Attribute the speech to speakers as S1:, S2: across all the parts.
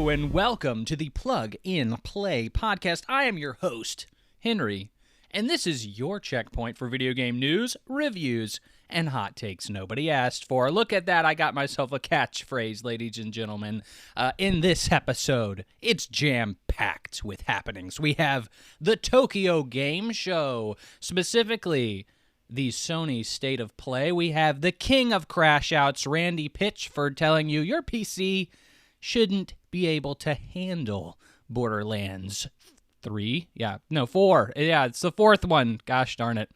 S1: and welcome to the Plug in Play podcast. I am your host, Henry, and this is your checkpoint for video game news, reviews, and hot takes nobody asked for. Look at that, I got myself a catchphrase, ladies and gentlemen. In this episode, it's jam-packed with happenings. We have the Tokyo Game Show, specifically the Sony State of Play. We have the King of Crashouts, Randy Pitchford, telling you your PC shouldn't be able to handle Borderlands 3. 4. Yeah, it's the fourth one. Gosh darn it.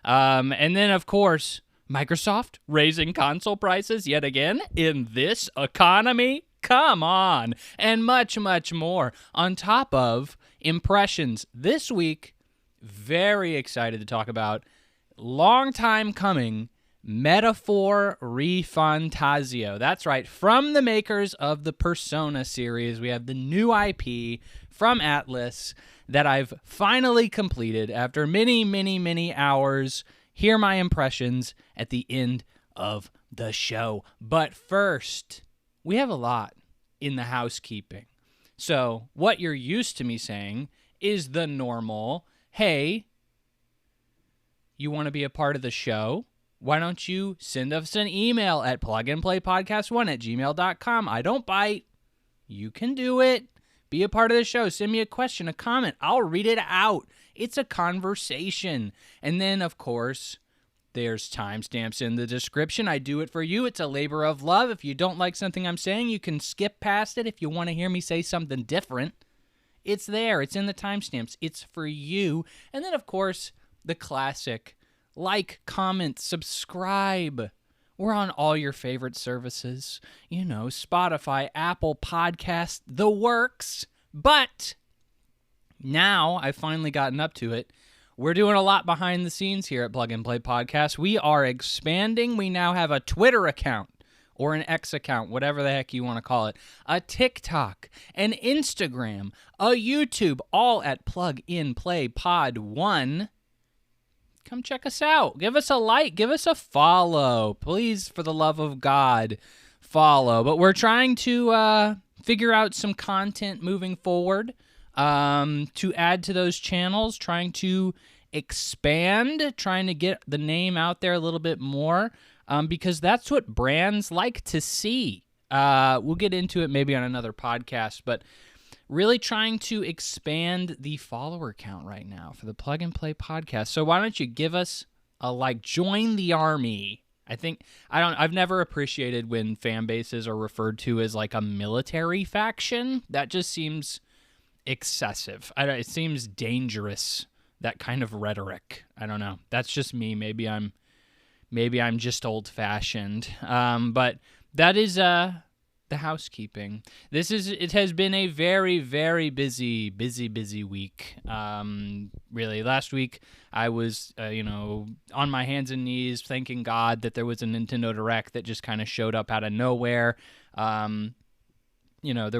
S1: And then, of course, Microsoft raising console prices yet again in this economy. Come on. And much, much more. On top of impressions this week, very excited to talk about long time coming Metaphor Rephantazio. That's right. From the makers of the Persona series, we have the new IP from Atlas that I've finally completed after many, many, many hours. Hear my impressions at the end of the show. But first, we have a lot in the housekeeping. So what you're used to me saying is the normal, hey, you want to be a part of the show? Why don't you send us an email at plugandplaypodcast1@gmail.com. I don't bite. You can do it. Be a part of the show. Send me a question, a comment. I'll read it out. It's a conversation. And then, of course, there's timestamps in the description. I do it for you. It's a labor of love. If you don't like something I'm saying, you can skip past it. If you want to hear me say something different, it's there. It's in the timestamps. It's for you. And then, of course, the classic, like, comment, subscribe. We're on all your favorite services. You know, Spotify, Apple Podcast, the works. But now I've finally gotten up to it. We're doing a lot behind the scenes here at Plug and Play Podcast. We are expanding. We now have a Twitter account or an X account, whatever the heck you want to call it, a TikTok, an Instagram, a YouTube, all at Plug in Play Pod 1. Come check us out. Give us a like. Give us a follow. Please, for the love of God, follow. But we're trying to figure out some content moving forward to add to those channels, trying to expand, trying to get the name out there a little bit more because that's what brands like to see. We'll get into it maybe on another podcast, but really trying to expand the follower count right now for the Plug and Play podcast. So why don't you give us a like, join the army. I've never appreciated when fan bases are referred to as like a military faction. That just seems excessive. It seems dangerous, that kind of rhetoric. I don't know. That's just me. Maybe I'm just old fashioned. But that is, the housekeeping. It has been a very, very busy week. Really, last week I was, on my hands and knees thanking God that there was a Nintendo Direct that just kind of showed up out of nowhere. There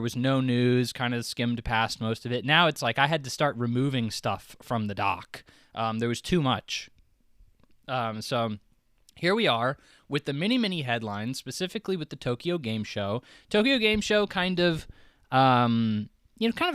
S1: was no news, kind of skimmed past most of it. Now it's like I had to start removing stuff from the dock. There was too much. So here we are with the many headlines, specifically with the Tokyo Game Show. Tokyo Game Show kind of a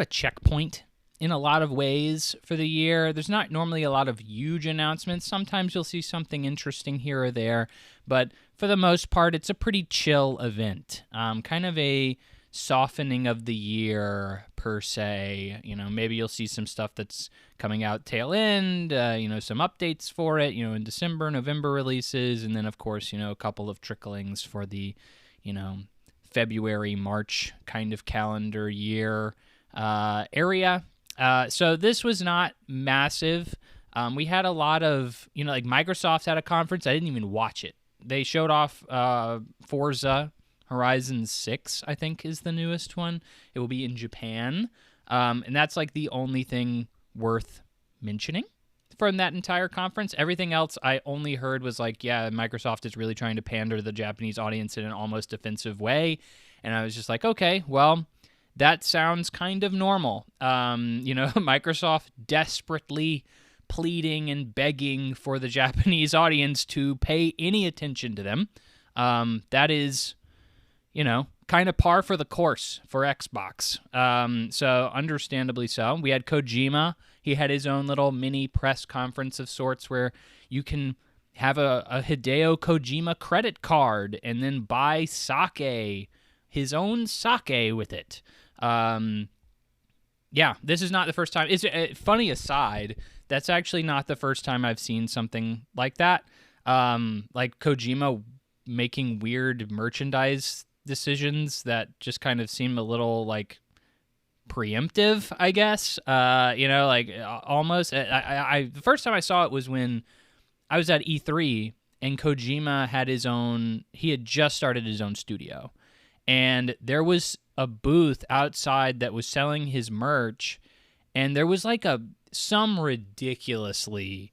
S1: checkpoint in a lot of ways for the year. There's not normally a lot of huge announcements. Sometimes you'll see something interesting here or there, but for the most part, it's a pretty chill event. Kind of a softening of the year per se. Maybe you'll see some stuff that's coming out tail end, some updates for it, in December, November releases, and then of course, a couple of tricklings for the, February, March kind of calendar year area. So this was not massive. We had a lot of, like Microsoft had a conference. I didn't even watch it. They showed off Forza Horizon 6, I think, is the newest one. It will be in Japan. And that's like the only thing worth mentioning from that entire conference. Everything else I only heard was like, yeah, Microsoft is really trying to pander to the Japanese audience in an almost offensive way. And I was just like, okay, well, that sounds kind of normal. Microsoft desperately pleading and begging for the Japanese audience to pay any attention to them. That is, kind of par for the course for Xbox. So understandably so. We had Kojima. He had his own little mini press conference of sorts where you can have a Hideo Kojima credit card and then buy sake, his own sake with it. Yeah, this is not the first time. It's a funny aside. That's actually not the first time I've seen something like that. Like Kojima making weird merchandise decisions that just kind of seem a little like preemptive, I guess. Like almost. The first time I saw it was when I was at E3 and Kojima had his own. He had just started his own studio, and there was a booth outside that was selling his merch, and there was like some ridiculously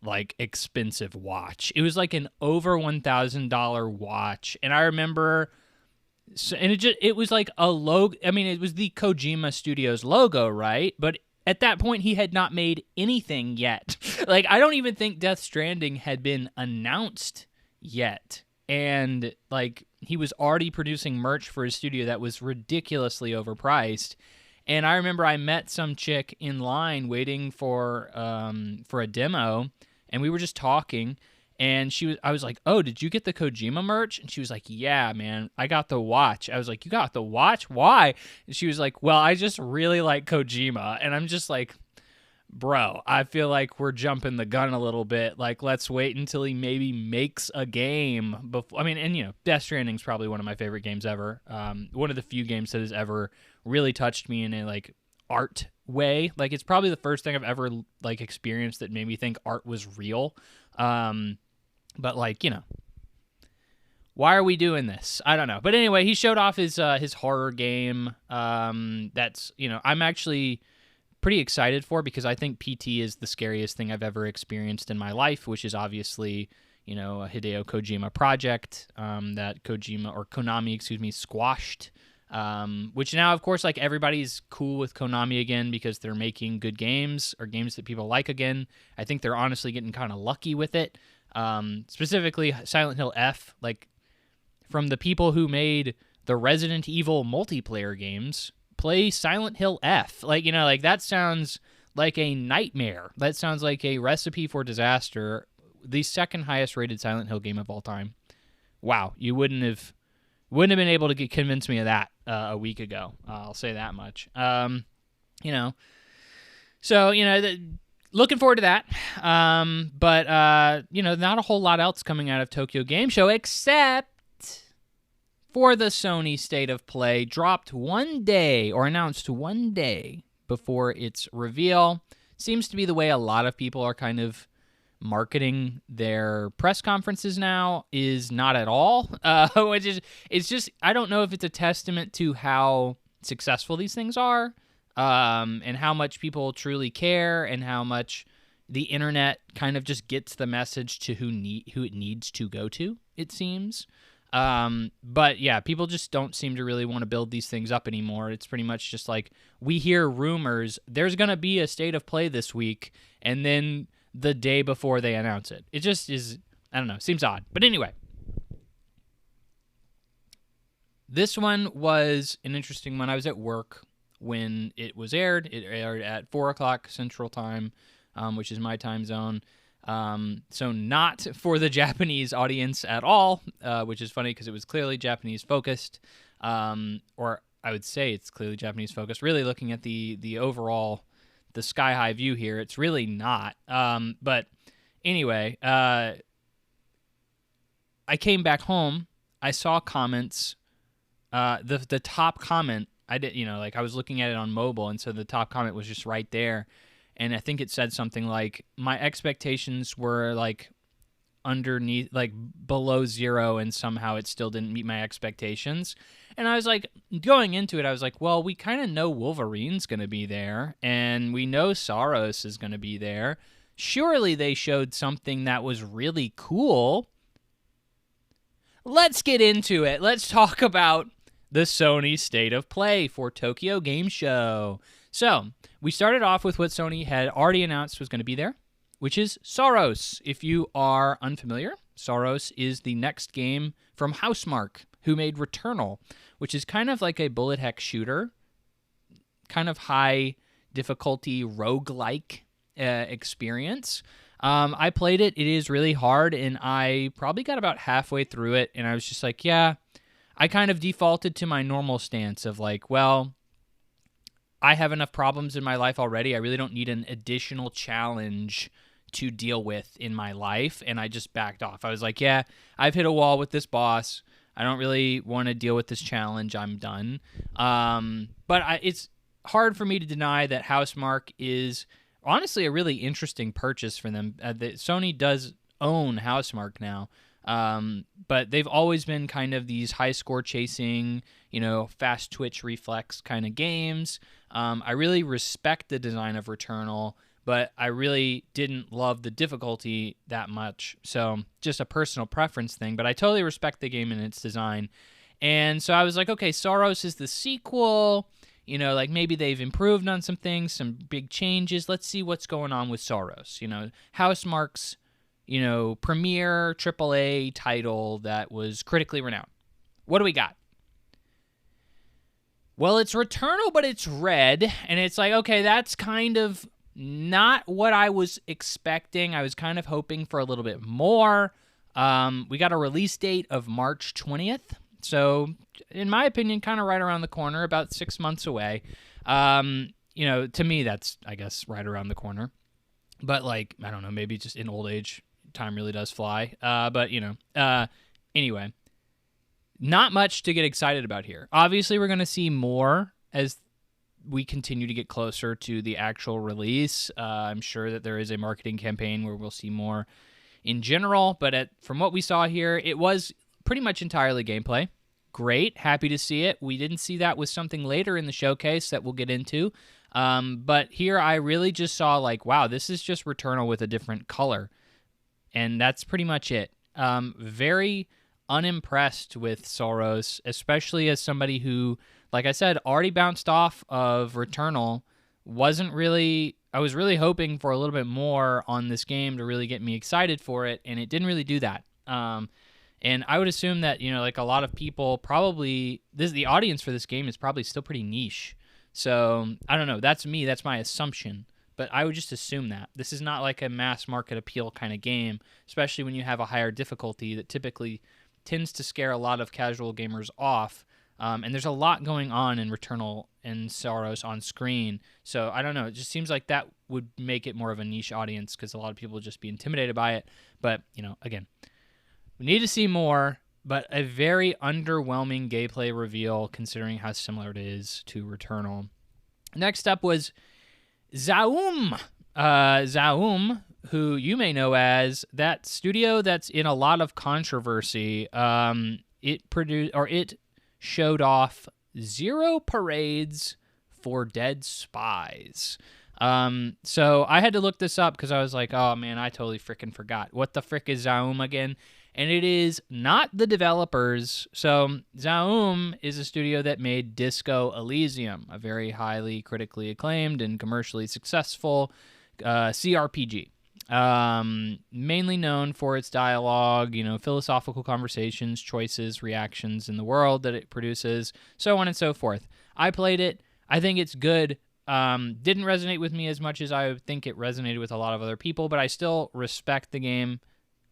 S1: like expensive watch. It was like an over $1,000 watch, and I remember, and it was like a logo. I mean, it was the Kojima Studios logo, right? But at that point, he had not made anything yet. Like, I don't even think Death Stranding had been announced yet, and like he was already producing merch for his studio that was ridiculously overpriced. And I remember I met some chick in line waiting for a demo, and we were just talking, and I was like, "Oh, did you get the Kojima merch?" And she was like, "Yeah, man, I got the watch." I was like, "You got the watch? Why?" And she was like, "Well, I just really like Kojima." And I'm just like, bro, I feel like we're jumping the gun a little bit. Like, let's wait until he maybe makes a game before. I mean, and Death Stranding is probably one of my favorite games ever. One of the few games that has ever really touched me in a like art way. Like, it's probably the first thing I've ever like experienced that made me think art was real. But like, why are we doing this? I don't know. But anyway, he showed off his horror game. That's I'm actually pretty excited for, because I think PT is the scariest thing I've ever experienced in my life, which is obviously, a Hideo Kojima project that Konami, squashed, which now, of course, like everybody's cool with Konami again because they're making good games or games that people like again. I think they're honestly getting kind of lucky with it. Specifically Silent Hill F, like from the people who made the Resident Evil multiplayer games, play Silent Hill F. Like, like that sounds like a nightmare. That sounds like a recipe for disaster. The second highest rated Silent Hill game of all time. Wow, you wouldn't have been able to convince me of that a week ago. I'll say that much. So looking forward to that. But not a whole lot else coming out of Tokyo Game Show except for the Sony State of Play, dropped announced one day before its reveal. Seems to be the way a lot of people are kind of marketing their press conferences now, is not at all. It's just, I don't know if it's a testament to how successful these things are, and how much people truly care, and how much the internet kind of just gets the message to who it needs to go to, it seems. But yeah, people just don't seem to really want to build these things up anymore. It's pretty much just like, we hear rumors, there's going to be a State of Play this week, and then the day before they announce it. It just is, I don't know, seems odd. But anyway, this one was an interesting one. I was at work when it was aired. It aired at 4 o'clock Central Time, which is my time zone. So not for the Japanese audience at all, which is funny because it was clearly Japanese focused, or I would say it's clearly Japanese focused. Really looking at the overall, the sky high view here, it's really not. But anyway, I came back home. I saw comments. The top comment, I was looking at it on mobile, and so the top comment was just right there. And I think it said something like, my expectations were like underneath, like below zero, and somehow it still didn't meet my expectations. And I was like, going into it, I was like, well, we kind of know Wolverine's going to be there, and we know Saros is going to be there. Surely they showed something that was really cool. Let's get into it. Let's talk about the Sony State of Play for Tokyo Game Show. So, we started off with what Sony had already announced was going to be there, which is Saros. If you are unfamiliar, Saros is the next game from Housemarque. who made Returnal, which is kind of like a bullet heck shooter, kind of high difficulty roguelike experience. I played it. It is really hard, and I probably got about halfway through it, and I was just like, yeah, I kind of defaulted to my normal stance of like, well, I have enough problems in my life already. I really don't need an additional challenge to deal with in my life, and I just backed off. I was like, yeah, I've hit a wall with this boss. I don't really want to deal with this challenge. I'm done. But it's hard for me to deny that Housemarque is honestly a really interesting purchase for them. Sony does own Housemarque now, but they've always been kind of these high score chasing, fast twitch reflex kind of games. I really respect the design of Returnal, but I really didn't love the difficulty that much. So just a personal preference thing, but I totally respect the game and its design. And so I was like, okay, Soros is the sequel. Like maybe they've improved on some things, some big changes. Let's see what's going on with Soros. Housemarque's, premier AAA title that was critically renowned. What do we got? Well, it's Returnal, but it's red. And it's like, okay, that's kind of not what I was expecting. I was kind of hoping for a little bit more. We got a release date of March 20th. So, in my opinion, kind of right around the corner, about 6 months away. To me, that's, I guess, right around the corner. But, I don't know, maybe just in old age, time really does fly. Anyway, not much to get excited about here. Obviously, we're going to see more as we continue to get closer to the actual release. I'm sure that there is a marketing campaign where we'll see more in general. But from what we saw here, it was pretty much entirely gameplay. Great. Happy to see it. We didn't see that with something later in the showcase that we'll get into. But here I really just saw wow, this is just Returnal with a different color. And that's pretty much it. Very unimpressed with Soros, especially as somebody who, like I said, already bounced off of Returnal. I was really hoping for a little bit more on this game to really get me excited for it, and it didn't really do that. And I would assume that, a lot of people probably, the audience for this game is probably still pretty niche. So, I don't know. That's me. That's my assumption. But I would just assume that. This is not like a mass market appeal kind of game, especially when you have a higher difficulty that typically tends to scare a lot of casual gamers off. And there's a lot going on in Returnal and Soros on screen. So, I don't know. It just seems like that would make it more of a niche audience because a lot of people would just be intimidated by it. But, again, we need to see more, but a very underwhelming gameplay reveal considering how similar it is to Returnal. Next up was Zaum. Zaum, who you may know as that studio that's in a lot of controversy. It showed off 0 parades for Dead Spies. So I had to look this up because I was like, oh man, I totally freaking forgot. What the frick is Zaum again? And it is not the developers. So Zaum is a studio that made Disco Elysium, a very highly critically acclaimed and commercially successful CRPG. Mainly known for its dialogue, philosophical conversations, choices, reactions in the world that it produces, so on and so forth. I played it. I think it's good. Didn't resonate with me as much as I think it resonated with a lot of other people, but I still respect the game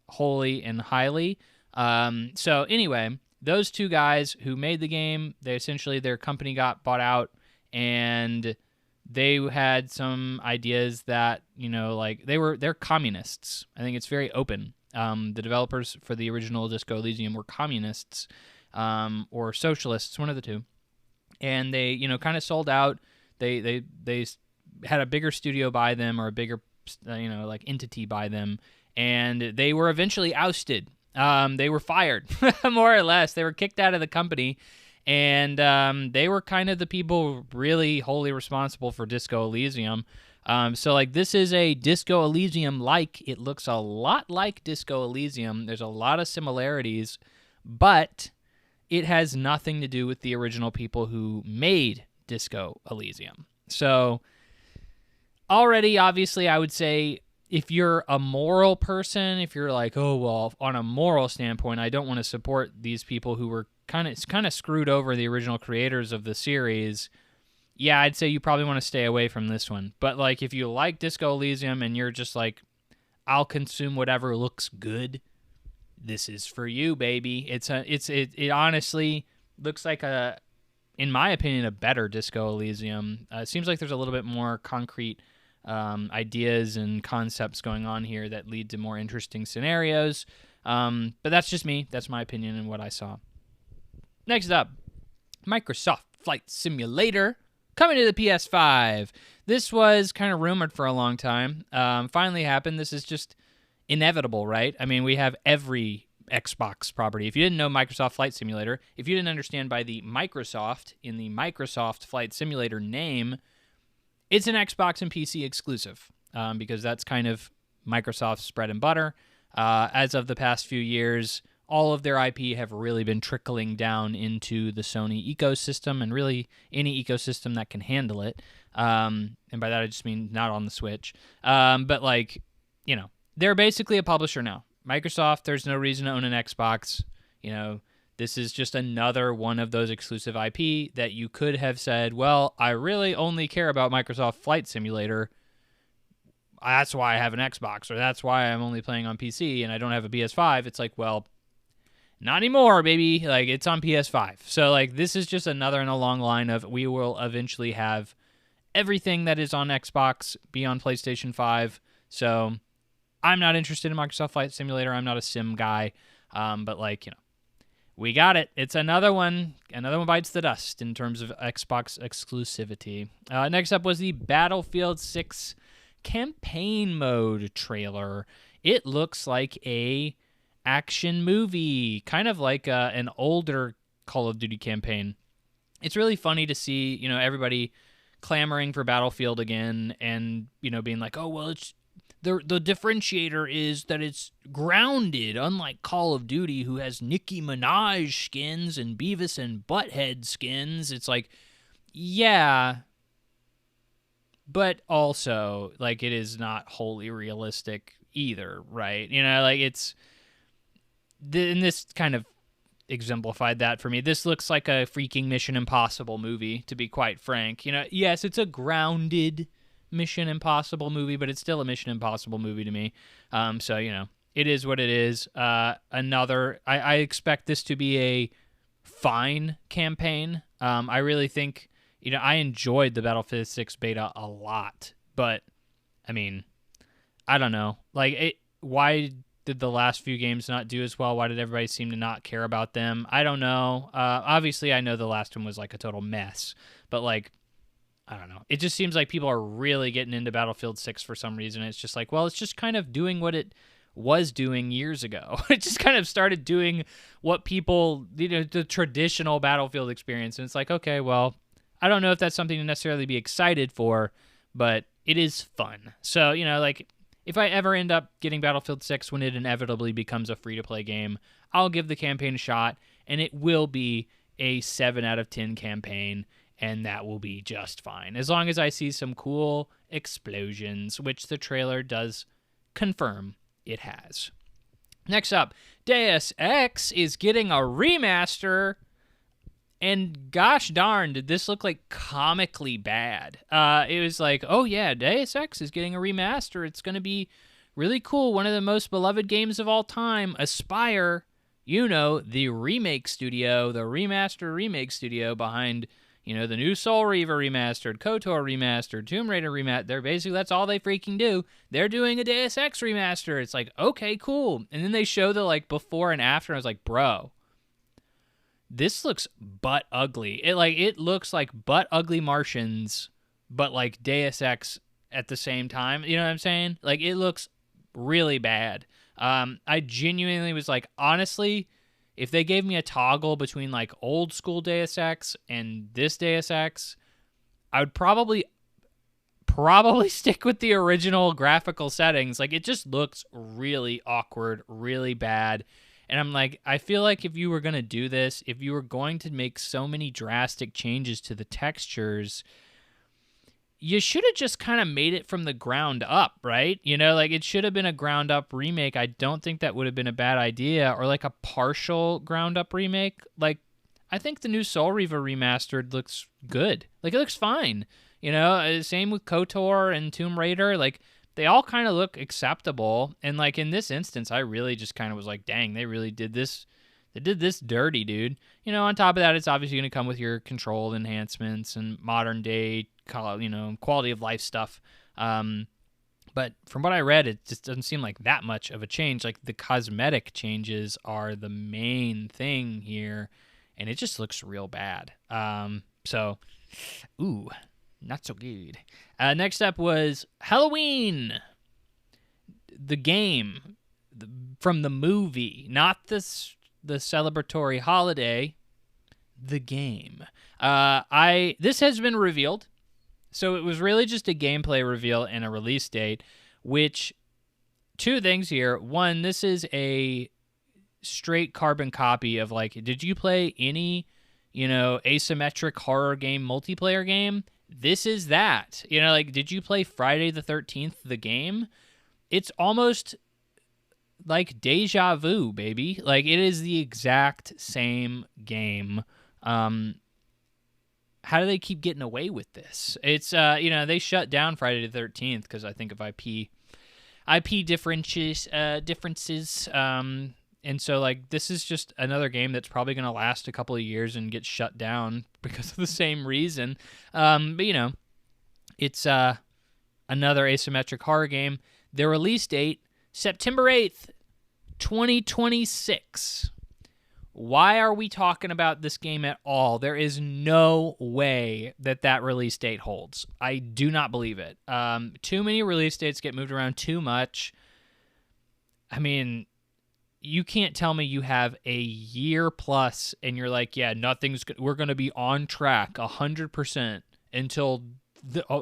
S1: wholly and highly. So anyway, those two guys who made the game, their company got bought out, and they had some ideas that, they're communists. I think it's very open. The developers for the original Disco Elysium were communists or socialists, one of the two. And they, kind of sold out. They had a bigger studio buy them, or a bigger, entity buy them, and they were eventually ousted. They were fired, more or less. They were kicked out of the company, and they were kind of the people really wholly responsible for Disco Elysium. So this is a Disco Elysium-like. It looks a lot like Disco Elysium. There's a lot of similarities, but it has nothing to do with the original people who made Disco Elysium. So already, obviously, I would say if you're a moral person, if you're like, oh, well, on a moral standpoint, I don't want to support these people who were kind of screwed over the original creators of the series, yeah, I'd say you probably want to stay away from this one. But like, if you like Disco Elysium and you're just like, I'll consume whatever looks good, this is for you, baby. It honestly looks like in my opinion, a better Disco Elysium. It seems like there's a little bit more concrete ideas and concepts going on here that lead to more interesting scenarios. But that's just me. That's my opinion and what I saw. Next up, Microsoft Flight Simulator coming to the PS5. This was kind of rumored for a long time. Finally happened. This is just inevitable, right? I mean, we have every Xbox property. If you didn't know Microsoft Flight Simulator, if you didn't understand by the Microsoft in the Microsoft Flight Simulator name, it's an Xbox and PC exclusive because that's kind of Microsoft's bread and butter. As of the past few years, all of their IP have really been trickling down into the Sony ecosystem and really any ecosystem that can handle it. And by that, I just mean not on the Switch. But like, you know, they're basically a publisher now. Microsoft, there's no reason to own an Xbox. You know, this is just another one of those exclusive IP that you could have said, well, I really only care about Microsoft Flight Simulator. That's why I have an Xbox, or that's why I'm only playing on PC and I don't have a PS5. It's like, well, not anymore, baby. Like, it's on PS5. So, like, this is just another in a long line of we will eventually have everything that is on Xbox be on PlayStation 5. So, I'm not interested in Microsoft Flight Simulator. I'm not a sim guy. But, like, you know, we got it. It's another one. Another one bites the dust in terms of Xbox exclusivity. Next up was the Battlefield 6 campaign mode trailer. It looks like a action movie, kind of like an older Call of Duty campaign. It's really funny to see, you know, everybody clamoring for Battlefield again and, you know, being like, oh, well, it's the differentiator is that it's grounded, unlike Call of Duty, who has Nicki Minaj skins and Beavis and Butthead skins. It's like, yeah, but also, like, it is not wholly realistic either, right? You know, like, it's... And this kind of exemplified that for me. This looks like a freaking Mission Impossible movie, to be quite frank. You know, yes, it's a grounded Mission Impossible movie, but it's still a Mission Impossible movie to me. So, you know, it is what it is. I expect this to be a fine campaign. I really think, you know, I enjoyed the Battlefield 6 beta a lot, but, I mean, I don't know. Like, why did the last few games not do as well? Why did everybody seem to not care about them? I don't know. Obviously, I know the last one was like a total mess, but like, I don't know. It just seems like people are really getting into Battlefield 6 for some reason. It's just like, well, it's just kind of doing what it was doing years ago. It just kind of started doing what people, you know, the traditional Battlefield experience. And it's like, okay, well, I don't know if that's something to necessarily be excited for, but it is fun. So, you know, like, if I ever end up getting Battlefield 6 when it inevitably becomes a free-to-play game, I'll give the campaign a shot, and it will be a 7 out of 10 campaign, and that will be just fine. As long as I see some cool explosions, which the trailer does confirm it has. Next up, Deus Ex is getting a remaster, and gosh darn, did this look like comically bad. It was like, oh yeah, Deus Ex is getting a remaster. It's going to be really cool. One of the most beloved games of all time. Aspire, you know, the remake studio, the remaster remake studio behind, you know, the new Soul Reaver remastered, KOTOR remastered, Tomb Raider remastered. That's all they freaking do. They're doing a Deus Ex remaster. It's like, okay, cool. And then they show the like before and after. I was like, bro, this looks butt ugly. It looks like butt ugly Martians, but like Deus Ex at the same time. You know what I'm saying? Like, it looks really bad. I genuinely was like, honestly, if they gave me a toggle between like old school Deus Ex and this Deus Ex, I would probably stick with the original graphical settings. Like, it just looks really awkward, really bad. And I'm like, I feel like if you were going to do this, if you were going to make so many drastic changes to the textures, you should have just kind of made it from the ground up, right? You know, like, it should have been a ground up remake. I don't think that would have been a bad idea, or like a partial ground up remake. Like, I think the new Soul Reaver remastered looks good. Like, it looks fine. Same with KOTOR and Tomb Raider. Like, they all kind of look acceptable. And, like, in this instance, I really just kind of was like, dang, they really did this. They did this dirty, dude. On top of that, it's obviously going to come with your control enhancements and modern day, quality of life stuff. But from what I read, it just doesn't seem like that much of a change. Like, the cosmetic changes are the main thing here, and it just looks real bad. So, not so good. Next up was Halloween, the game from the movie, not the celebratory holiday, the game. This has been revealed. So it was really just a gameplay reveal and a release date, which, two things here. One, this is a straight carbon copy of, like, did you play any, asymmetric horror game, multiplayer game? This is that. Did you play Friday the 13th, the game? It's almost like deja vu, baby. Like, it is the exact same game. How do they keep getting away with this? It's, they shut down Friday the 13th because I think of IP differences. And so, like, this is just another game that's probably going to last a couple of years and get shut down because of the same reason. But, it's another asymmetric horror game. Their release date, September 8th, 2026. Why are we talking about this game at all? There is no way that release date holds. I do not believe it. Too many release dates get moved around too much. I mean, you can't tell me you have a year plus and you're like, yeah, we're going to be on track 100% until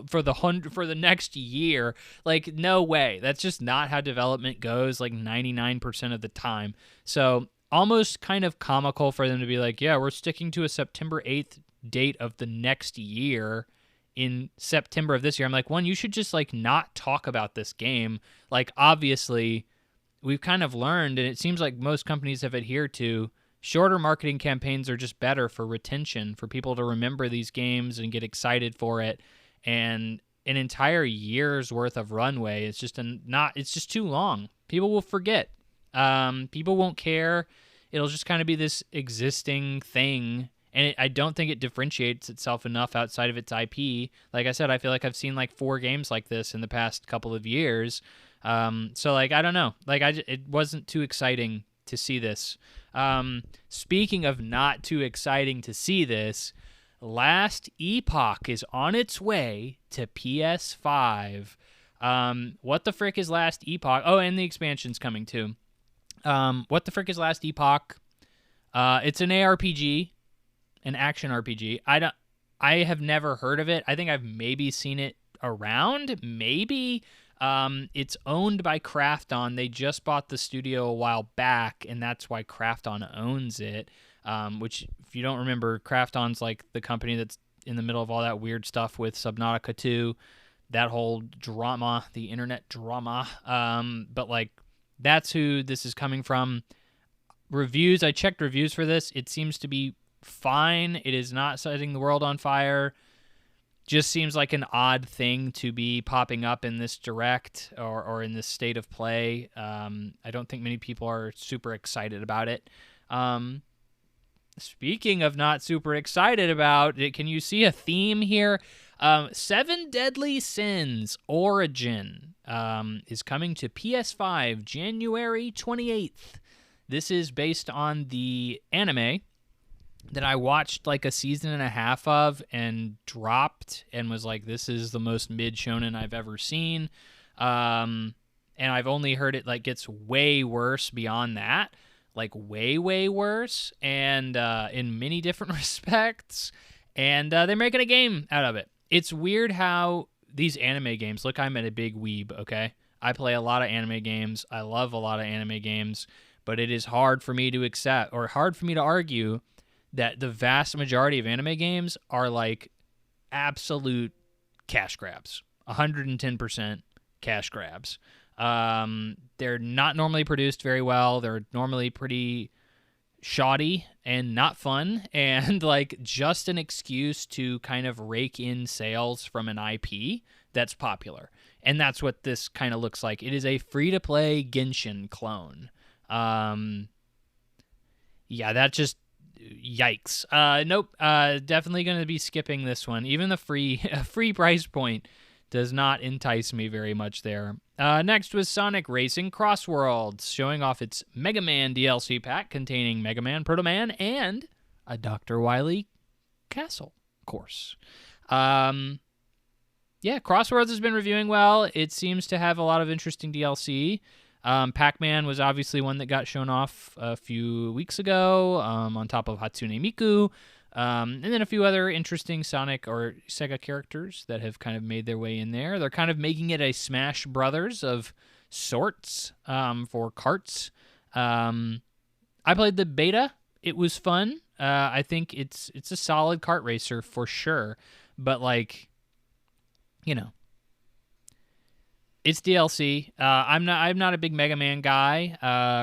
S1: for the next year. Like, no way. That's just not how development goes, like 99% of the time. So, almost kind of comical for them to be like, yeah, we're sticking to a September 8th date of the next year in September of this year. I'm like, one, you should just, like, not talk about this game. Like, obviously, we've kind of learned, and it seems like most companies have adhered to, shorter marketing campaigns are just better for retention, for people to remember these games and get excited for it. And an entire year's worth of runway is just it's just too long. People will forget. People won't care. It'll just kind of be this existing thing, and I don't think it differentiates itself enough outside of its IP. Like I said, I feel like I've seen like 4 games like this in the past couple of years. So like, I don't know. Like, it wasn't too exciting to see this. Speaking of not too exciting to see this, Last Epoch is on its way to PS5. What the frick is Last Epoch? Oh, and the expansion's coming too. What the frick is Last Epoch? It's an ARPG, an action RPG. I have never heard of it. I think I've maybe seen it around. Maybe. It's owned by Krafton. They just bought the studio a while back, and that's why Krafton owns it. Which, if you don't remember, Krafton's like the company that's in the middle of all that weird stuff with Subnautica 2, that whole drama, the internet drama. But like, that's who this is coming from. Reviews, I checked reviews for this. It seems to be fine. It is not setting the world on fire. Just seems like an odd thing to be popping up in this direct or in this state of play. I don't think many people are super excited about it. Speaking of not super excited about it, can you see a theme here? 7 Deadly Sins Origin is coming to PS5 January 28th. This is based on the anime that I watched like a season and a half of and dropped and was like, this is the most mid shonen I've ever seen. And I've only heard it like gets way worse beyond that. Like way, way worse, and in many different respects, and they're making a game out of it. It's weird how these anime games, look, I'm a big weeb, okay? I play a lot of anime games. I love a lot of anime games, but it is hard for me to accept, or hard for me to argue, that the vast majority of anime games are like absolute cash grabs, 110% cash grabs. They're not normally produced very well. They're normally pretty shoddy and not fun, and like just an excuse to kind of rake in sales from an IP that's popular. And that's what this kind of looks like. It is a free-to-play Genshin clone. Yeah, that just yikes. Nope. Definitely going to be skipping this one. Even the free price point does not entice me very much there. Next was Sonic Racing Cross Worlds, showing off its Mega Man DLC pack containing Mega Man, Proto Man, and a Dr. Wily castle course. Yeah, Crossworlds has been reviewing well. It seems to have a lot of interesting DLC. Pac-Man was obviously one that got shown off a few weeks ago, on top of Hatsune Miku. And then a few other interesting Sonic or Sega characters that have kind of made their way in there. They're kind of making it a Smash Brothers of sorts, for karts. I played the beta. It was fun. I think it's a solid kart racer for sure. But like, you know, it's DLC. I'm not a big Mega Man guy.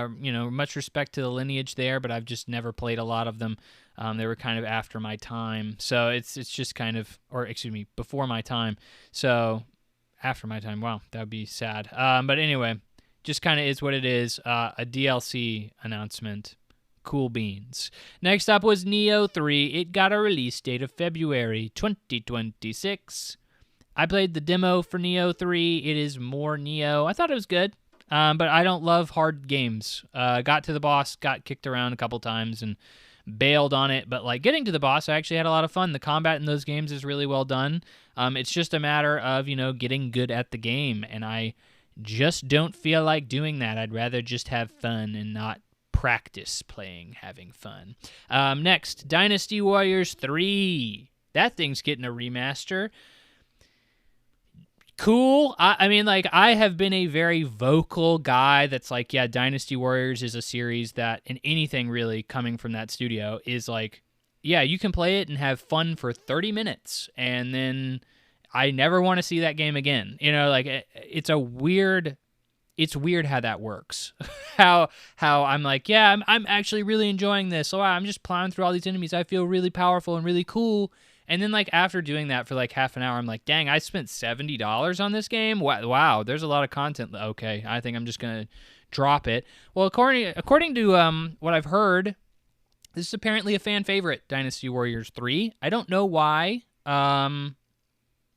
S1: Much respect to the lineage there, but I've just never played a lot of them. They were kind of after my time, so it's just kind of, or excuse me, before my time. So after my time, wow, that would be sad. But anyway, just kind of is what it is. A DLC announcement. Cool beans. Next up was Neo 3. It got a release date of February 2026. I played the demo for Neo 3. It is more Neo. I thought it was good, but I don't love hard games. Got to the boss, got kicked around a couple times, and bailed on it. But like getting to the boss, I actually had a lot of fun. The combat in those games is really well done. It's just a matter of, getting good at the game, and I just don't feel like doing that. I'd rather just have fun and not practice having fun. Next, Dynasty Warriors 3. That thing's getting a remaster. Cool. I mean, like, I have been a very vocal guy that's like, yeah, Dynasty Warriors is a series that, and anything really coming from that studio is like, yeah, you can play it and have fun for 30 minutes, and then I never want to see that game again. It's weird how that works. how I'm like, yeah, I'm actually really enjoying this. So I'm just plowing through all these enemies. I feel really powerful and really cool. And then, like, after doing that for, like, half an hour, I'm like, dang, I spent $70 on this game? Wow, there's a lot of content. Okay, I think I'm just going to drop it. Well, according to what I've heard, this is apparently a fan favorite, Dynasty Warriors 3. I don't know why.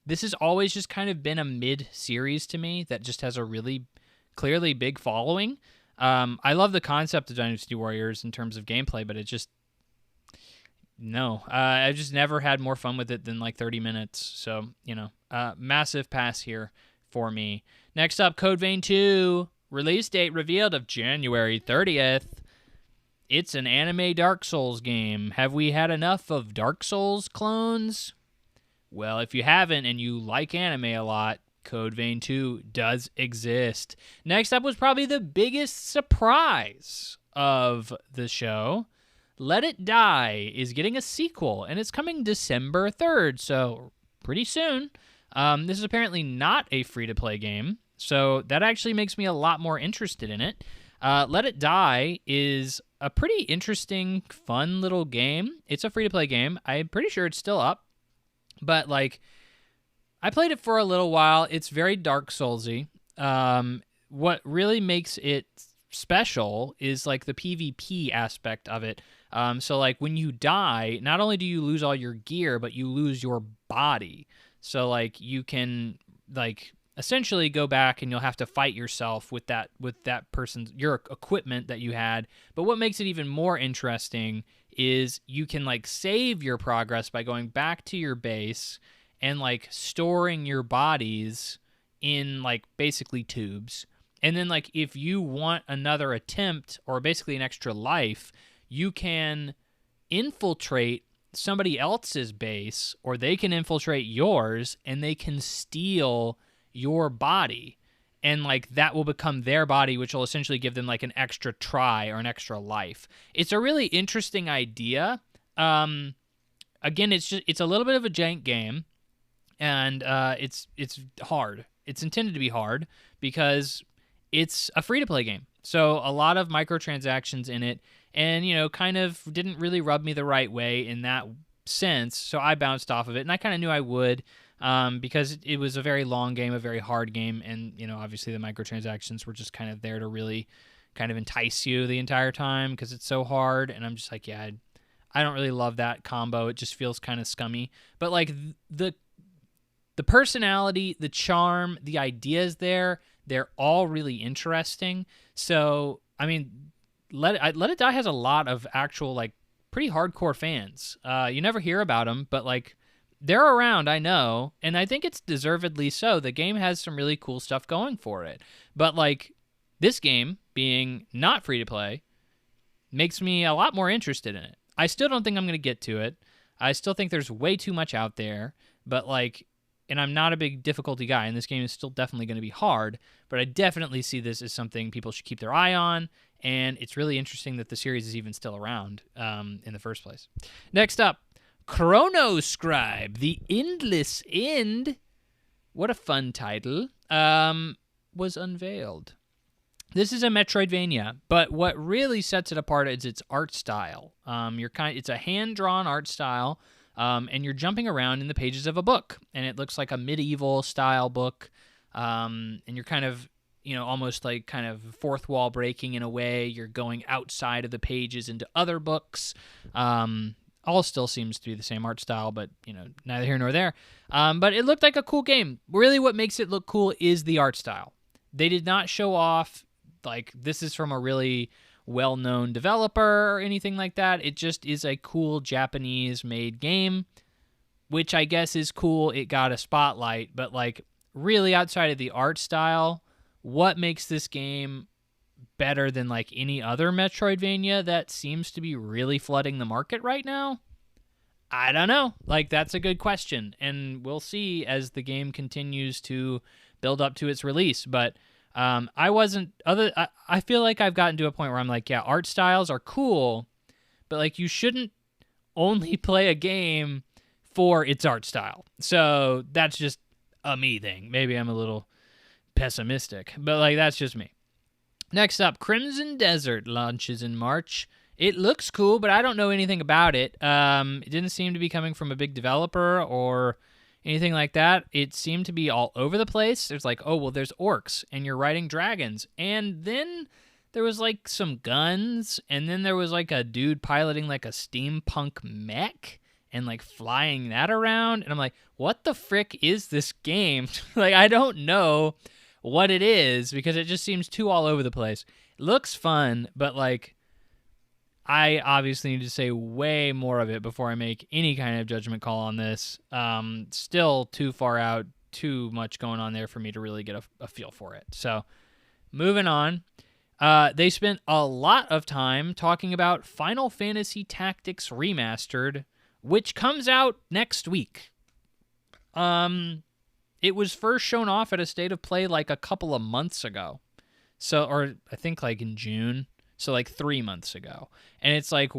S1: This has always just kind of been a mid-series to me that just has a really clearly big following. I love the concept of Dynasty Warriors in terms of gameplay, but it just... No, I've just never had more fun with it than like 30 minutes. So, massive pass here for me. Next up, Code Vein 2. Release date revealed of January 30th. It's an anime Dark Souls game. Have we had enough of Dark Souls clones? Well, if you haven't and you like anime a lot, Code Vein 2 does exist. Next up was probably the biggest surprise of the show. Let It Die is getting a sequel, and it's coming December 3rd, so pretty soon. This is apparently not a free-to-play game, so that actually makes me a lot more interested in it. Let It Die is a pretty interesting, fun little game. It's a free-to-play game. I'm pretty sure it's still up, but, like, I played it for a little while. It's very Dark Souls-y. What really makes it special is, like, the PvP aspect of it. So, like, when you die, not only do you lose all your gear, but you lose your body. So, like, you can, like, essentially go back and you'll have to fight yourself with that person's, your equipment that you had. But what makes it even more interesting is you can, like, save your progress by going back to your base and, like, storing your bodies in, like, basically tubes. And then, like, if you want another attempt or basically an extra life, you can infiltrate somebody else's base, or they can infiltrate yours, and they can steal your body. And, like, that will become their body, which will essentially give them, like, an extra try or an extra life. It's a really interesting idea. Again, it's a little bit of a jank game, and it's hard. It's intended to be hard because it's a free-to-play game. So a lot of microtransactions in it, and, kind of didn't really rub me the right way in that sense. So I bounced off of it, and I kind of knew I would, because it was a very long game, a very hard game, and, obviously the microtransactions were just kind of there to really kind of entice you the entire time because it's so hard. And I'm just like, yeah, I don't really love that combo. It just feels kind of scummy. But like the personality, the charm, the ideas there, they're all really interesting. So, I mean, Let It Die has a lot of actual, like, pretty hardcore fans. You never hear about them, but, like, they're around, I know, and I think it's deservedly so. The game has some really cool stuff going for it. But, like, this game, being not free-to-play, makes me a lot more interested in it. I still don't think I'm going to get to it. I still think there's way too much out there, but, like, and I'm not a big difficulty guy, and this game is still definitely going to be hard, but I definitely see this as something people should keep their eye on, and it's really interesting that the series is even still around in the first place. Next up, Chrono Scribe, The Endless End, what a fun title, was unveiled. This is a Metroidvania, but what really sets it apart is its art style. It's a hand-drawn art style, and you're jumping around in the pages of a book, and it looks like a medieval-style book, and you're kind of, almost like kind of fourth wall breaking in a way. You're going outside of the pages into other books. All still seems to be the same art style, but, neither here nor there. But it looked like a cool game. Really what makes it look cool is the art style. They did not show off, like, this is from a really well-known developer or anything like that. It just is a cool Japanese-made game, which I guess is cool. It got a spotlight, but, like, really outside of the art style, what makes this game better than, like, any other Metroidvania that seems to be really flooding the market right now? I don't know. Like, that's a good question, and we'll see as the game continues to build up to its release, but I feel like I've gotten to a point where I'm like, yeah, art styles are cool, but, like, you shouldn't only play a game for its art style. So that's just a me thing. Maybe I'm a little pessimistic, but, like, that's just me. Next up, Crimson Desert launches in March. It looks cool, but I don't know anything about it. It didn't seem to be coming from a big developer or anything like that. It seemed to be all over the place. There's like, oh, well, there's orcs, and you're riding dragons. And then there was, like, some guns, and then there was, like, a dude piloting, like, a steampunk mech and, like, flying that around. And I'm like, what the frick is this game? Like, I don't know what it is because it just seems too all over the place. It looks fun, but, like, I obviously need to say way more of it before I make any kind of judgment call on this. Still too far out, too much going on there for me to really get a feel for it. So, moving on. They spent a lot of time talking about Final Fantasy Tactics Remastered, which comes out next week. It was first shown off at a State of Play like a couple of months ago. So, or I think like in June. So like 3 months ago. And it's like,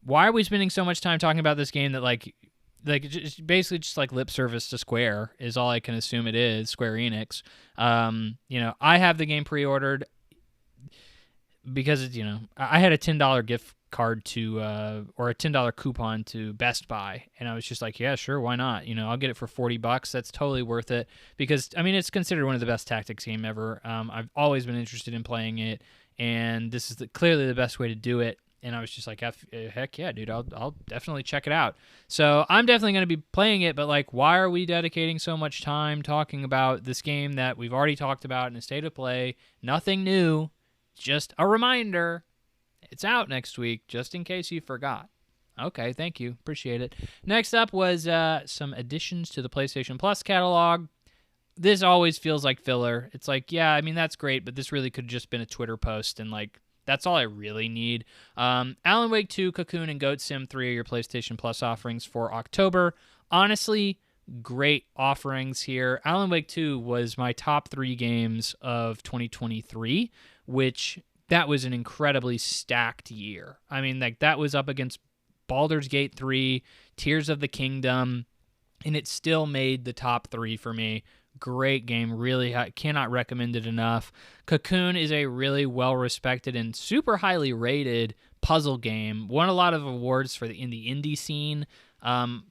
S1: why are we spending so much time talking about this game that like just basically just like lip service to Square is all I can assume it is, Square Enix. I have the game pre-ordered because it's, I had a $10 gift card to, or a $10 coupon to Best Buy. And I was just like, yeah, sure. Why not? I'll get it for $40. That's totally worth it because, I mean, it's considered one of the best tactics game ever. I've always been interested in playing it. And this is clearly the best way to do it. And I was just like, heck yeah, dude, I'll definitely check it out. So I'm definitely going to be playing it, but like, why are we dedicating so much time talking about this game that we've already talked about in a State of Play? Nothing new, just a reminder. It's out next week, just in case you forgot. Okay, thank you. Appreciate it. Next up was some additions to the PlayStation Plus catalog. This always feels like filler. It's like, yeah, I mean, that's great, but this really could have just been a Twitter post, and, like, that's all I really need. Alan Wake 2, Cocoon, and Goat Sim 3 are your PlayStation Plus offerings for October. Honestly, great offerings here. Alan Wake 2 was my top 3 games of 2023, which that was an incredibly stacked year. I mean, like, that was up against Baldur's Gate 3, Tears of the Kingdom, and it still made the top 3 for me. Great game. Really cannot recommend it enough. Cocoon is a really well-respected and super highly rated puzzle game. Won a lot of awards in the indie scene.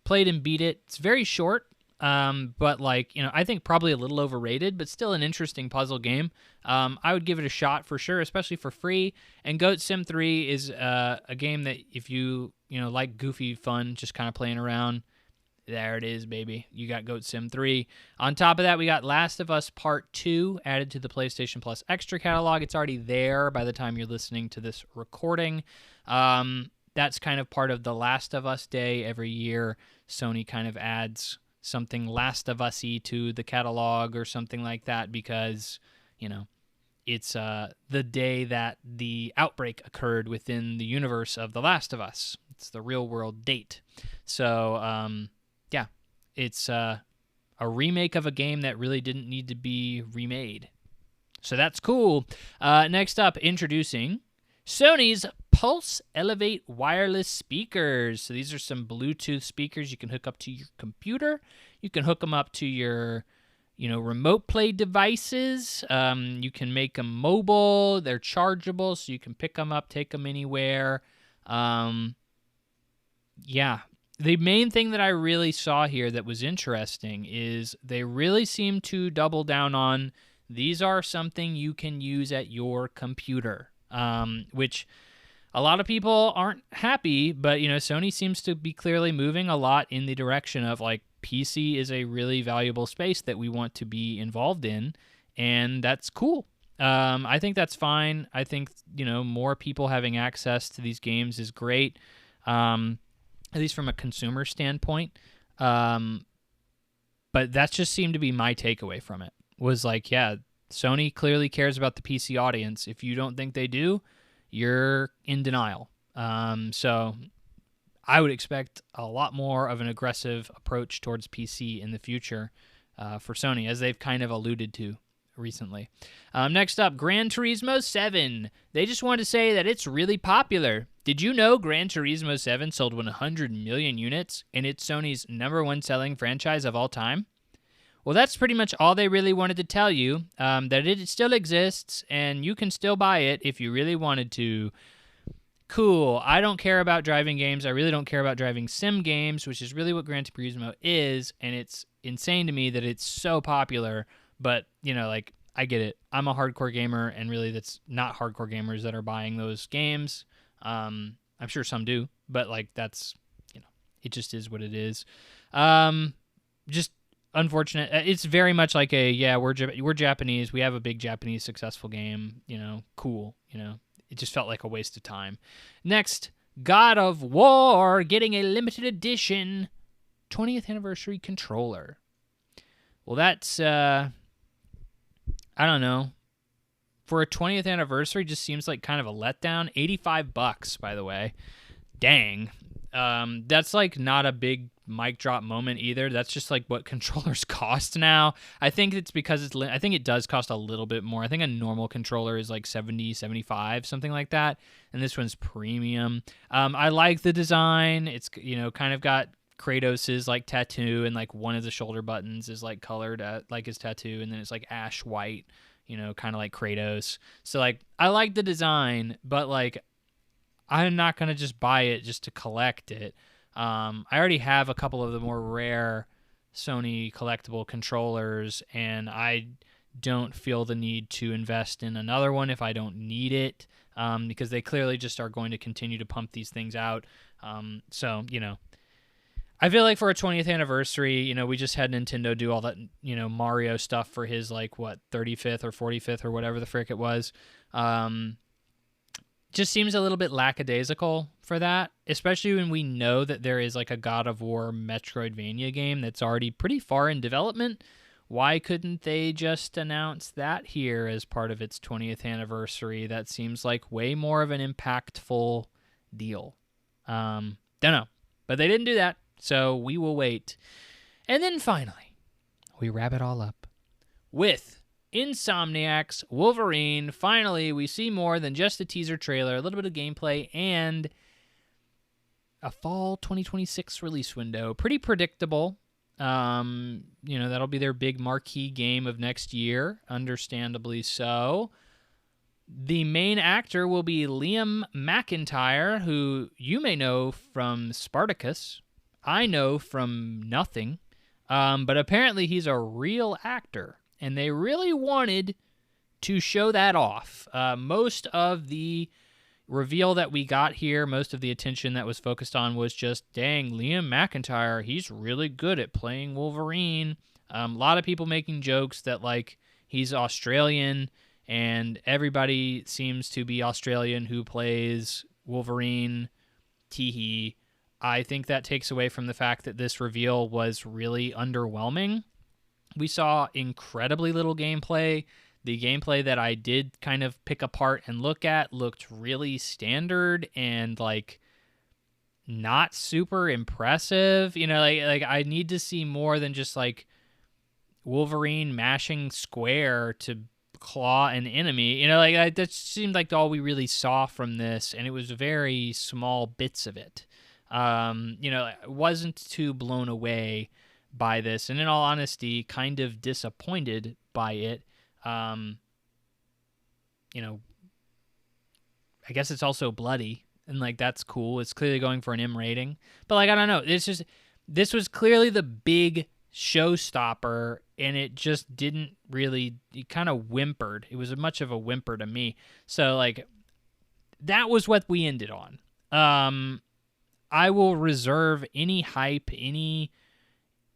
S1: Played and beat it. It's very short, but I think probably a little overrated, but still an interesting puzzle game. I would give it a shot for sure, especially for free. And Goat Sim 3 is a game that if you like goofy fun, just kind of playing around, there it is, baby. You got Goat Sim 3. On top of that, we got Last of Us Part 2 added to the PlayStation Plus Extra catalog. It's already there by the time you're listening to this recording. That's kind of part of the Last of Us Day. Every year, Sony kind of adds something Last of Us-y to the catalog or something like that because, it's the day that the outbreak occurred within the universe of The Last of Us. It's the real-world date. So, yeah, it's a remake of a game that really didn't need to be remade. So that's cool. Next up, introducing Sony's Pulse Elevate wireless speakers. So these are some Bluetooth speakers you can hook up to your computer. You can hook them up to your, remote play devices. You can make them mobile. They're chargeable, so you can pick them up, take them anywhere. Yeah. The main thing that I really saw here that was interesting is they really seem to double down on these are something you can use at your computer, which a lot of people aren't happy, but, Sony seems to be clearly moving a lot in the direction of, PC is a really valuable space that we want to be involved in, and that's cool. I think that's fine. I think, more people having access to these games is great. At least from a consumer standpoint. But that just seemed to be my takeaway from it. Was Sony clearly cares about the PC audience. If you don't think they do, you're in denial. So I would expect a lot more of an aggressive approach towards PC in the future for Sony, as they've kind of alluded to recently. Next up, Gran Turismo 7. They just want to say that it's really popular. Did you know Gran Turismo 7 sold 100 million units, and it's Sony's #1 selling franchise of all time? Well, that's pretty much all they really wanted to tell you, that it still exists, and you can still buy it if you really wanted to. Cool. I don't care about driving games. I really don't care about driving sim games, which is really what Gran Turismo is, and it's insane to me that it's so popular, but, I get it. I'm a hardcore gamer, and really that's not hardcore gamers that are buying those games. I'm sure some do, but that's, it just is what it is. Just unfortunate. It's very much like we're Japanese. We have a big Japanese successful game, cool. It just felt like a waste of time. Next, God of War getting a limited edition 20th anniversary controller. Well, that's, I don't know. For a 20th anniversary, just seems like kind of a letdown. $85, by the way. Dang. That's not a big mic drop moment either. That's just what controllers cost now. I think it's because I think it does cost a little bit more. I think a normal controller is $70, $75, something like that. And this one's premium. I like the design. It's, kind of got Kratos's tattoo, and one of the shoulder buttons is colored like his tattoo, and then it's ash white, kind of like Kratos. So I like the design, but I'm not gonna just buy it just to collect it. I already have a couple of the more rare Sony collectible controllers, and I don't feel the need to invest in another one if I don't need it, because they clearly just are going to continue to pump these things out. So I feel for a 20th anniversary, we just had Nintendo do all that, Mario stuff for his 35th or 45th or whatever the frick it was. Just seems a little bit lackadaisical for that, especially when we know that there is a God of War Metroidvania game that's already pretty far in development. Why couldn't they just announce that here as part of its 20th anniversary? That seems like way more of an impactful deal. Don't know, but they didn't do that. So we will wait. And then finally, we wrap it all up with Insomniac's Wolverine. Finally, we see more than just a teaser trailer, a little bit of gameplay, and a fall 2026 release window. Pretty predictable. That'll be their big marquee game of next year, understandably so. The main actor will be Liam McIntyre, who you may know from Spartacus. I know from nothing. But apparently he's a real actor, and they really wanted to show that off. Most of the reveal that we got here, most of the attention that was focused on was just, dang, Liam McIntyre, he's really good at playing Wolverine. A lot of people making jokes that, like, he's Australian, and everybody seems to be Australian who plays Wolverine. Teehee. I think that takes away from the fact that this reveal was really underwhelming. We saw incredibly little gameplay. The gameplay that I did kind of pick apart and look at looked really standard and, like, not super impressive. Like I need to see more than just, like, Wolverine mashing square to claw an enemy. That seemed like all we really saw from this, and it was very small bits of it. I wasn't too blown away by this, and in all honesty, kind of disappointed by it. I guess it's also bloody, and, like, that's cool. It's clearly going for an M rating, but, like, I don't know. This was clearly the big showstopper, and it just didn't really. It kind of whimpered. It was much of a whimper to me. So, like, that was what we ended on. I will reserve any hype, any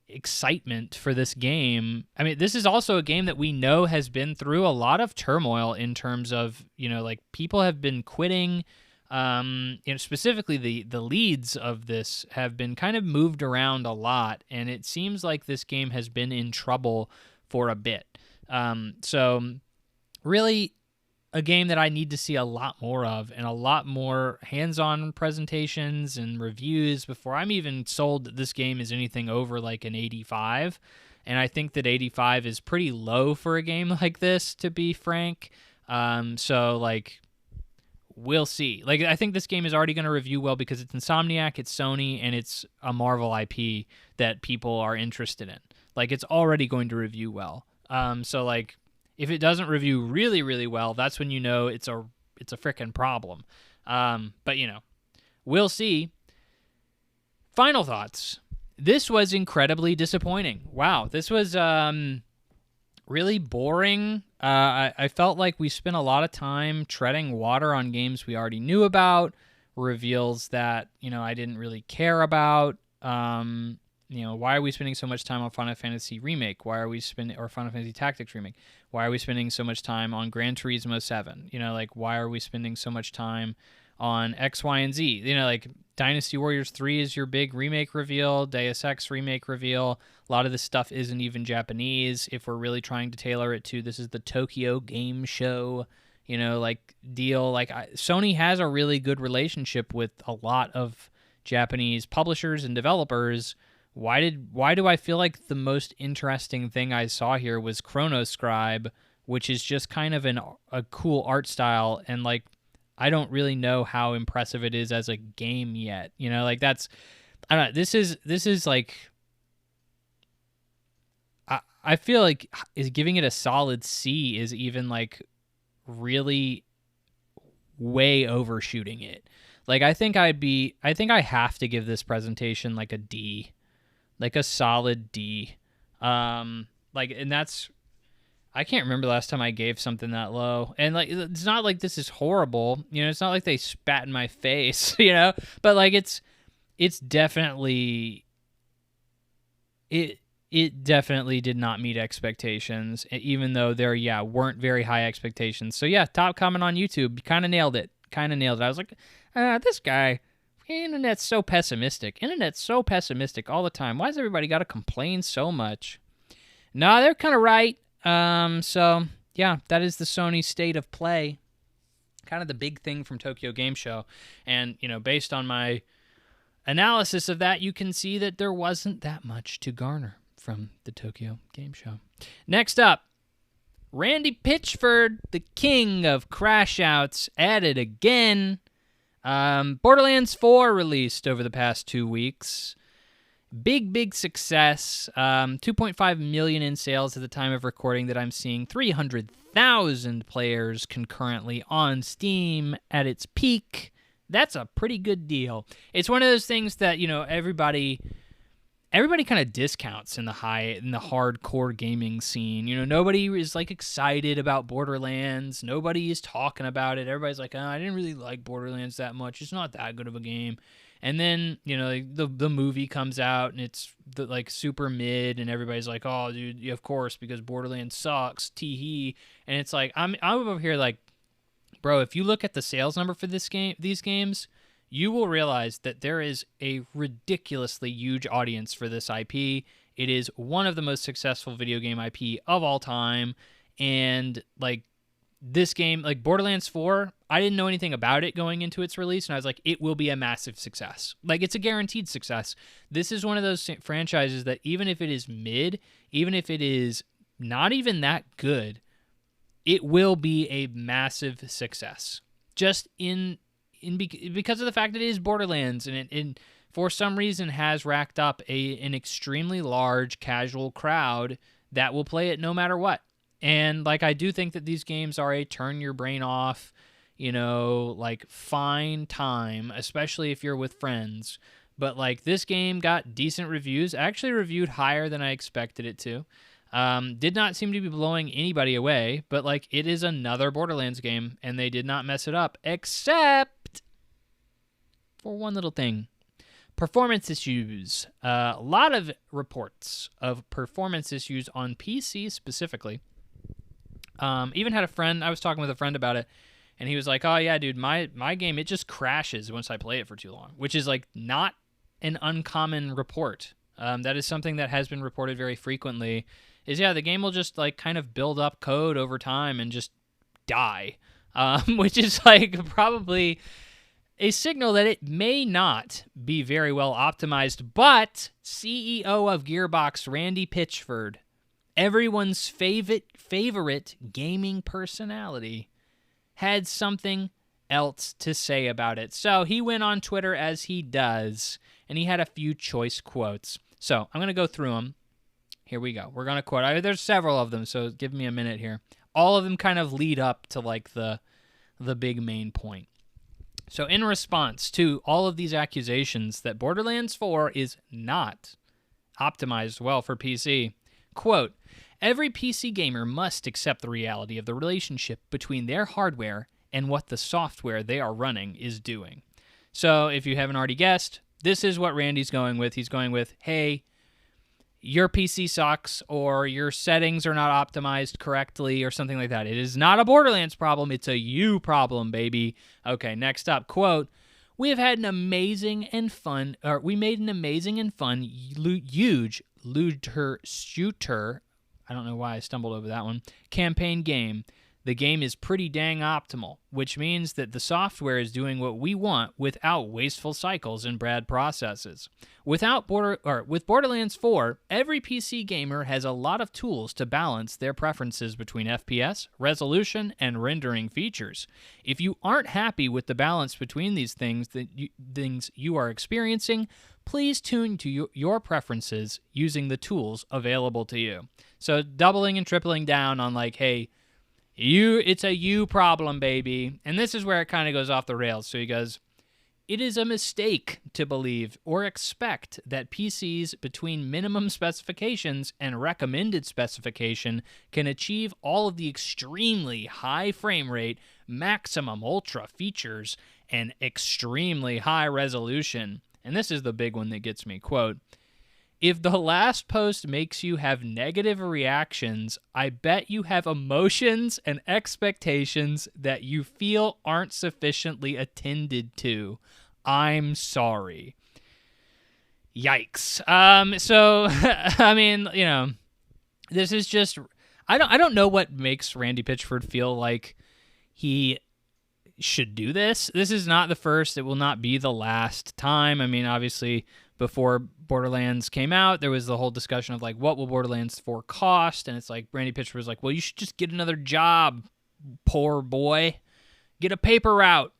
S1: excitement for this game. I mean, this is also a game that we know has been through a lot of turmoil in terms of, like, people have been quitting. Specifically the leads of this have been kind of moved around a lot, and it seems like this game has been in trouble for a bit. So really a game that I need to see a lot more of, and a lot more hands-on presentations and reviews before I'm even sold that this game is anything over, like, an 85. And I think that 85 is pretty low for a game like this, to be frank. So, like, we'll see. Like, I think this game is already going to review well because it's Insomniac, it's Sony, and it's a Marvel IP that people are interested in. Like, it's already going to review well. So, like, if it doesn't review really, really well, that's when you know it's a frickin' problem. But, we'll see. Final thoughts. This was incredibly disappointing. Wow, this was really boring. I felt like we spent a lot of time treading water on games we already knew about, reveals that, I didn't really care about. Why are we spending so much time on Final Fantasy Remake? Why are we spending, or Final Fantasy Tactics Remake? Why are we spending so much time on Gran Turismo 7? Like, why are we spending so much time on X, Y, and Z? Like, Dynasty Warriors 3 is your big remake reveal, Deus Ex remake reveal. A lot of this stuff isn't even Japanese. If we're really trying to tailor it to, this is the Tokyo Game Show, deal. Like, Sony has a really good relationship with a lot of Japanese publishers and developers. Why do I feel like the most interesting thing I saw here was Chronoscribe, which is just kind of a cool art style, and, like, I don't really know how impressive it is as a game yet. Like, that's, I don't know. This is like, I feel like is giving it a solid C is even, like, really way overshooting it. Like, I think I have to give this presentation, like, a D. Like, a solid D. And that's, I can't remember the last time I gave something that low. And, like, it's not like this is horrible. It's not like they spat in my face, But, like, it's definitely, it definitely did not meet expectations, even though there, weren't very high expectations. So, top comment on YouTube, kind of nailed it. I was like, this guy... Internet's so pessimistic. Internet's so pessimistic all the time. Why does everybody got to complain so much? No, they're kind of right. So, that is the Sony State of Play. Kind of the big thing from Tokyo Game Show. And, based on my analysis of that, you can see that there wasn't that much to garner from the Tokyo Game Show. Next up, Randy Pitchford, the king of Crashouts, at it again. Borderlands 4 released over the past 2 weeks, Big success. 2.5 million in sales at the time of recording that I'm seeing. 300,000 players concurrently on Steam at its peak. That's a pretty good deal. It's one of those things that, everybody kind of discounts in the hardcore gaming scene. Nobody is like excited about Borderlands. Nobody is talking about it. Everybody's like, I didn't really like Borderlands that much. It's not that good of a game. And then, the movie comes out and it's like super mid and everybody's like, oh, dude, of course, because Borderlands sucks, tee-hee. And it's like, I'm over here like, bro, if you look at the sales number for these games, you will realize that there is a ridiculously huge audience for this IP. It is one of the most successful video game IP of all time. And like this game, like Borderlands 4, I didn't know anything about it going into its release, and I was like, it will be a massive success. Like, it's a guaranteed success. This is one of those franchises that even if it is mid, even if it is not even that good, it will be a massive success. Just because of the fact that it is Borderlands, and it for some reason has racked up an extremely large casual crowd that will play it no matter what. And like, I do think that these games are a turn your brain off, like fine time, especially if you're with friends. But like, this game got decent reviews, actually reviewed higher than I expected it to. Did not seem to be blowing anybody away, but like, it is another Borderlands game and they did not mess it up, except for one little thing. Performance issues. A lot of reports of performance issues on PC specifically. Even had a friend, I was talking with a friend about it, and he was like, oh yeah, dude, my game, it just crashes once I play it for too long, which is like not an uncommon report. That is something that has been reported very frequently, is the game will just like kind of build up code over time and just die, which is like probably a signal that it may not be very well optimized. But CEO of Gearbox, Randy Pitchford, everyone's favorite gaming personality, had something else to say about it. So he went on Twitter, as he does, and he had a few choice quotes. So I'm going to go through them. Here we go. We're going to quote. There's several of them, so give me a minute here. All of them kind of lead up to like the big main point. So in response to all of these accusations that Borderlands 4 is not optimized well for PC, quote, every PC gamer must accept the reality of the relationship between their hardware and what the software they are running is doing. So if you haven't already guessed, this is what Randy's going with. He's going with, hey, your PC sucks, or your settings are not optimized correctly, or something like that. It is not a Borderlands problem. It's a you problem, baby. Okay, next up, quote, we made an amazing and fun, huge looter shooter, I don't know why I stumbled over that one, campaign game. The game is pretty dang optimal, which means that the software is doing what we want without wasteful cycles and bad processes. With Borderlands 4, every PC gamer has a lot of tools to balance their preferences between FPS, resolution, and rendering features. If you aren't happy with the balance between these things you are experiencing, please tune to your preferences using the tools available to you. So doubling and tripling down on like, hey, it's a you problem, baby. And this is where it kind of goes off the rails. So he goes, it is a mistake to believe or expect that PCs between minimum specifications and recommended specification can achieve all of the extremely high frame rate, maximum ultra features, and extremely high resolution. And this is the big one that gets me, quote, if the last post makes you have negative reactions, I bet you have emotions and expectations that you feel aren't sufficiently attended to. I'm sorry. Yikes. So, I mean, this is just, I don't know what makes Randy Pitchford feel like he should do this. This is not the first. It will not be the last time. I mean, obviously, before Borderlands came out, there was the whole discussion of like, what will Borderlands 4 cost? And it's like, Randy Pitchford was like, well, you should just get another job, poor boy. Get a paper route.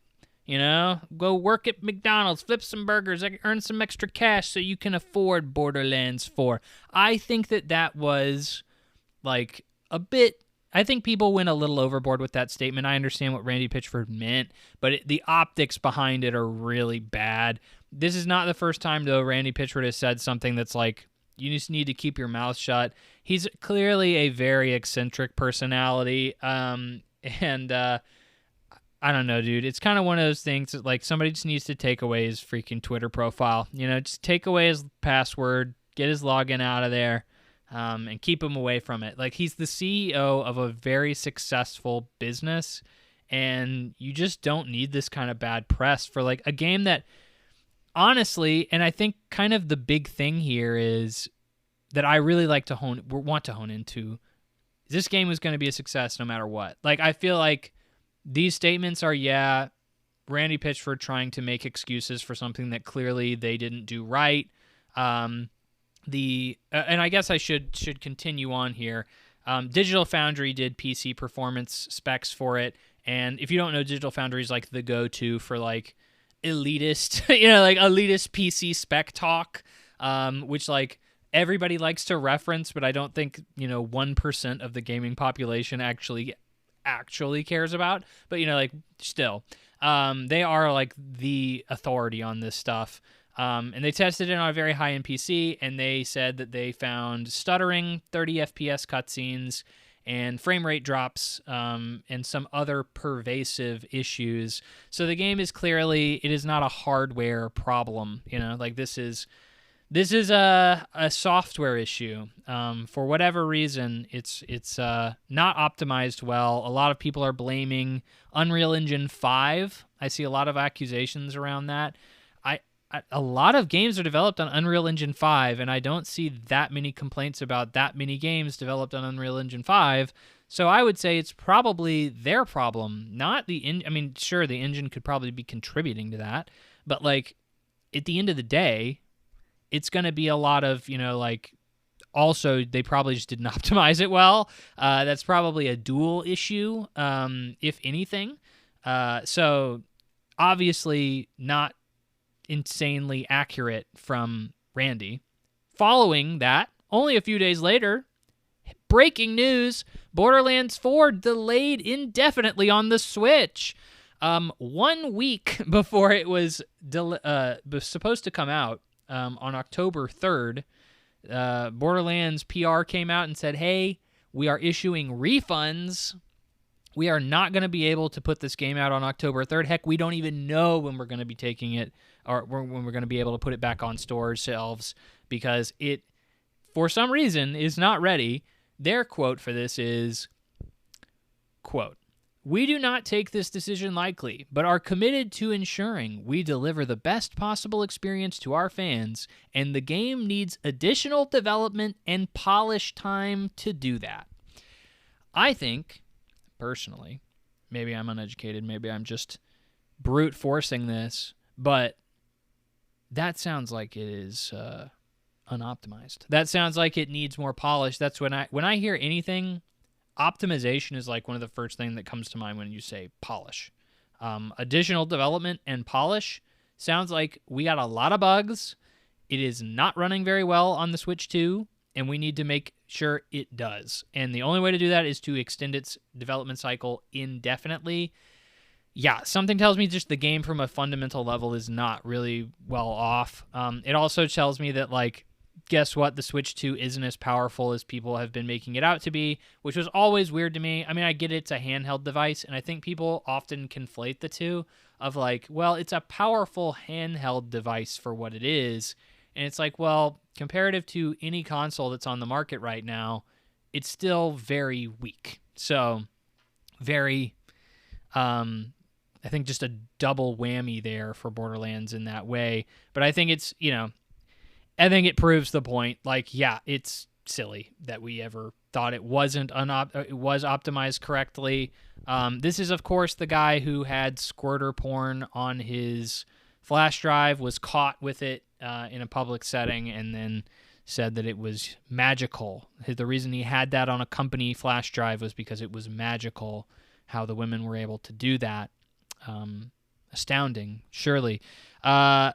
S1: Go work at McDonald's, flip some burgers, earn some extra cash so you can afford Borderlands 4. I think that was like a bit. I think people went a little overboard with that statement. I understand what Randy Pitchford meant, but the optics behind it are really bad. This is not the first time, though, Randy Pitchford has said something that's like, you just need to keep your mouth shut. He's clearly a very eccentric personality, and I don't know, dude. It's kind of one of those things that, like, somebody just needs to take away his freaking Twitter profile. Just take away his password, get his login out of there, and keep him away from it. Like, he's the CEO of a very successful business, and you just don't need this kind of bad press for, like, a game that, honestly, and I think kind of the big thing here is that I really want to hone into, this game was going to be a success no matter what. Like, I feel like these statements are, Randy Pitchford trying to make excuses for something that clearly they didn't do right. And I guess I should continue on here. Digital Foundry did PC performance specs for it, and if you don't know, Digital Foundry is like the go-to for like elitist, like elitist PC spec talk, which like everybody likes to reference, but I don't think 1% of the gaming population actually cares about. But like still, they are like the authority on this stuff. And they tested it on a very high-end PC, and they said that they found stuttering, 30 FPS cutscenes, and frame rate drops, and some other pervasive issues. So the game is clearly, it is not a hardware problem. Like this is a software issue. For whatever reason, it's not optimized well. A lot of people are blaming Unreal Engine 5. I see a lot of accusations around that. A lot of games are developed on Unreal Engine 5, and I don't see that many complaints about that many games developed on Unreal Engine 5. So I would say it's probably their problem, not the engine. I mean, sure, the engine could probably be contributing to that, but like at the end of the day, it's going to be a lot of, like, also they probably just didn't optimize it well. That's probably a dual issue, if anything. So obviously not insanely accurate from Randy. Following that, only a few days later, breaking news, Borderlands 4 delayed indefinitely on the Switch. 1 week before it was supposed to come out, on October 3rd, Borderlands PR came out and said, hey, we are issuing refunds. We are not going to be able to put this game out on October 3rd. Heck, we don't even know when we're going to be taking it, or when we're going to be able to put it back on store shelves, because it, for some reason, is not ready. Their quote for this is, quote, "We do not take this decision lightly, but are committed to ensuring we deliver the best possible experience to our fans, and the game needs additional development and polish time to do that." I think, personally, maybe I'm uneducated, maybe I'm just brute forcing this, but that sounds like it is unoptimized. That sounds like it needs more polish. That's when I hear anything, optimization is like one of the first things that comes to mind when you say polish. Additional development and polish sounds like we got a lot of bugs. It is not running very well on the Switch 2, and we need to make sure it does. And the only way to do that is to extend its development cycle indefinitely. Yeah, something tells me just the game from a fundamental level is not really well off. It also tells me that, like, guess what? The Switch 2 isn't as powerful as people have been making it out to be, which was always weird to me. I mean, I get it's a handheld device, and I think people often conflate the two of like, well, it's a powerful handheld device for what it is. And it's like, well, comparative to any console that's on the market right now, it's still very weak. So very, I think just a double whammy there for Borderlands in that way. But I think it's, I think it proves the point. Like, yeah, it's silly that we ever thought it wasn't it was optimized correctly. This is, of course, the guy who had squirter porn on his flash drive, was caught with it in a public setting, and then said that it was magical. The reason he had that on a company flash drive was because it was magical how the women were able to do that. Astounding, surely. Yeah,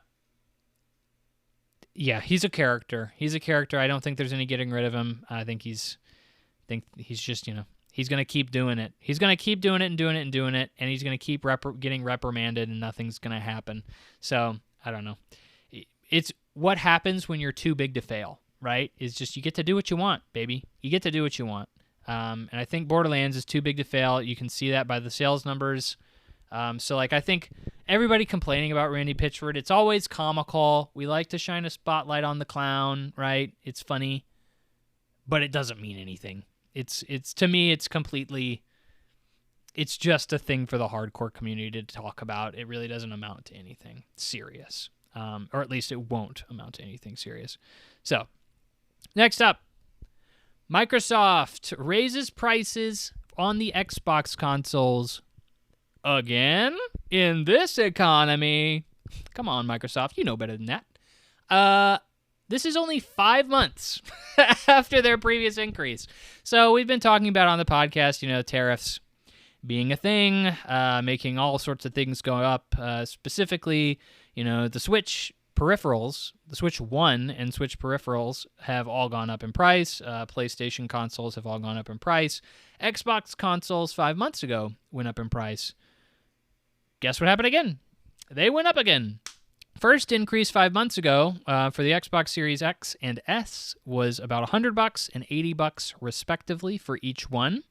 S1: he's a character. He's a character. I don't think there's any getting rid of him. I think he's just, he's going to keep doing it. He's going to keep doing it and doing it and doing it, and he's going to keep getting reprimanded, and nothing's going to happen. So, I don't know. It's what happens when you're too big to fail, right? Is just you get to do what you want, baby. You get to do what you want. And I think Borderlands is too big to fail. You can see that by the sales numbers. So, I think everybody complaining about Randy Pitchford, it's always comical. We like to shine a spotlight on the clown, right? It's funny, but it doesn't mean anything. It's to me, it's just a thing for the hardcore community to talk about. It really doesn't amount to anything serious, or at least it won't amount to anything serious. So, next up, Microsoft raises prices on the Xbox consoles again in this economy. Come on, Microsoft, you know better than that. This is only 5 months after their previous increase. So we've been talking about on the podcast, tariffs being a thing, making all sorts of things go up. Specifically, the Switch peripherals, the Switch 1 and Switch peripherals have all gone up in price. PlayStation consoles have all gone up in price. Xbox consoles 5 months ago went up in price. Guess what happened again? They went up again. First increase 5 months ago for the Xbox Series X and S was about $100 and $80 respectively for each one.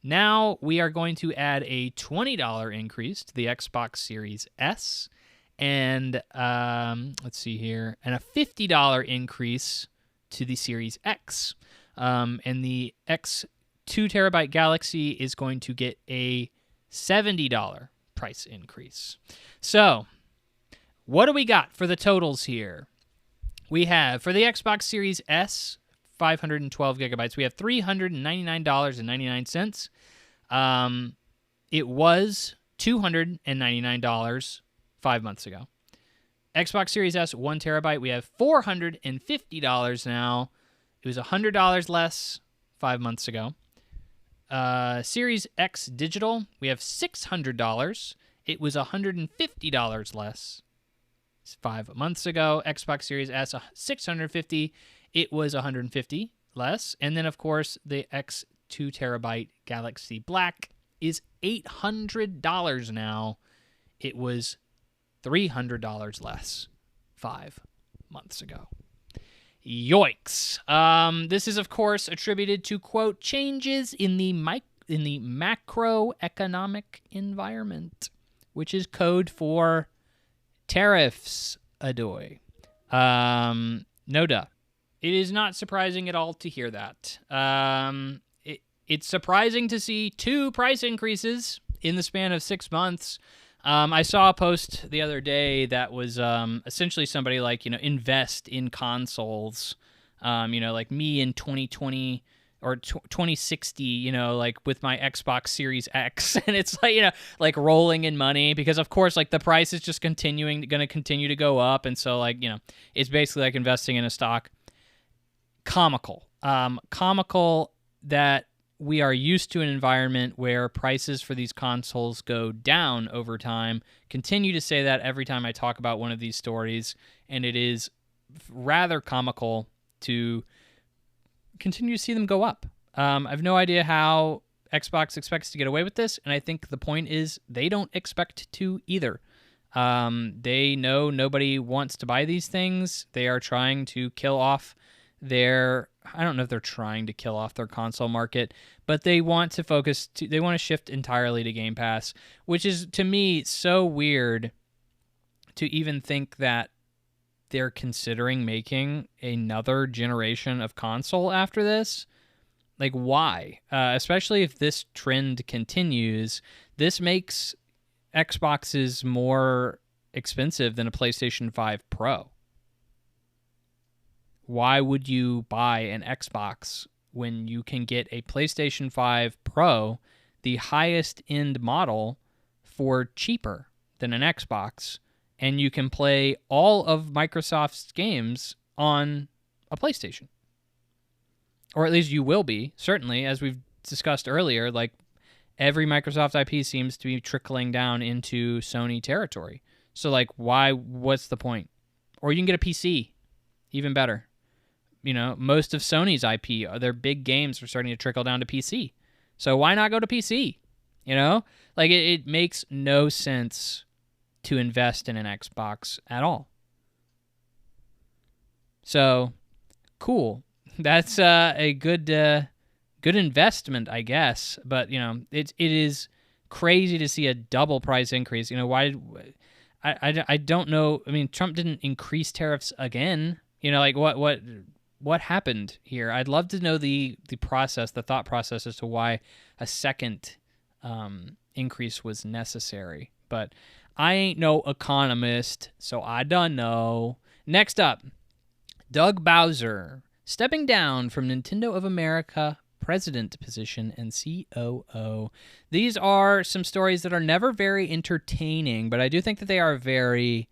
S1: Now we are going to add a $20 increase to the Xbox Series S and let's see here, and a $50 increase to the Series X. And the X 2TB Galaxy is going to get a $70 price increase. So, what do we got for the totals here? We have, for the Xbox Series S, 512 gigabytes, we have $399.99. It was $299 5 months ago. Xbox Series S, 1 terabyte, we have $450 now. It was $100 less 5 months ago. Series X digital, we have $600. It was $150 less 5 months ago. Xbox Series S, $650. It was $150 less. And then, of course, the X 2 terabyte Galaxy Black is $800 now. It was $300 less 5 months ago. Yoicks. This is, of course, attributed to, quote, changes in the macroeconomic environment, which is code for tariffs, adoy. No duh. It is not surprising at all to hear that. It's surprising to see 2 price increases in the span of 6 months. I saw a post the other day that was essentially somebody invest in consoles, like me in 2020 or 2060, with my Xbox Series X. And it's like rolling in money because, of course, the price is just going to continue to go up. And so, it's basically like investing in a stock. Comical that we are used to an environment where prices for these consoles go down over time. Continue to say that every time I talk about one of these stories, and it is rather comical to continue to see them go up. I have no idea how Xbox expects to get away with this, and I think the point is they don't expect to either. They know nobody wants to buy these things. They are trying to kill off I don't know if they're trying to kill off their console market, but they want to they want to shift entirely to Game Pass, which is, to me, so weird to even think that they're considering making another generation of console after this. Why? Especially if this trend continues, this makes Xboxes more expensive than a PlayStation 5 Pro. Why would you buy an Xbox when you can get a PlayStation 5 Pro, the highest end model, for cheaper than an Xbox, and you can play all of Microsoft's games on a PlayStation? Or at least you will be, certainly, as we've discussed earlier, every Microsoft IP seems to be trickling down into Sony territory. So, like, what's the point? Or you can get a PC, even better. You know, most of Sony's IP, their big games are starting to trickle down to PC. So why not go to PC? You know? Like, it makes no sense to invest in an Xbox at all. So, cool. That's a good investment, I guess. But, you know, it is crazy to see a double price increase. You know, why? I don't know. I mean, Trump didn't increase tariffs again. You know, like, what happened here? I'd love to know the process, the thought process as to why a second increase was necessary. But I ain't no economist, so I don't know. Next up, Doug Bowser stepping down from Nintendo of America president position and COO. These are some stories that are never very entertaining, but I do think that they are very,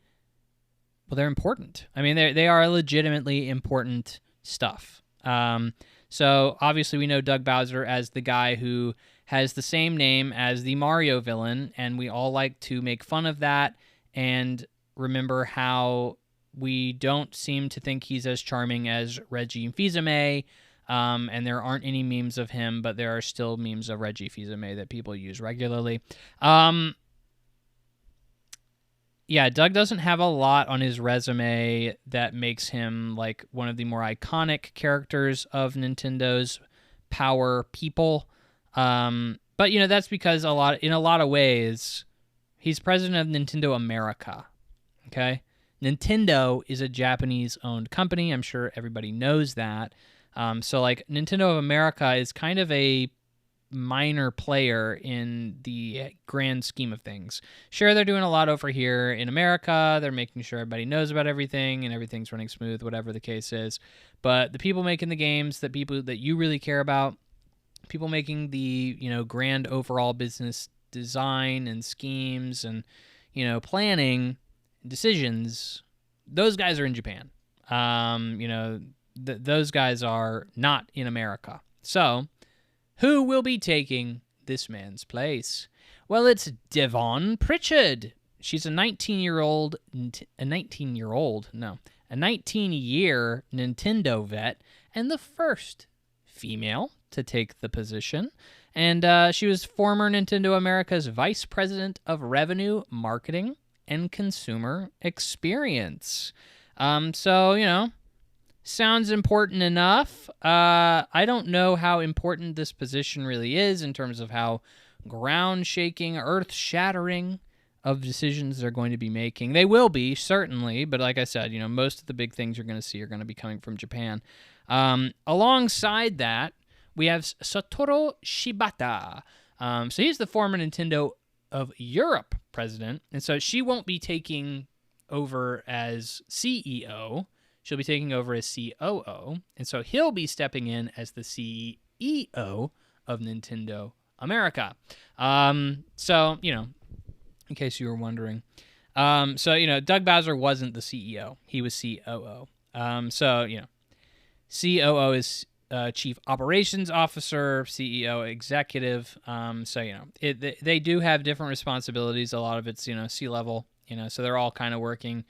S1: well, they're important. I mean, they are legitimately important stuff. So obviously we know Doug Bowser as the guy who has the same name as the Mario villain, and we all like to make fun of that and remember how we don't seem to think he's as charming as Reggie Fils-Aimé, and there aren't any memes of him, but there are still memes of Reggie Fils-Aimé that people use regularly. Yeah, Doug doesn't have a lot on his resume that makes him like one of the more iconic characters of Nintendo's power people. But you know, that's because in a lot of ways, he's president of Nintendo America. Okay? Nintendo is a Japanese-owned company. I'm sure everybody knows that. So like Nintendo of America is kind of a minor player in the grand scheme of things. Sure, they're doing a lot over here in America. They're making sure everybody knows about everything and everything's running smooth, whatever the case is. But the people making the games, the people that you really care about, people making the, you know, grand overall business design and schemes and, you know, planning decisions, those guys are in Japan. You know, those guys are not in America. So, who will be taking this man's place? Well, it's Devon Pritchard. She's a 19-year Nintendo vet and the first female to take the position. And she was former Nintendo America's Vice President of Revenue, Marketing, and Consumer Experience. So, you know, sounds important enough. I don't know how important this position really is in terms of how ground-shaking, earth-shattering of decisions they're going to be making. They will be, certainly, but like I said, you know, most of the big things you're going to see are going to be coming from Japan. Alongside that, we have Satoru Shibata. So he's the former Nintendo of Europe president, and so she won't be taking over as CEO. She'll be taking over as COO, and so he'll be stepping in as the CEO of Nintendo America. So, you know, in case you were wondering. So, you know, Doug Bowser wasn't the CEO. He was COO. So, you know, COO is Chief Operations Officer, CEO Executive. So, you know, they do have different responsibilities. A lot of it's, you know, C-level, you know, so they're all kind of working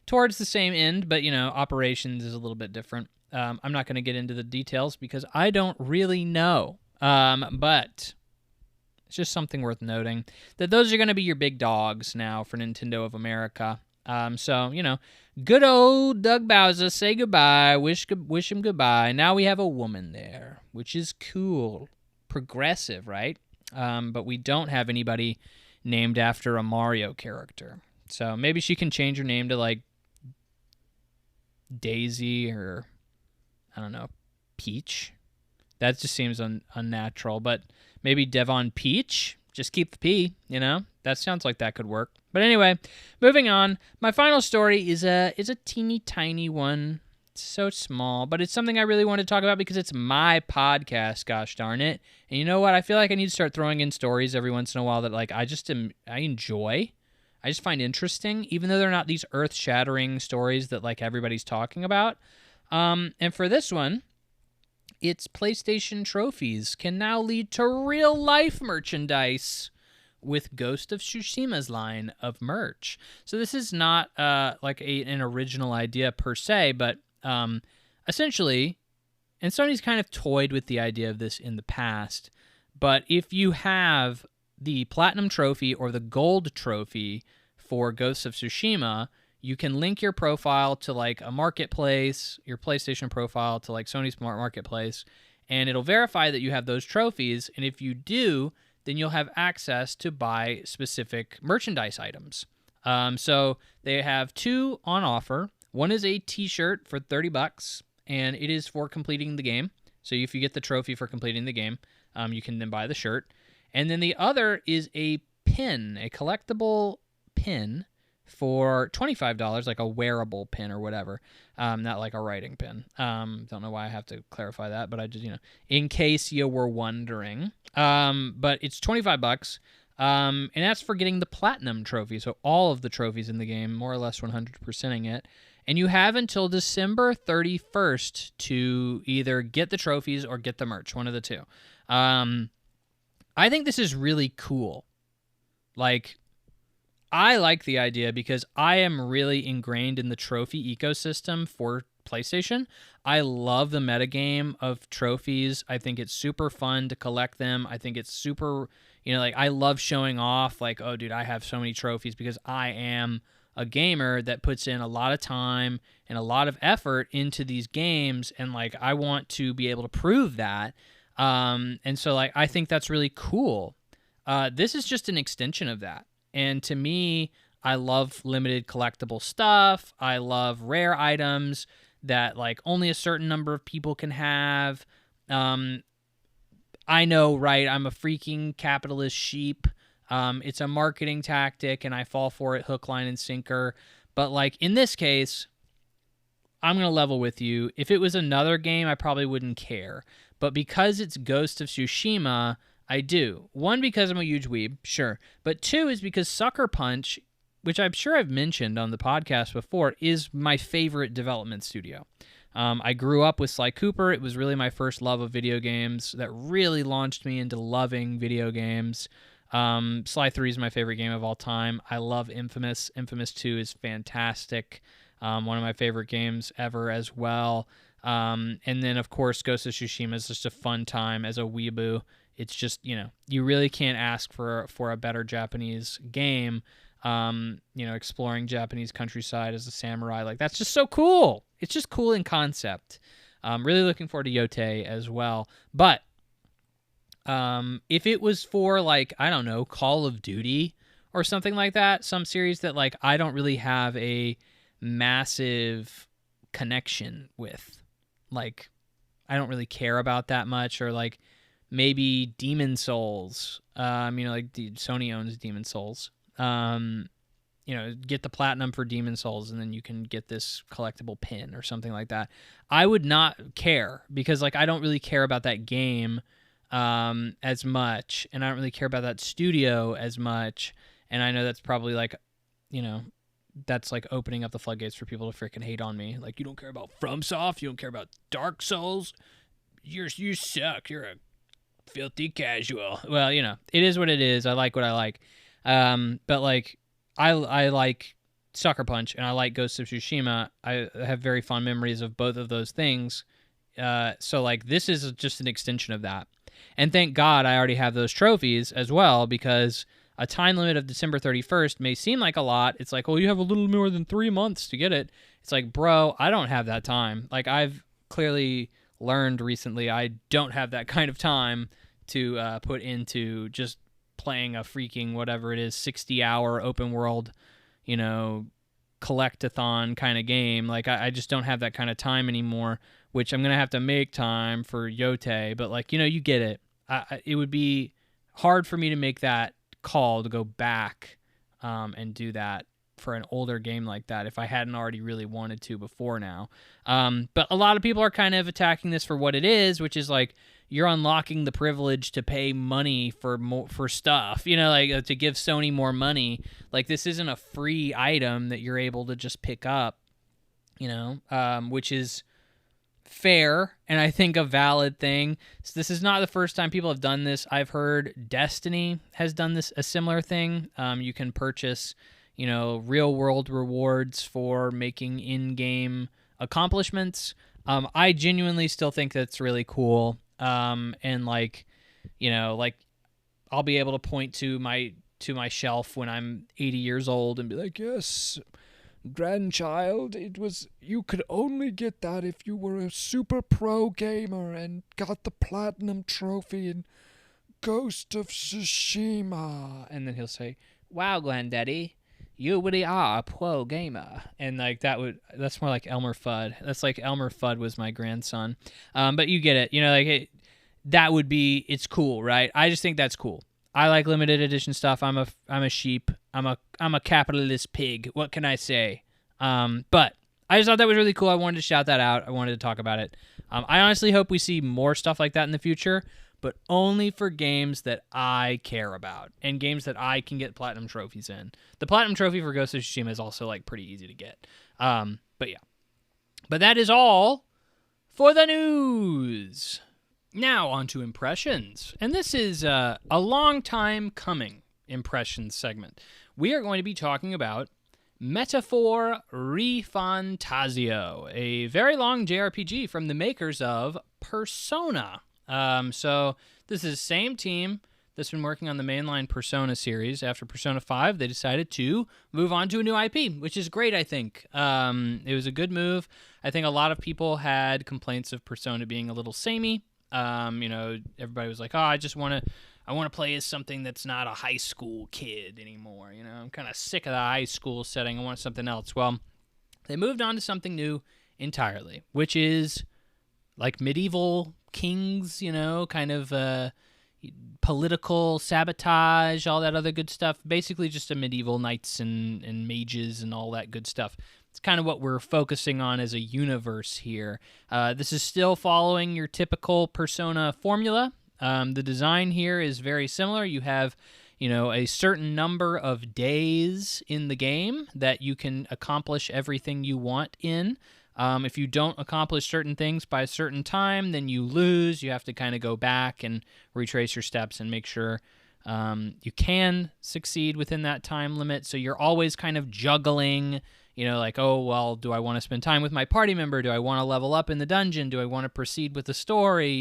S1: towards the same end, but, you know, operations is a little bit different. I'm not going to get into the details because I don't really know. But it's just something worth noting that those are going to be your big dogs now for Nintendo of America. So, you know, good old Doug Bowser, say goodbye, wish him goodbye. Now we have a woman there, which is cool. Progressive, right? But we don't have anybody named after a Mario character. So maybe she can change her name to, like, Daisy or, I don't know, Peach. That just seems unnatural, but maybe Devon Peach? Just keep the P, you know? That sounds like that could work. But anyway, moving on. My final story is a teeny tiny one. It's so small, but it's something I really want to talk about because it's my podcast, gosh darn it. And you know what? I feel like I need to start throwing in stories every once in a while that, like, I enjoy. I just find interesting, even though they're not these earth-shattering stories that, like, everybody's talking about. And for this one, its PlayStation trophies can now lead to real-life merchandise with Ghost of Tsushima's line of merch. So this is not like an original idea per se, but essentially, and Sony's kind of toyed with the idea of this in the past, but if you have the Platinum Trophy or the Gold Trophy for Ghost of Tsushima, you can link your profile to like a marketplace, your PlayStation profile to like Sony's marketplace, and it'll verify that you have those trophies, and if you do, then you'll have access to buy specific merchandise items. So they have 2 on offer. One is a t-shirt for $30, and it is for completing the game. So if you get the trophy for completing the game, you can then buy the shirt. And then the other is a pin, a collectible pin for $25, like a wearable pin or whatever, not like a writing pin. Don't know why I have to clarify that, but I just, in case you were wondering. But it's $25, and that's for getting the Platinum Trophy, so all of the trophies in the game, more or less 100%ing it. And you have until December 31st to either get the trophies or get the merch, one of the two. I think this is really cool. Like, I like the idea because I am really ingrained in the trophy ecosystem for PlayStation. I love the metagame of trophies. I think it's super fun to collect them. I think it's super, like I love showing off like, oh, dude, I have so many trophies because I am a gamer that puts in a lot of time and a lot of effort into these games. And like, I want to be able to prove that. And so like, I think that's really cool. This is just an extension of that. And to me, I love limited collectible stuff. I love rare items that like only a certain number of people can have. I know, right? I'm a freaking capitalist sheep. It's a marketing tactic and I fall for it hook, line, and sinker. But like in this case, I'm going to level with you. If it was another game, I probably wouldn't care. But because it's Ghost of Tsushima, I do. 1, because I'm a huge weeb, sure. But 2 is because Sucker Punch, which I'm sure I've mentioned on the podcast before, is my favorite development studio. I grew up with Sly Cooper. It was really my first love of video games that really launched me into loving video games. Sly 3 is my favorite game of all time. I love Infamous. Infamous 2 is fantastic. One of my favorite games ever as well. And then, of course, Ghost of Tsushima is just a fun time as a weeboo. It's just, you really can't ask for a better Japanese game, exploring Japanese countryside as a samurai. Like, that's just so cool. It's just cool in concept. Really looking forward to Yote as well. But if it was for, like, I don't know, Call of Duty or something like that, some series that, like, I don't really have a massive connection with, like, I don't really care about that much, or, like, maybe Demon Souls, like Sony owns Demon Souls. Get the platinum for Demon Souls, and then you can get this collectible pin or something like that. I would not care because, like, I don't really care about that game as much, and I don't really care about that studio as much. And I know that's probably like, that's like opening up the floodgates for people to freaking hate on me. Like, you don't care about FromSoft, you don't care about Dark Souls. You suck. You're a filthy casual. Well, it is what it is. I like what I like. But like, I like Sucker Punch and I like Ghost of Tsushima. I have very fond memories of both of those things. So like, this is just an extension of that. And thank God I already have those trophies as well, because a time limit of December 31st may seem like a lot. It's like, well, you have a little more than 3 months to get it. It's like, bro, I don't have that time. Like, I've clearly learned recently I don't have that kind of time to put into just playing a freaking whatever it is 60-hour open world collectathon kind of game. Like, I just don't have that kind of time anymore, which I'm gonna have to make time for Yote. But like, you get it. It would be hard for me to make that call to go back and do that for an older game like that if I hadn't already really wanted to before now. But a lot of people are kind of attacking this for what it is, which is like, you're unlocking the privilege to pay money for stuff, like to give Sony more money. Like, this isn't a free item that you're able to just pick up, which is fair and I think a valid thing. So this is not the first time people have done this. I've heard Destiny has done a similar thing. You can purchase, real world rewards for making in-game accomplishments. I genuinely still think that's really cool. And like I'll be able to point to my shelf when I'm 80 years old and be like, yes, grandchild, you could only get that if you were a super pro gamer and got the platinum trophy in Ghost of Tsushima. And then he'll say, wow, granddaddy, you really are a pro gamer. And like that's more like Elmer Fudd. That's like Elmer Fudd was my grandson. But you get it. It's cool, right? I just think that's cool. I like limited edition stuff. I'm a sheep. I'm a capitalist pig. What can I say? But I just thought that was really cool. I wanted to shout that out. I wanted to talk about it. I honestly hope we see more stuff like that in the future, but only for games that I care about and games that I can get platinum trophies in. The platinum trophy for Ghost of Tsushima is also like pretty easy to get. But yeah. But that is all for the news. Now on to impressions. And this is a long time coming impressions segment. We are going to be talking about Metaphor Rephantazio, a very long JRPG from the makers of Persona. So this is the same team that's been working on the mainline Persona series. After Persona 5, they decided to move on to a new IP, which is great, I think. It was a good move. I think a lot of people had complaints of Persona being a little samey. Everybody was like, oh, I want to play as something that's not a high school kid anymore. I'm kind of sick of the high school setting. I want something else. Well, they moved on to something new entirely, which is like medieval kings, kind of political sabotage, all that other good stuff. Basically just a medieval knights and mages and all that good stuff. It's kind of what we're focusing on as a universe here. This is still following your typical Persona formula. The design here is very similar. You have, a certain number of days in the game that you can accomplish everything you want in. If you don't accomplish certain things by a certain time, then you lose. You have to kind of go back and retrace your steps and make sure you can succeed within that time limit. So you're always kind of juggling, like, oh, well, do I want to spend time with my party member? Do I want to level up in the dungeon? Do I want to proceed with the story?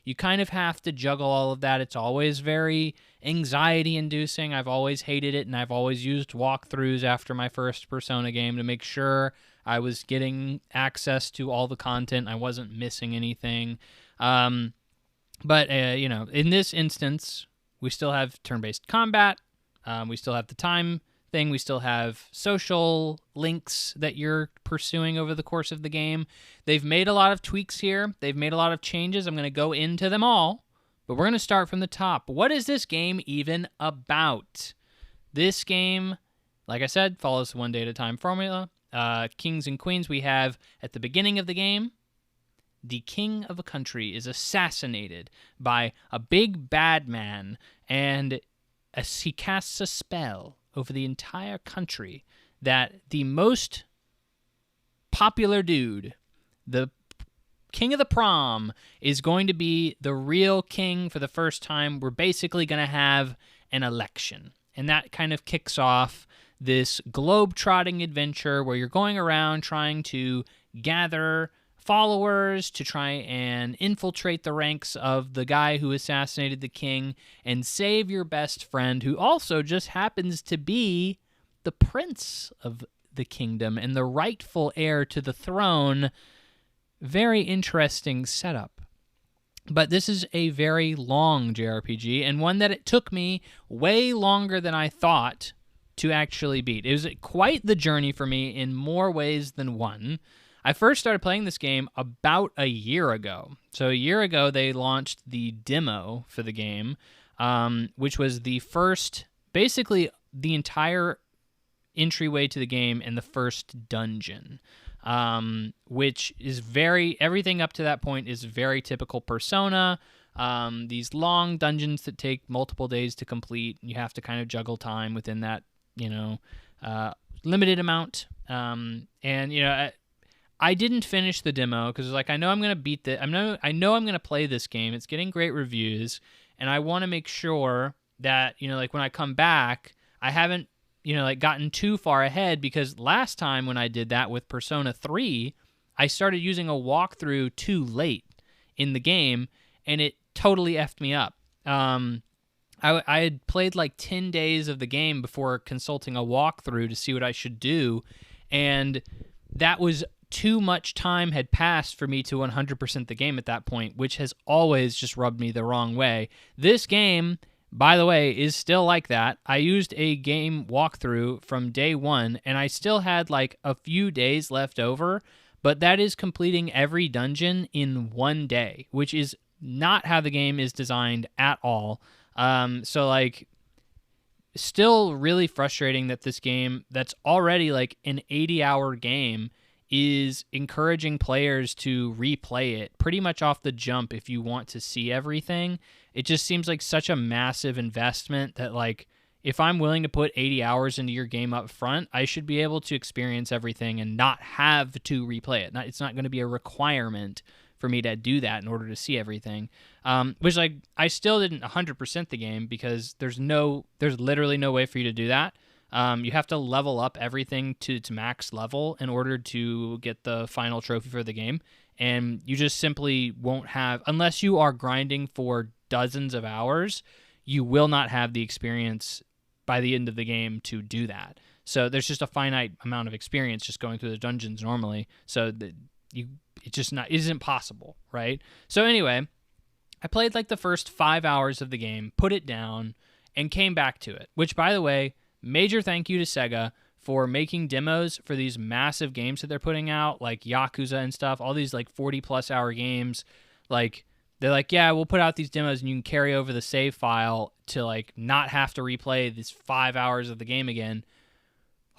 S1: You kind of have to juggle all of that. It's always very anxiety-inducing. I've always hated it, and I've always used walkthroughs after my first Persona game to make sure I was getting access to all the content. I wasn't missing anything. But in this instance, we still have turn-based combat. We still have the time thing. We still have social links that you're pursuing over the course of the game. They've made a lot of tweaks here. They've made a lot of changes. I'm going to go into them all, but we're going to start from the top. What is this game even about? This game, like I said, follows the one day at a time formula. Kings and queens. We have at the beginning of the game, the king of a country is assassinated by a big bad man, and he casts a spell over the entire country that the most popular dude, the king of the prom, is going to be the real king for the first time. We're basically going to have an election, and that kind of kicks off this globe-trotting adventure where you're going around trying to gather followers to try and infiltrate the ranks of the guy who assassinated the king and save your best friend, who also just happens to be the prince of the kingdom and the rightful heir to the throne. Very interesting setup. But this is a very long JRPG, and one that it took me way longer than I thought to actually beat. It was quite the journey for me in more ways than one. I first started playing this game about a year ago. So a year ago, they launched the demo for the game, which was the first, basically the entire entryway to the game and the first dungeon, which is everything up to that point is very typical Persona. These long dungeons that take multiple days to complete. You have to kind of juggle time within that, limited amount. I didn't finish the demo because like I know I'm gonna beat the. I know I'm gonna play this game. It's getting great reviews, and I want to make sure that like when I come back, I haven't like gotten too far ahead, because last time when I did that with Persona 3, I started using a walkthrough too late in the game, and it totally effed me up. I had played like 10 days of the game before consulting a walkthrough to see what I should do, and that was too much time had passed for me to 100% the game at that point, which has always just rubbed me the wrong way. This game, by the way, is still like that. I used a game walkthrough from day one, and I still had like a few days left over, but that is completing every dungeon in one day, which is not how the game is designed at all. So like, still really frustrating that this game that's already like an 80-hour game is encouraging players to replay it pretty much off the jump if you want to see everything. It just seems like such a massive investment that like, if I'm willing to put 80 hours into your game up front, I should be able to experience everything and not have to replay it. It's not going to be a requirement for me to do that in order to see everything. Which like I still didn't 100% the game, because there's literally no way for you to do that. You have to level up everything to max level in order to get the final trophy for the game, and you just simply won't have, unless you are grinding for dozens of hours, you will not have the experience by the end of the game to do that. So there's just a finite amount of experience just going through the dungeons normally. So it isn't possible, right? So anyway, I played like the first 5 hours of the game, put it down, and came back to it. Which, by the way, major thank you to Sega for making demos for these massive games that they're putting out, like Yakuza and stuff, all these like 40-plus hour games. Like, they're like, yeah, we'll put out these demos and you can carry over the save file to like not have to replay these 5 hours of the game again.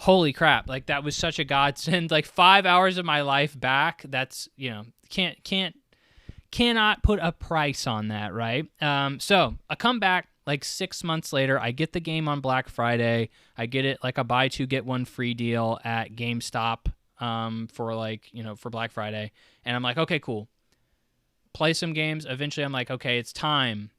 S1: Holy crap, like that was such a godsend. Like 5 hours of my life back, that's, cannot put a price on that, right? So I come back like 6 months later, I get the game on Black Friday. I get it like a buy two, get one free deal at GameStop for Black Friday. And I'm like, okay, cool. Play some games. Eventually I'm like, okay, it's time.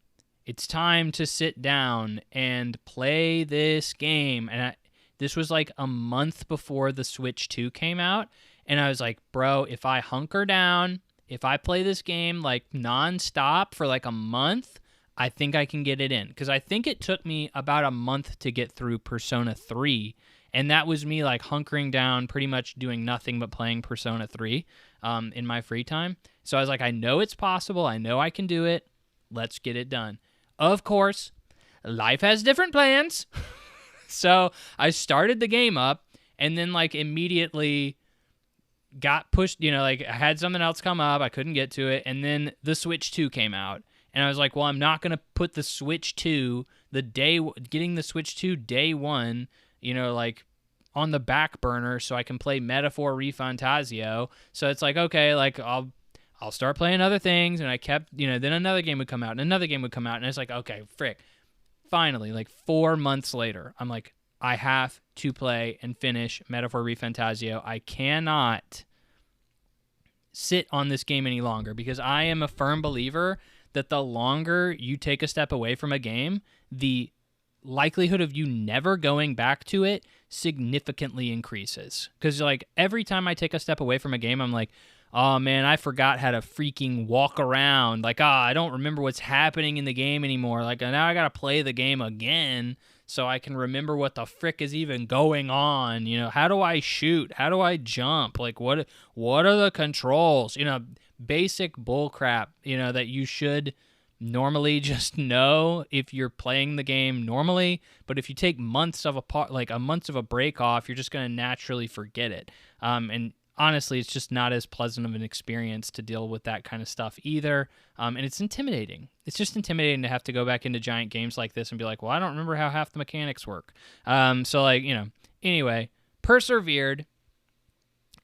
S1: It's time to sit down and play this game. And this was like a month before the Switch 2 came out. And I was like, bro, if I hunker down, if I play this game like nonstop for like a month, I think I can get it in. Because I think it took me about a month to get through Persona 3. And that was me like hunkering down, pretty much doing nothing but playing Persona 3 in my free time. So I was like, I know it's possible. I know I can do it. Let's get it done. Of course, life has different plans. So I started the game up and then like immediately got pushed, like I had something else come up. I couldn't get to it. And then the Switch 2 came out. And I was like, well, I'm not going to put the Switch 2, getting the Switch 2 day one, like on the back burner so I can play Metaphor Rephantazio. So it's like, okay, like I'll start playing other things. And I kept, then another game would come out and another game would come out. And it's like, okay, frick. Finally, like 4 months later, I'm like, I have to play and finish Metaphor Rephantazio. I cannot sit on this game any longer, because I am a firm believer that the longer you take a step away from a game, the likelihood of you never going back to it significantly increases. Because like every time I take a step away from a game, I'm like, oh man, I forgot how to freaking walk around. Like, I don't remember what's happening in the game anymore. Like, now I gotta play the game again so I can remember what the frick is even going on. How do I shoot? How do I jump? Like, what are the controls? Basic bullcrap, that you should normally just know if you're playing the game normally. But if you take months of a break off, you're just gonna naturally forget it. And honestly, it's just not as pleasant of an experience to deal with that kind of stuff either. And it's intimidating. It's just intimidating to have to go back into giant games like this and be like, well, I don't remember how half the mechanics work. Anyway, persevered.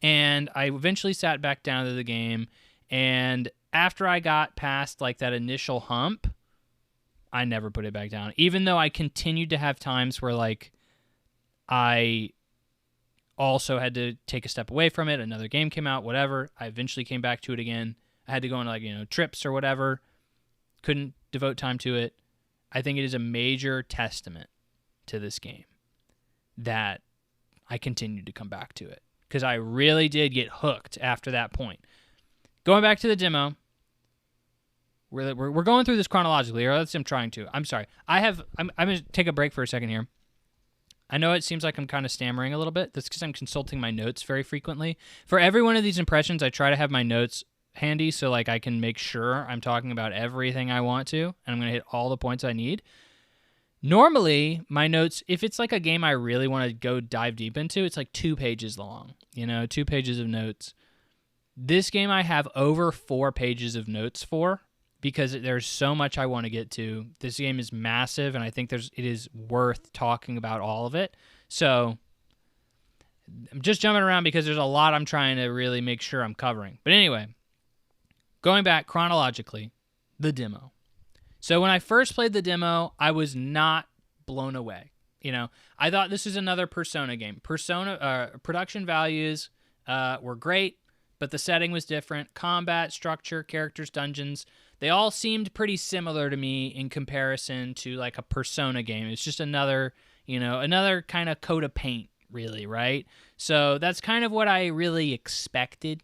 S1: And I eventually sat back down to the game. And after I got past like that initial hump, I never put it back down. Even though I continued to have times where like I also had to take a step away from it. Another game came out, whatever. I eventually came back to it again. I had to go on like, trips or whatever. Couldn't devote time to it. I think it is a major testament to this game that I continued to come back to it, because I really did get hooked after that point. Going back to the demo, we're going through this chronologically, or at least I'm trying to. I'm sorry. I'm going to take a break for a second here. I know it seems like I'm kind of stammering a little bit. That's because I'm consulting my notes very frequently. For every one of these impressions, I try to have my notes handy so like I can make sure I'm talking about everything I want to, and I'm going to hit all the points I need. Normally, my notes, if it's like a game I really want to go dive deep into, it's like 2 pages long, 2 pages of notes. This game I have over 4 pages of notes for, because there's so much I want to get to. This game is massive, and I think it is worth talking about all of it. So I'm just jumping around because there's a lot I'm trying to really make sure I'm covering. But anyway, going back chronologically, the demo. So when I first played the demo, I was not blown away. I thought this was another Persona game. Production values were great, but the setting was different. Combat, structure, characters, dungeons, they all seemed pretty similar to me in comparison to like a Persona game. It's just another kind of coat of paint, really, right? So that's kind of what I really expected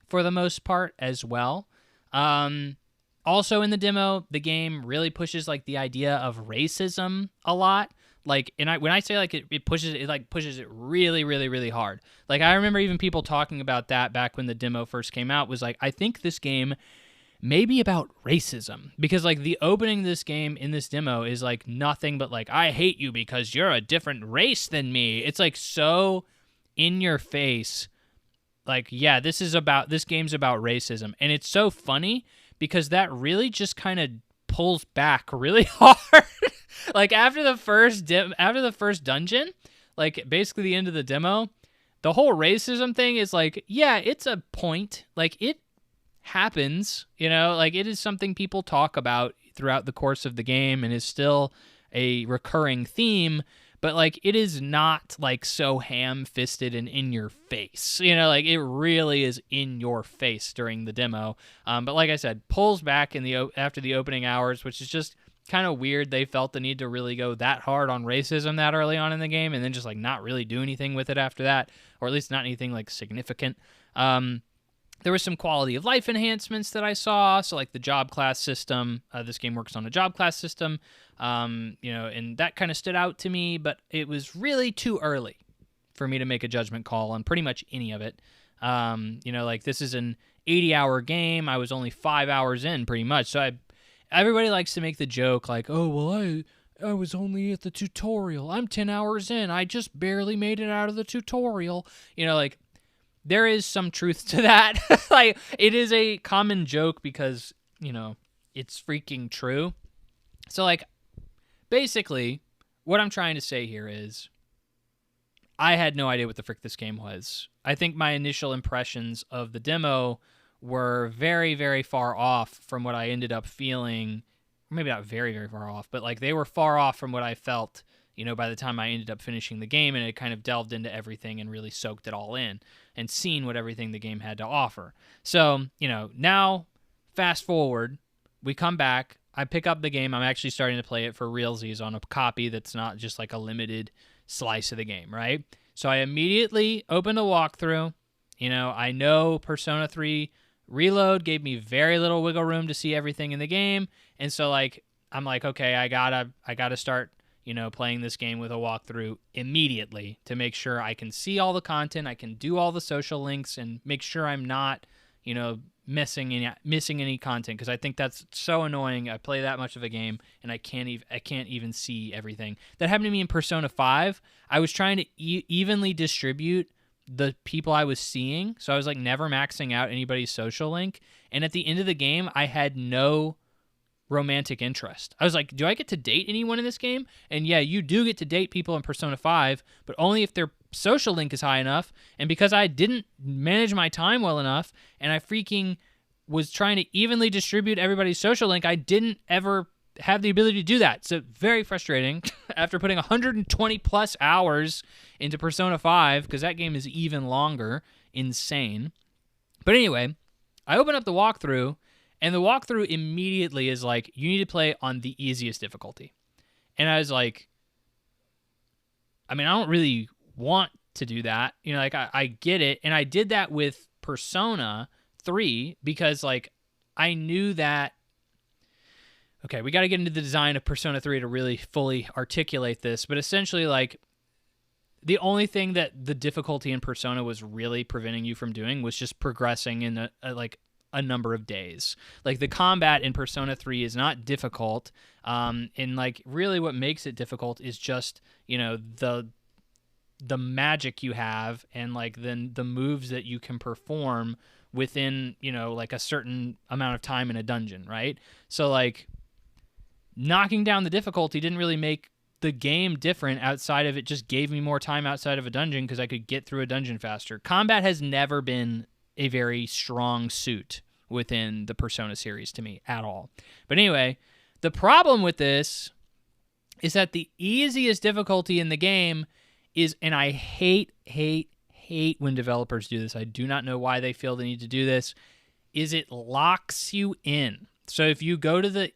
S1: for the most part as well. Also in the demo, the game really pushes like the idea of racism a lot. Like, when I say like it pushes it really, really, really hard. Like, I remember even people talking about that back when the demo first came out, was like, I think this game may be about racism, because like the opening of this game in this demo is like nothing but like, I hate you because you're a different race than me. It's like so in your face. Like, yeah, this game's about racism. And it's so funny because that really just kind of pulls back really hard. Like after the first dungeon, like basically the end of the demo, the whole racism thing is like, yeah, it's a point. Like it happens, like it is something people talk about throughout the course of the game and is still a recurring theme. But, like, it is not, like, so ham-fisted and in your face. Like, it really is in your face during the demo. But like I said, pulls back after the opening hours, which is just kind of weird. They felt the need to really go that hard on racism that early on in the game and then just, like, not really do anything with it after that, or at least not anything, like, significant. There was some quality of life enhancements that I saw. So like the job class system, this game works on a job class system, and that kind of stood out to me, but it was really too early for me to make a judgment call on pretty much any of it. Like this is an 80-hour game. I was only 5 hours in pretty much. So everybody likes to make the joke like, oh, well, I was only at the tutorial. I'm 10 hours in. I just barely made it out of the tutorial. Like, there is some truth to that. Like, it is a common joke because, it's freaking true. So, like, basically, what I'm trying to say here is I had no idea what the frick this game was. I think my initial impressions of the demo were very, very far off from what I ended up feeling. Maybe not very, very far off, but, like, they were far off from what I felt, by the time I ended up finishing the game, and it kind of delved into everything and really soaked it all in and seen what everything the game had to offer. So, now, fast forward, we come back, I pick up the game, I'm actually starting to play it for realsies on a copy that's not just like a limited slice of the game, right? So I immediately open the walkthrough. I know Persona 3 Reload gave me very little wiggle room to see everything in the game, and so like I'm like, okay, I gotta start playing this game with a walkthrough immediately to make sure I can see all the content, I can do all the social links, and make sure I'm not, missing any content, because I think that's so annoying. I play that much of a game and I can't even see everything. That happened to me in Persona 5. I was trying to evenly distribute the people I was seeing, so I was like never maxing out anybody's social link, and at the end of the game I had no romantic interest. I was like, do I get to date anyone in this game? And yeah, you do get to date people in Persona 5, but only if their social link is high enough. And because I didn't manage my time well enough, and I freaking was trying to evenly distribute everybody's social link, I didn't ever have the ability to do that. So very frustrating. after putting 120 plus hours into Persona 5, because that game is even longer. Insane. But anyway, I open up the walkthrough, and the walkthrough immediately is like, you need to play on the easiest difficulty. And I was like, I mean, I don't really want to do that. You know, like, I get it. And I did that with Persona 3 because, like, I knew that, okay, we got to get into the design of Persona 3 to really fully articulate this. But essentially, like, the only thing that the difficulty in Persona was really preventing you from doing was just progressing in a number of days. Like, the combat in Persona 3 is not difficult. And, like, really what makes it difficult is just, you know, the magic you have and, like, then the moves that you can perform within, you know, like a certain amount of time in a dungeon, right? So, like, knocking down the difficulty didn't really make the game different outside of it just gave me more time outside of a dungeon because I could get through a dungeon faster. Combat has never been a very strong suit within the Persona series to me at all. But anyway, the problem with this is that the easiest difficulty in the game is, and I hate when developers do this, I do not know why they feel they need to do this, is it locks you in. So if you go to the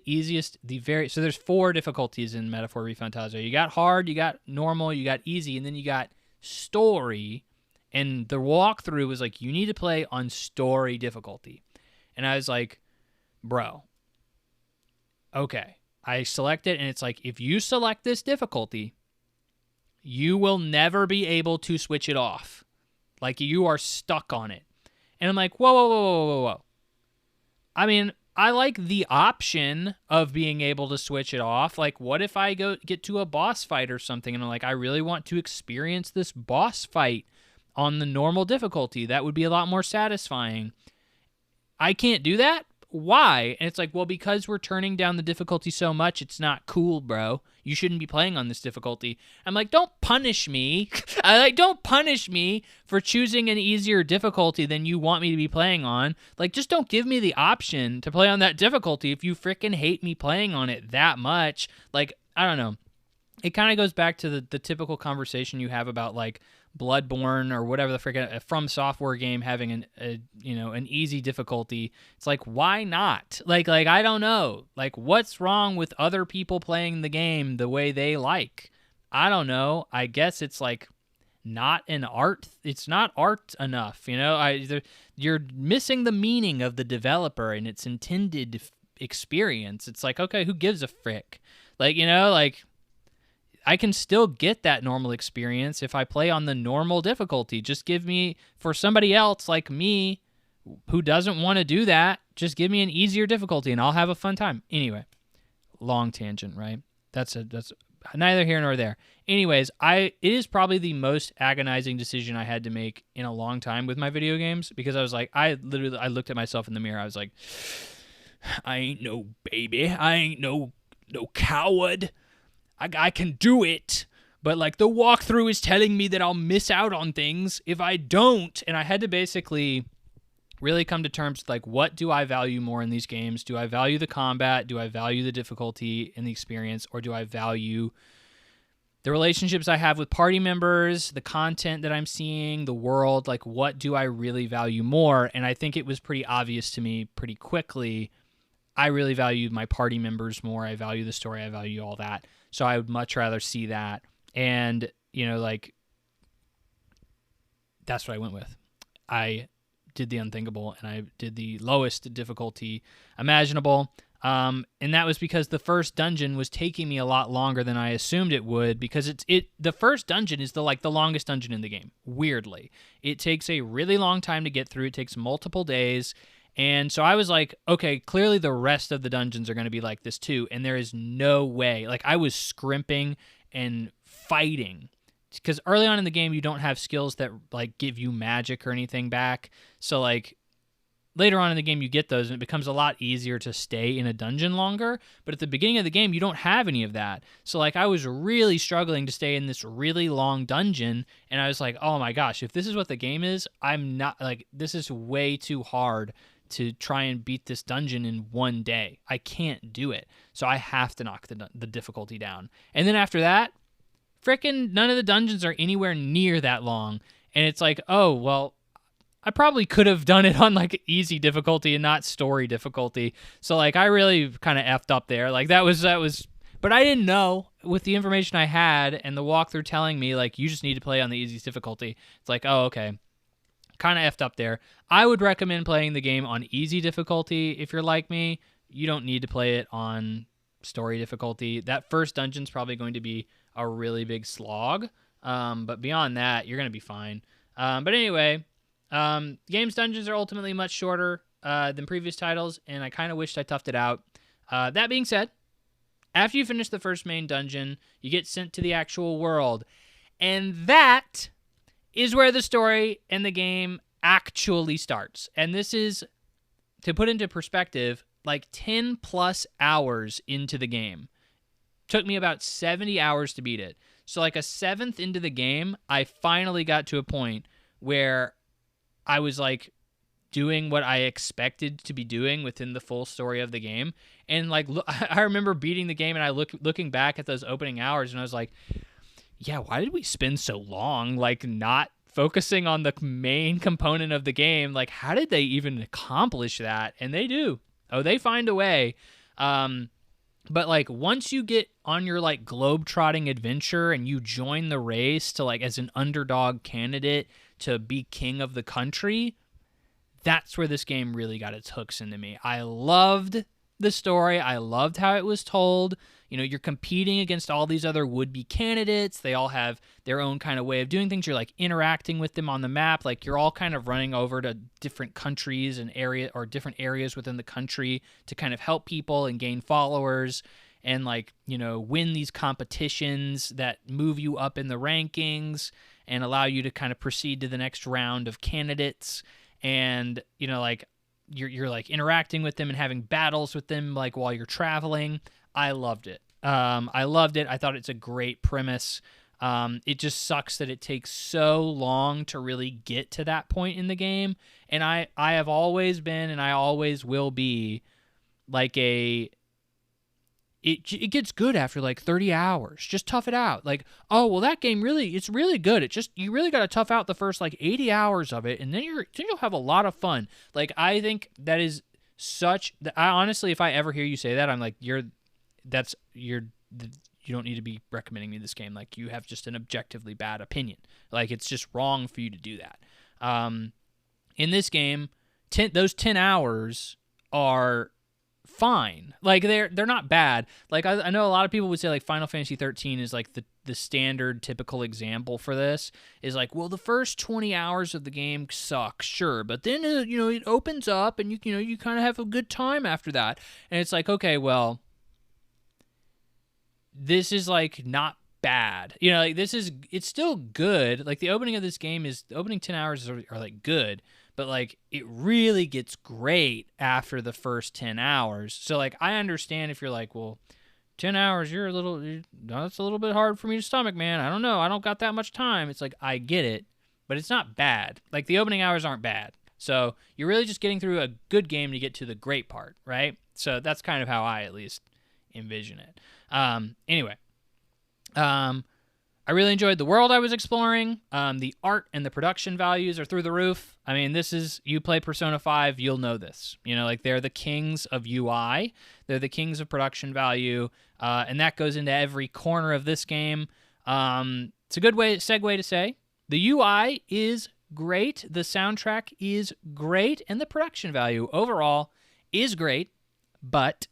S1: easiest, so there's 4 difficulties in Metaphor Rephantazio. You got hard, you got normal, you got easy, and then you got story. And the walkthrough was like, you need to play on story difficulty. And I was like, bro, okay. I select it, and it's like, if you select this difficulty, you will never be able to switch it off. Like, you are stuck on it. And I'm like, whoa. I mean, I like the option of being able to switch it off. Like, what if I get to a boss fight or something, and I'm like, I really want to experience this boss fight on the normal difficulty. That would be a lot more satisfying. I can't do that? Why? And it's like, well, because we're turning down the difficulty so much, it's not cool, bro. You shouldn't be playing on this difficulty. I'm like, don't punish me. Don't punish me for choosing an easier difficulty than you want me to be playing on. Like, just don't give me the option to play on that difficulty if you freaking hate me playing on it that much. Like, I don't know. It kind of goes back to the typical conversation you have about, like, Bloodborne or whatever the freaking From Software game having an easy difficulty. It's like, why not? Like I don't know. Like, what's wrong with other people playing the game the way they like? I don't know. I guess it's like not an art. It's not art enough, you know? You're missing the meaning of the developer and its intended experience. It's like, okay, who gives a frick? Like, you know, like, I can still get that normal experience if I play on the normal difficulty. Just give me, for somebody else like me who doesn't want to do that, just give me an easier difficulty and I'll have a fun time. Anyway, long tangent, right? That's neither here nor there. Anyways, it is probably the most agonizing decision I had to make in a long time with my video games, because I was like, I looked at myself in the mirror. I was like, I ain't no baby. I ain't no coward. I can do it, but, like, the walkthrough is telling me that I'll miss out on things if I don't. And I had to basically really come to terms with, like, what do I value more in these games? Do I value the combat? Do I value the difficulty and the experience? Or do I value the relationships I have with party members, the content that I'm seeing, the world? Like, what do I really value more? And I think it was pretty obvious to me pretty quickly. I really value my party members more. I value the story. I value all that. So I would much rather see that. And, you know, like, that's what I went with. I did the unthinkable, and I did the lowest difficulty imaginable. And that was because the first dungeon was taking me a lot longer than I assumed it would, because the first dungeon is the longest dungeon in the game, weirdly. It takes a really long time to get through. It takes multiple days. And so I was like, okay, clearly the rest of the dungeons are going to be like this too, and there is no way. Like, I was scrimping and fighting, because early on in the game you don't have skills that, like, give you magic or anything back. So, like, later on in the game you get those, and it becomes a lot easier to stay in a dungeon longer. But at the beginning of the game you don't have any of that. So, like, I was really struggling to stay in this really long dungeon, and I was like, oh my gosh, if this is what the game is, I'm not, like, this is way too hard to try and beat this dungeon in one day. I can't do it. So I have to knock the difficulty down. And then after that, frickin' none of the dungeons are anywhere near that long. And it's like, oh, well, I probably could have done it on like easy difficulty and not story difficulty. So like I really kind of effed up there. Like that was, but I didn't know with the information I had and the walkthrough telling me like you just need to play on the easiest difficulty. It's like, oh, okay. Kind of effed up there. I would recommend playing the game on easy difficulty. If you're like me, you don't need to play it on story difficulty. That first dungeon's probably going to be a really big slog. But beyond that, you're going to be fine. But anyway, game's dungeons are ultimately much shorter than previous titles, and I kind of wished I toughed it out. That being said, after you finish the first main dungeon, you get sent to the actual world. And that is where the story and the game actually starts. And this is, to put into perspective, like 10 plus hours into the game. Took me about 70 hours to beat it. So like a seventh into the game, I finally got to a point where I was like doing what I expected to be doing within the full story of the game. And like, I remember beating the game and looking back at those opening hours and I was like, yeah, why did we spend so long like not focusing on the main component of the game? Like, how did they even accomplish that? And they do. Oh, they find a way. But like once you get on your like globe-trotting adventure and you join the race to like as an underdog candidate to be king of the country, that's where this game really got its hooks into me. I loved the story. I loved how it was told. You know, you're competing against all these other would-be candidates. They all have their own kind of way of doing things. You're like interacting with them on the map. Like you're all kind of running over to different countries and different areas within the country to kind of help people and gain followers and like, you know, win these competitions that move you up in the rankings and allow you to kind of proceed to the next round of candidates. And, you know, like you're like interacting with them and having battles with them like while you're traveling. I loved it. I loved it. I thought it's a great premise. It just sucks that it takes so long to really get to that point in the game. And I have always been and I always will be like it gets good after like 30 hours. Just tough it out. Like, oh, well, that game it's really good. It just, you really got to tough out the first like 80 hours of it. And then you'll have a lot of fun. Like, I think that is I honestly, if I ever hear you say that, I'm like, you don't need to be recommending me this game. Like, you have just an objectively bad opinion. Like, it's just wrong for you to do that. In this game, those 10 hours are fine. Like, they're not bad. Like, I know a lot of people would say, like, Final Fantasy 13 is, like, the standard typical example for this. Is like, well, the first 20 hours of the game suck, sure. But then, it opens up, and, you kind of have a good time after that. And it's like, okay, well, this is like not bad. Like it's still good. Like the opening of this game the opening 10 hours are like good, but like it really gets great after the first 10 hours. So like I understand if you're like, well, 10 hours, that's a little bit hard for me to stomach, man. I don't know. I don't got that much time. It's like, I get it, but it's not bad. Like the opening hours aren't bad. So you're really just getting through a good game to get to the great part, right? So that's kind of how I at least envision it. Anyway, I really enjoyed the world I was exploring. The art and the production values are through the roof. I mean, you play Persona 5, you'll know this. Like they're the kings of UI. They're the kings of production value. And that goes into every corner of this game. It's a good segue to say the UI is great. The soundtrack is great. And the production value overall is great. But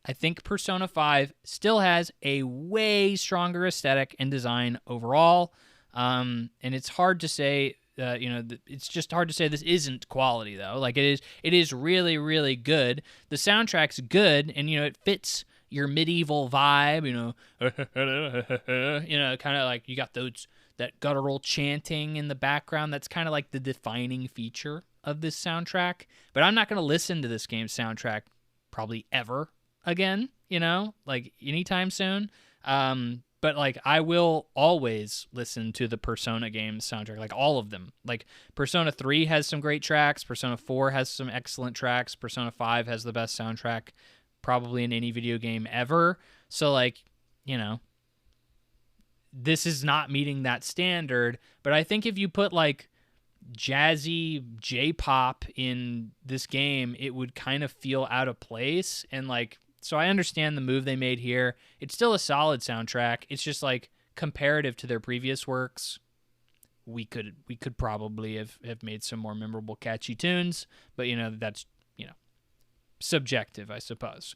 S1: I think Persona 5 still has a way stronger aesthetic and design overall, and it's hard to say, it's just hard to say this isn't quality though. Like it is really, really good. The soundtrack's good, and it fits your medieval vibe. Kind of like you got that guttural chanting in the background. That's kind of like the defining feature of this soundtrack. But I'm not going to listen to this game's soundtrack probably ever again, like anytime soon. But But like, I will always listen to the Persona games soundtrack, like all of them. Like Persona 3 has some great tracks. Persona 4 has some excellent tracks. Persona 5 has the best soundtrack probably in any video game ever. So like, you know, this is not meeting that standard. But I think if you put like jazzy J-pop in this game, it would kind of feel out of place. And like, so I understand the move they made here. It's still a solid soundtrack. It's just like comparative to their previous works, we could probably have made some more memorable, catchy tunes. But you know, that's, you know, subjective, I suppose.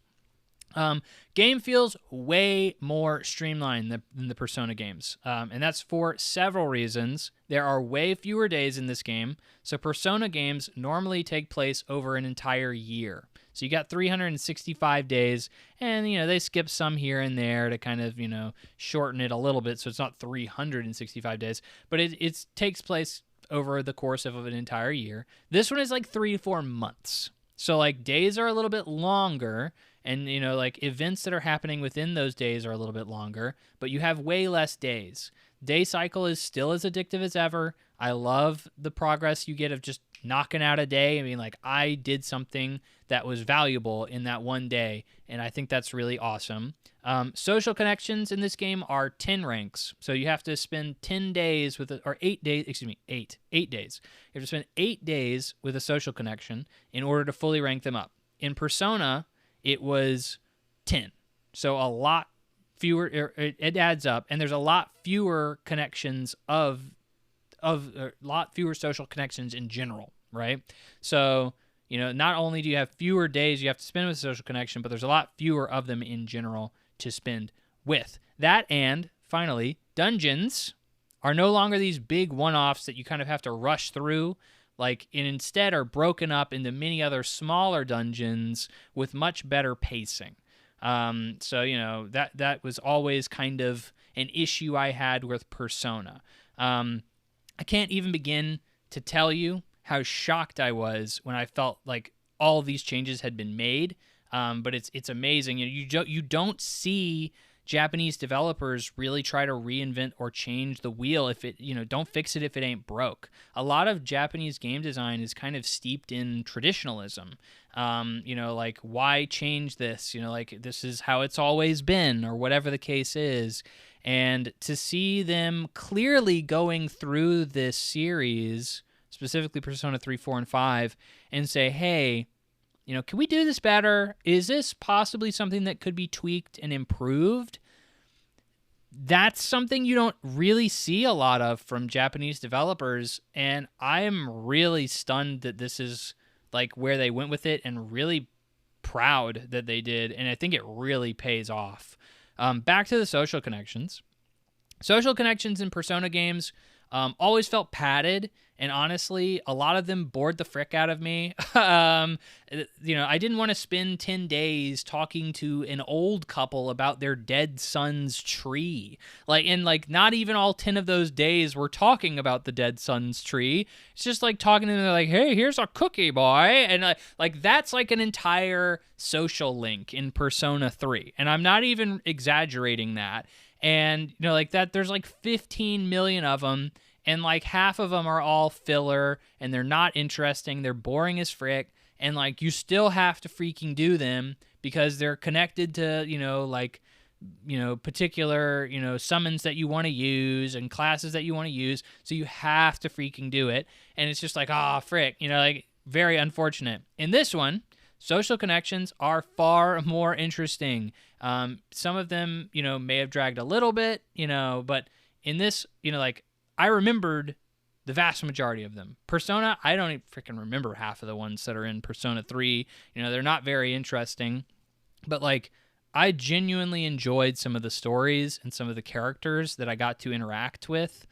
S1: Game feels way more streamlined than the Persona games, and that's for several reasons. There are way fewer days in this game, so Persona games normally take place over an entire year. So you got 365 days, and, you know, they skip some here and there to kind of, you know, shorten it a little bit, so it's not 365 days, but it takes place over the course of an entire year. This one is like 3 to 4 months. So, like, days are a little bit longer, and, you know, like, events that are happening within those days are a little bit longer, but you have way less days. Day cycle is still as addictive as ever. I love the progress you get of just knocking out a day. I mean, like, I did something that was valuable in that one day, and I think that's really awesome. Social connections in this game are 10 ranks, so you have to spend 10 days with it, or 8 days, excuse me, 8 days. You have to spend 8 days with a social connection in order to fully rank them up. In Persona, it was 10, so a lot fewer. It adds up, and there's a lot fewer connections a lot fewer social connections in general, right? So, you know, not only do you have fewer days you have to spend with a social connection, but there's a lot fewer of them in general to spend with. That, and finally, dungeons are no longer these big one-offs that you kind of have to rush through, like, and instead are broken up into many other smaller dungeons with much better pacing. So, you know, that was always kind of an issue I had with Persona. I can't even begin to tell you how shocked I was when I felt like all these changes had been made. But it's amazing. You don't see Japanese developers really try to reinvent or change the wheel if it, you know, don't fix it if it ain't broke. A lot of Japanese game design is kind of steeped in traditionalism. You know, like, why change this? You know, like, this is how it's always been, or whatever the case is. And to see them clearly going through this series, specifically Persona 3, 4, and 5, and say, hey, you know, can we do this better? Is this possibly something that could be tweaked and improved? That's something you don't really see a lot of from Japanese developers, and I am really stunned that this is, like, where they went with it, and really proud that they did, and I think it really pays off. Back to the social connections. Social connections in Persona games always felt padded, and honestly, a lot of them bored the frick out of me. You know, I didn't want to spend 10 days talking to an old couple about their dead son's tree. Like, and like, not even all 10 of those days were talking about the dead son's tree. It's just like talking to them, like, hey, here's a cookie, boy. And like, that's like an entire social link in Persona 3. And I'm not even exaggerating that. And, you know, like that, there's like 15 million of them. And like half of them are all filler, and they're not interesting. They're boring as frick. And like, you still have to freaking do them because they're connected to, you know, like, you know, particular, you know, summons that you want to use and classes that you want to use. So you have to freaking do it. And it's just like, ah, frick, you know, like, very unfortunate. In this one, social connections are far more interesting. Some of them, you know, may have dragged a little bit, you know, but in this, you know, like, I remembered the vast majority of them. Persona, I don't even freaking remember half of the ones that are in Persona 3. You know, they're not very interesting. But, like, I genuinely enjoyed some of the stories and some of the characters that I got to interact with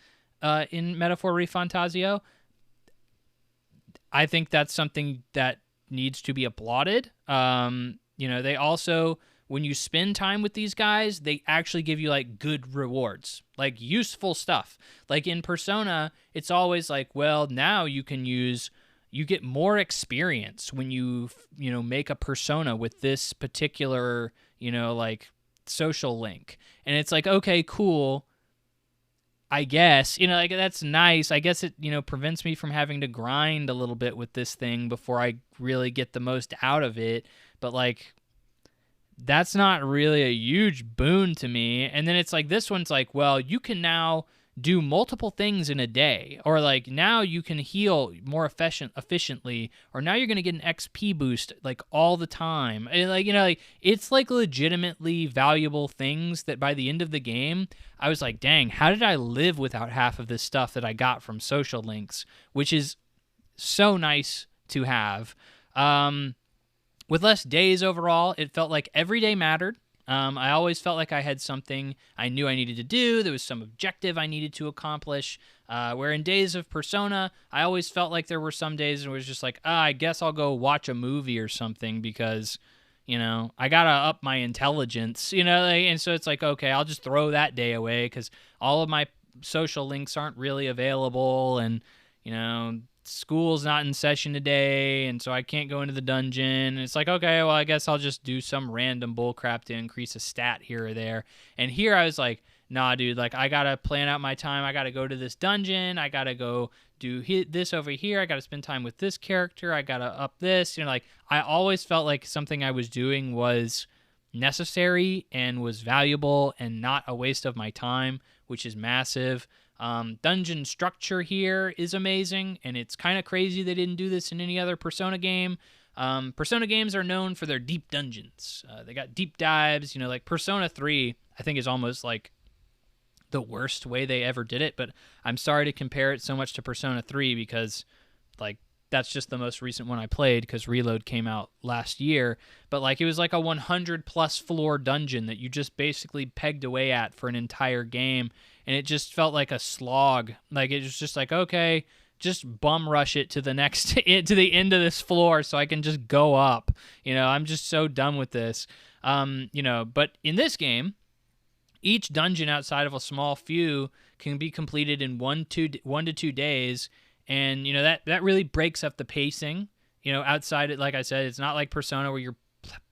S1: in Metaphor Rephantazio. I think that's something that needs to be applauded. You know, they also, when you spend time with these guys, they actually give you, like, good rewards, like, useful stuff. Like, in Persona, it's always like, well, now you get more experience when you know, make a persona with this particular, you know, like, social link. And it's like, okay, cool. I guess, like that's nice. I guess it, prevents me from having to grind a little bit with this thing before I really get the most out of it. But like, that's not really a huge boon to me. And then it's like, this one's like, well, you can now do multiple things in a day, or like now you can heal more efficiently, or now you're going to get an XP boost like all the time. And like, like it's like legitimately valuable things that by the end of the game, I was like, dang, how did I live without half of this stuff that I got from social links, which is so nice to have. With less days overall, it felt like every day mattered. I always felt like I had something I knew I needed to do. There was some objective I needed to accomplish. Where in days of Persona, I always felt like there were some days it was just like, I guess I'll go watch a movie or something because, I got to up my intelligence, and so it's like, okay, I'll just throw that day away because all of my social links aren't really available and, school's not in session today, and so I can't go into the dungeon. And it's like, okay, well, I guess I'll just do some random bullcrap to increase a stat here or there. And here I was like, nah, dude, like I gotta plan out my time. I gotta go to this dungeon. I gotta go do this over here. I gotta spend time with this character. I gotta up this. Like I always felt like something I was doing was necessary and was valuable and not a waste of my time, which is massive. Dungeon structure here is amazing, and it's kind of crazy they didn't do this in any other Persona game. Persona games are known for their deep dungeons. They got deep dives, like Persona 3, I think is almost like the worst way they ever did it, but I'm sorry to compare it so much to Persona 3 because, like, that's just the most recent one I played because Reload came out last year. But, like, it was like a 100-plus floor dungeon that you just basically pegged away at for an entire game, and it just felt like a slog. Like, it was just like, okay, just bum rush it to the next, to the end of this floor so I can just go up. I'm just so done with this. But in this game, each dungeon outside of a small few can be completed in 1 to 2 days, and that really breaks up the pacing. Outside it, like I said, it's not like Persona where you're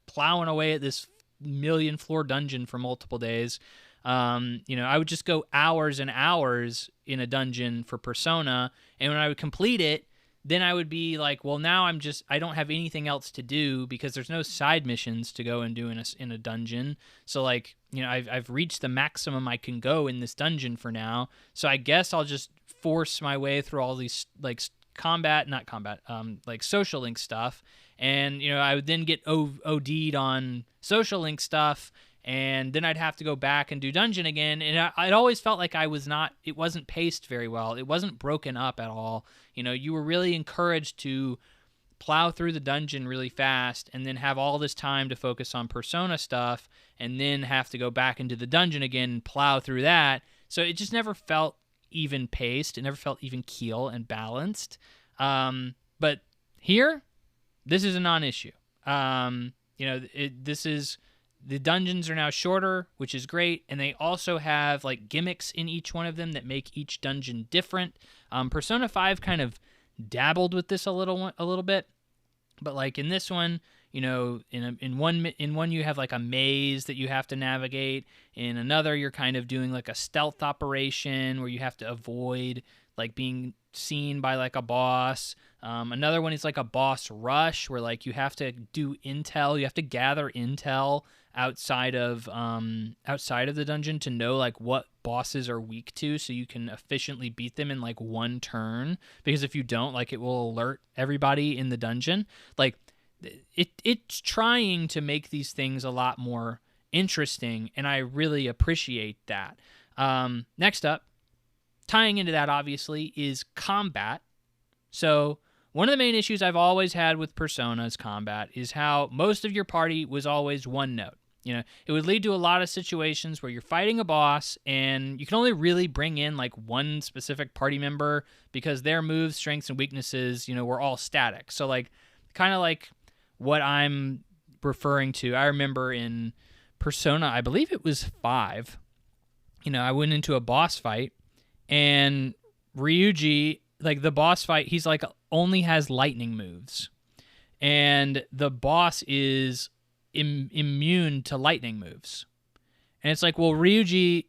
S1: plowing away at this million floor dungeon for multiple days. I would just go hours and hours in a dungeon for Persona, and when I would complete it, then I would be like, well, now I don't have anything else to do because there's no side missions to go and do in a dungeon. So like, I've reached the maximum I can go in this dungeon for now. So I guess I'll just force my way through all these like like social link stuff. And, I would then get OD'd on social link stuff, and then I'd have to go back and do dungeon again. And it always felt like it wasn't paced very well. It wasn't broken up at all. You were really encouraged to plow through the dungeon really fast and then have all this time to focus on Persona stuff and then have to go back into the dungeon again and plow through that. So it just never felt even paced. It never felt even keel and balanced. But here, this is a non-issue. The dungeons are now shorter, which is great, and they also have like gimmicks in each one of them that make each dungeon different. Persona 5 kind of dabbled with this a little bit, but like in this one, in one you have like a maze that you have to navigate. In another, you're kind of doing like a stealth operation where you have to avoid like being seen by like a boss. Another one is like a boss rush where like you have to do intel, you have to gather intel outside of the dungeon to know like what bosses are weak to so you can efficiently beat them in like one turn, because if you don't, like it will alert everybody in the dungeon. Like it's trying to make these things a lot more interesting, and I really appreciate that. Next up, tying into that obviously is combat. So one of the main issues I've always had with Persona's combat is how most of your party was always one note. It would lead to a lot of situations where you're fighting a boss and you can only really bring in like one specific party member because their moves, strengths, and weaknesses, were all static. So like, kind of like what I'm referring to, I remember in Persona, I believe it was 5, I went into a boss fight and Ryuji, like the boss fight, he's like only has lightning moves, and the boss is immune to lightning moves. And it's like, well, Ryuji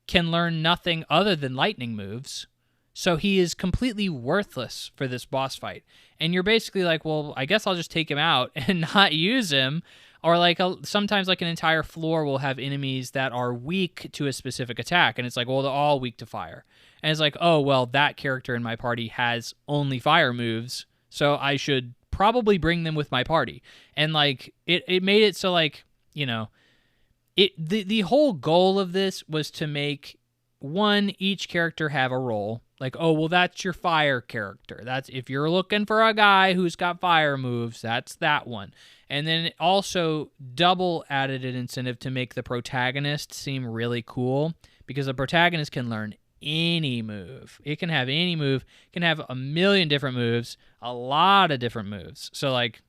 S1: can learn nothing other than lightning moves, so he is completely worthless for this boss fight. And you're basically like, well, I guess I'll just take him out and not use him. Or like sometimes like an entire floor will have enemies that are weak to a specific attack, and it's like, well, they're all weak to fire. And it's like, oh, well, that character in my party has only fire moves, so I should probably bring them with my party. And like it made it so like, you know, the whole goal of this was to make each character have a role. Like, oh, well, that's your fire character. That's if you're looking for a guy who's got fire moves, that's that one. And then it also double added an incentive to make the protagonist seem really cool, because the protagonist can learn any move. It can have any move. It can have a million different moves, a lot of different moves. So, like,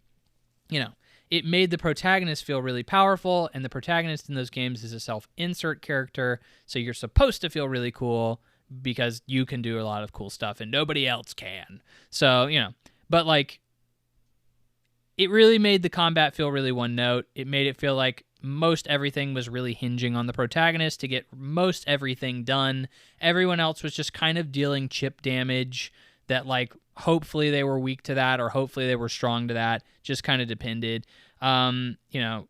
S1: you know, it made the protagonist feel really powerful, and the protagonist in those games is a self-insert character, so you're supposed to feel really cool because you can do a lot of cool stuff and nobody else can. So, you know, but like, it really made the combat feel really one note. It made it feel like most everything was really hinging on the protagonist to get most everything done. Everyone else was just kind of dealing chip damage that, like, hopefully they were weak to that or hopefully they were strong to that. Just kind of depended. You know,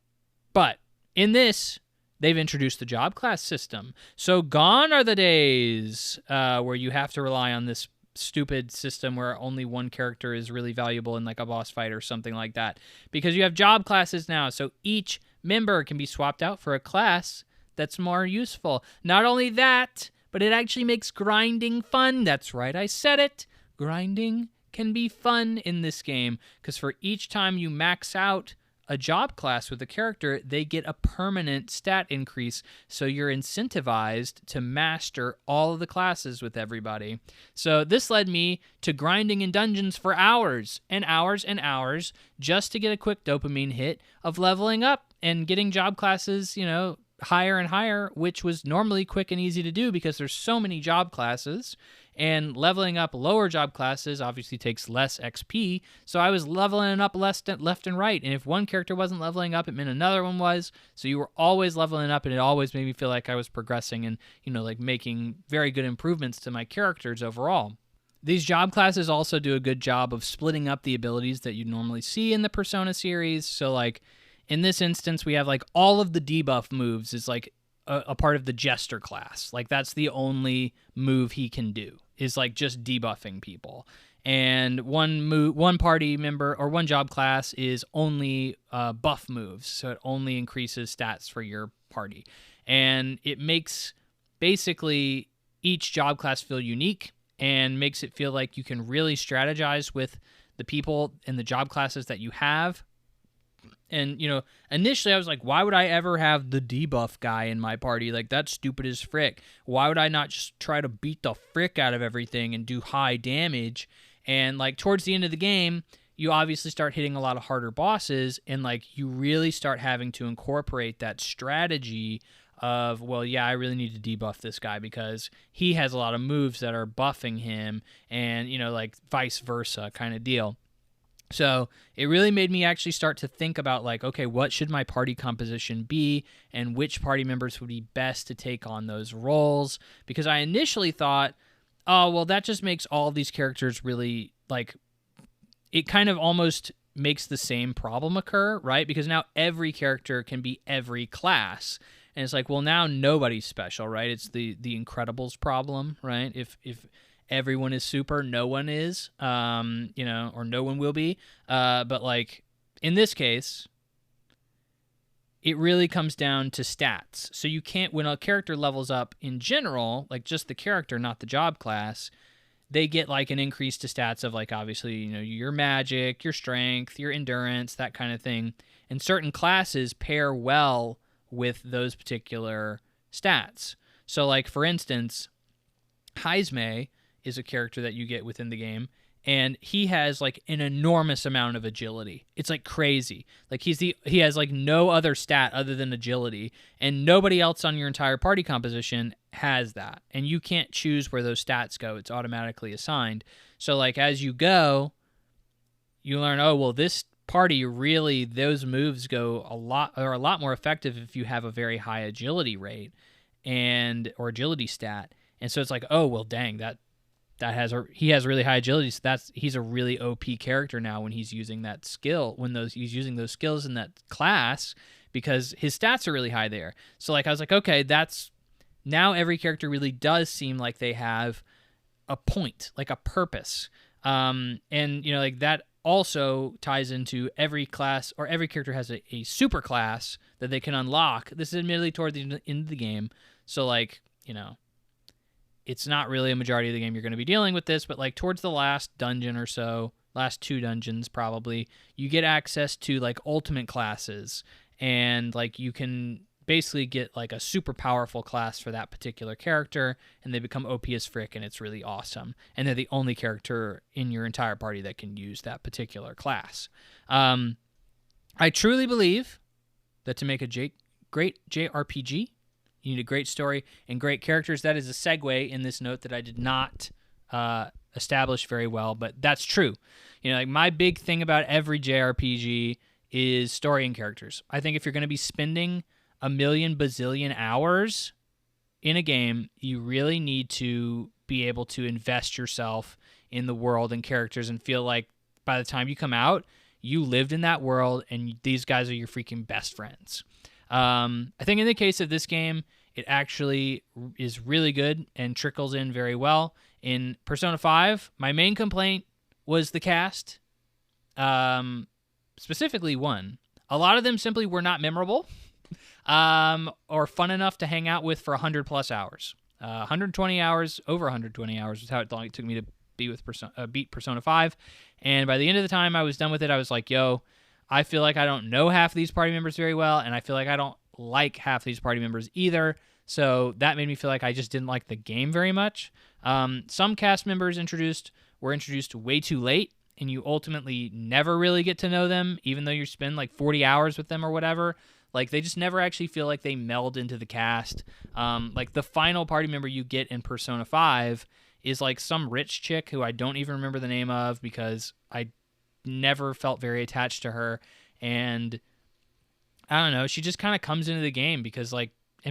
S1: but in this, they've introduced the job class system. So gone are the days where you have to rely on this stupid system where only one character is really valuable in like a boss fight or something like that, because you have job classes now. So each member can be swapped out for a class that's more useful. Not only that, but it actually makes grinding fun. That's right, I said it. Grinding can be fun in this game, because for each time you max out a job class with a character, they get a permanent stat increase, so you're incentivized to master all of the classes with everybody. So this led me to grinding in dungeons for hours and hours and hours just to get a quick dopamine hit of leveling up and getting job classes, you know, higher and higher, which was normally quick and easy to do because there's so many job classes. And leveling up lower job classes obviously takes less XP, so I was leveling up left and right, and if one character wasn't leveling up, it meant another one was, so you were always leveling up, and it always made me feel like I was progressing and, you know, like making very good improvements to my characters overall. These job classes also do a good job of splitting up the abilities that you normally see in the Persona series, so like, in this instance, we have like all of the debuff moves is like a part of the Jester class. Like that's the only move he can do, is like just debuffing people. And one party member or one job class is only buff moves, so it only increases stats for your party. And it makes basically each job class feel unique and makes it feel like you can really strategize with the people and the job classes that you have. And, you know, initially I was like, why would I ever have the debuff guy in my party? Like, that's stupid as frick. Why would I not just try to beat the frick out of everything and do high damage? And, like, towards the end of the game, you obviously start hitting a lot of harder bosses, and, like, you really start having to incorporate that strategy of, well, yeah, I really need to debuff this guy because he has a lot of moves that are buffing him, and, you know, like, vice versa kind of deal. So it really made me actually start to think about, like, okay, what should my party composition be and which party members would be best to take on those roles? Because I initially thought, oh, well, that just makes all these characters really, like, it kind of almost makes the same problem occur, right? Because now every character can be every class. And it's like, well, now nobody's special, right? It's the Incredibles problem, right? If everyone is super, no one is, you know, or no one will be. But, like, in this case, it really comes down to stats. So you can't, when a character levels up in general, like just the character, not the job class, they get, like, an increase to stats of, like, obviously, you know, your magic, your strength, your endurance, that kind of thing. And certain classes pair well with those particular stats. So, like, for instance, Heisme is a character that you get within the game, and he has, like, an enormous amount of agility. It's, like, crazy. Like, he has, like, no other stat other than agility, and nobody else on your entire party composition has that. And you can't choose where those stats go. It's automatically assigned. So, like, as you go, you learn, oh, well, this party, really those moves are a lot more effective if you have a very high agility rate or agility stat. And so it's like, oh well, dang, he has really high agility, so he's a really OP character now when he's using that skill, he's using those skills in that class, because his stats are really high there. So like I was like, okay, now every character really does seem like they have a point, like a purpose. And like that also ties into every class, or every character has a super class that they can unlock. This is admittedly toward the end of the game, so like, it's not really a majority of the game you're going to be dealing with this, but like towards the last dungeon or so, last 2 dungeons probably, you get access to like ultimate classes, and like you can basically get like a super powerful class for that particular character, and they become OP as frick, and it's really awesome. And they're the only character in your entire party that can use that particular class. I truly believe that to make a great JRPG, you need a great story and great characters. That is a segue in this note that I did not establish very well, but that's true. Like my big thing about every JRPG is story and characters. I think if you're going to be spending a million bazillion hours in a game, you really need to be able to invest yourself in the world and characters and feel like by the time you come out, you lived in that world and these guys are your freaking best friends. I think in the case of this game, it actually is really good and trickles in very well. In Persona 5, my main complaint was the cast, specifically one. A lot of them simply were not memorable or fun enough to hang out with for 100+ hours. 120 hours, over 120 hours was how long it took me to beat Persona 5. And by the end of the time I was done with it, I was like, yo, I feel like I don't know half of these party members very well, and I feel like I don't like half these party members either. So that made me feel like I just didn't like the game very much. Some cast members were introduced way too late, and you ultimately never really get to know them, even though you spend like 40 hours with them or whatever. Like, they just never actually feel like they meld into the cast. Like, the final party member you get in Persona 5 is like some rich chick who I don't even remember the name of, because I never felt very attached to her. And I don't know, she just kind of comes into the game because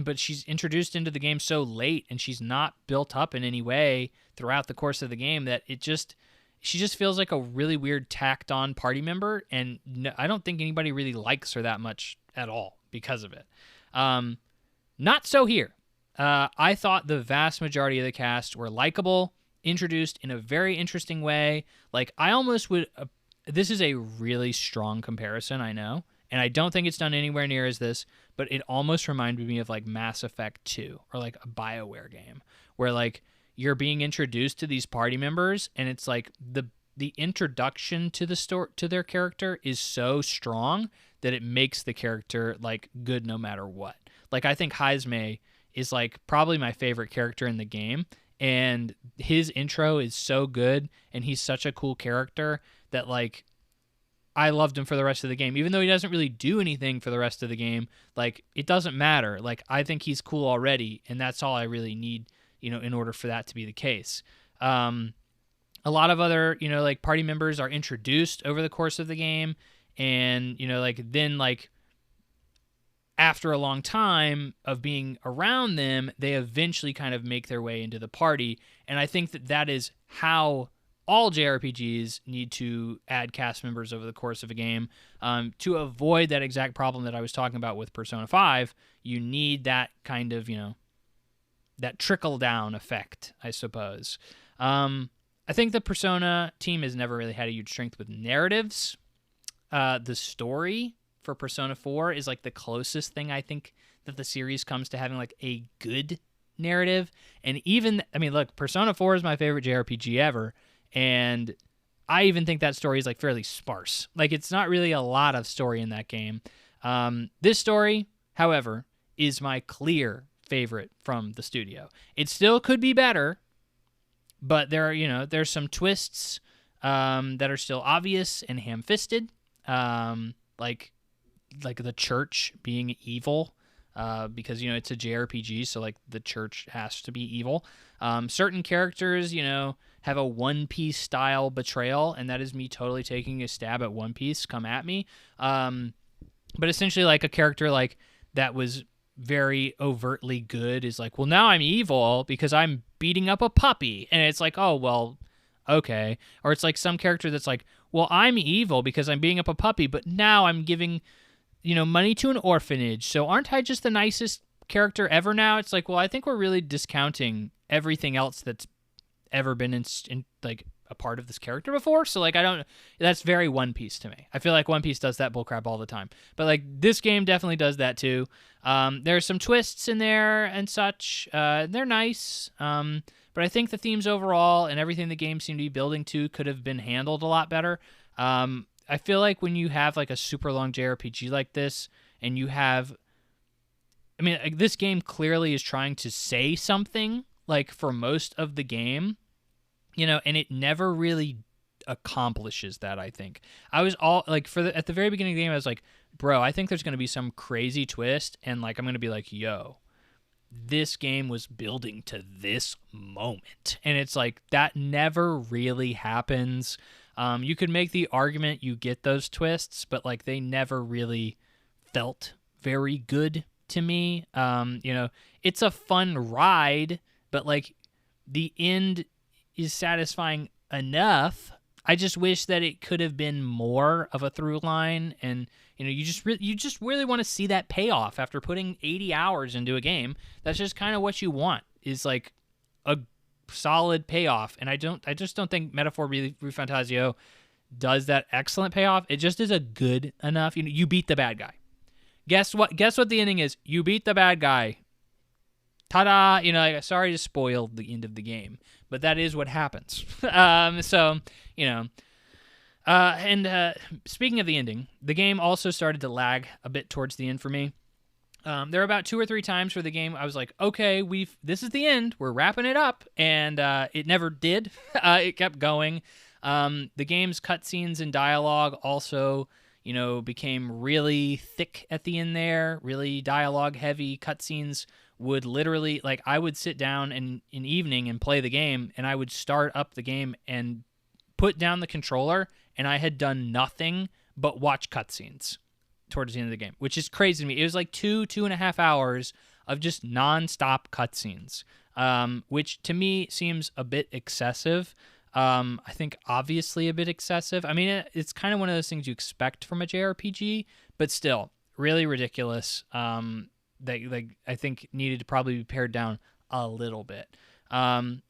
S1: but she's introduced into the game so late, and she's not built up in any way throughout the course of the game, that she just feels like a really weird tacked on party member. And I don't think anybody really likes her that much at all because of it. Not so here. I thought the vast majority of the cast were likable, introduced in a very interesting way. Like, I almost would, this is a really strong comparison, I know, and I don't think it's done anywhere near as this, but it almost reminded me of like Mass Effect 2 or like a BioWare game, where like you're being introduced to these party members, and it's like the introduction to to their character is so strong that it makes the character like good no matter what. Like, I think Heisme is like probably my favorite character in the game, and his intro is so good, and he's such a cool character that like I loved him for the rest of the game. Even though he doesn't really do anything for the rest of the game, like, it doesn't matter. Like, I think he's cool already, and that's all I really need, in order for that to be the case. A lot of other, like, party members are introduced over the course of the game, and, then, after a long time of being around them, they eventually kind of make their way into the party, and I think that is how all JRPGs need to add cast members over the course of a game. To avoid that exact problem that I was talking about with Persona 5, you need that kind of, that trickle-down effect, I suppose. I think the Persona team has never really had a huge strength with narratives. The story for Persona 4 is like the closest thing I think that the series comes to having like a good narrative. And even, look, Persona 4 is my favorite JRPG ever, and I even think that story is like fairly sparse. Like, it's not really a lot of story in that game. This story, however, is my clear favorite from the studio. It still could be better, but there are, there's some twists that are still obvious and ham-fisted, like the church being evil, because it's a JRPG, so like the church has to be evil. Certain characters, have a One Piece style betrayal, and that is me totally taking a stab at One Piece. Come at me. But essentially, like, a character like that was very overtly good is like, well, now I'm evil because I'm beating up a puppy, and it's like, oh well, okay. Or it's like some character that's like, well, I'm evil because I'm beating up a puppy, but now I'm giving, money to an orphanage, so aren't I just the nicest character ever now? It's like, well, I think we're really discounting everything else that's ever been in like a part of this character before. So like, that's very One Piece to me. I feel like One Piece does that bullcrap all the time, but like this game definitely does that too. There's some twists in there and such. They're nice. But I think the themes overall and everything the game seemed to be building to could have been handled a lot better. I feel like when you have like a super long JRPG like this, and you have, like, this game clearly is trying to say something like for most of the game, and it never really accomplishes that. I think I was all like, at the very beginning of the game, I was like, bro, I think there's going to be some crazy twist, and like I'm going to be like, yo, this game was building to this moment, and it's like that never really happens. You could make the argument you get those twists, but like they never really felt very good to me. It's a fun ride, but like the end is satisfying enough. I just wish that it could have been more of a through line, and you just really want to see that payoff after putting 80 hours into a game. That's just kind of what you want, is like a solid payoff. And I just don't think Metaphor Rephantazio does that excellent payoff. It just is a good enough. You beat the bad guy. Guess what the ending is? You beat the bad guy. Ta-da! Sorry to spoil the end of the game, but that is what happens. Speaking of the ending, the game also started to lag a bit towards the end for me. There were about 2 or 3 times where the game, I was like, okay, this is the end. We're wrapping it up. And it never did. It kept going. The game's cutscenes and dialogue also, became really thick at the end there, really dialogue heavy. Cutscenes would literally, like, I would sit down in an evening and play the game, and I would start up the game and put down the controller, and I had done nothing but watch cutscenes towards the end of the game, which is crazy to me. It was like 2.5 hours of just nonstop cutscenes, which to me seems a bit excessive. I think obviously a bit excessive. It's kind of one of those things you expect from a JRPG, but still really ridiculous. That I think needed to probably be pared down a little bit.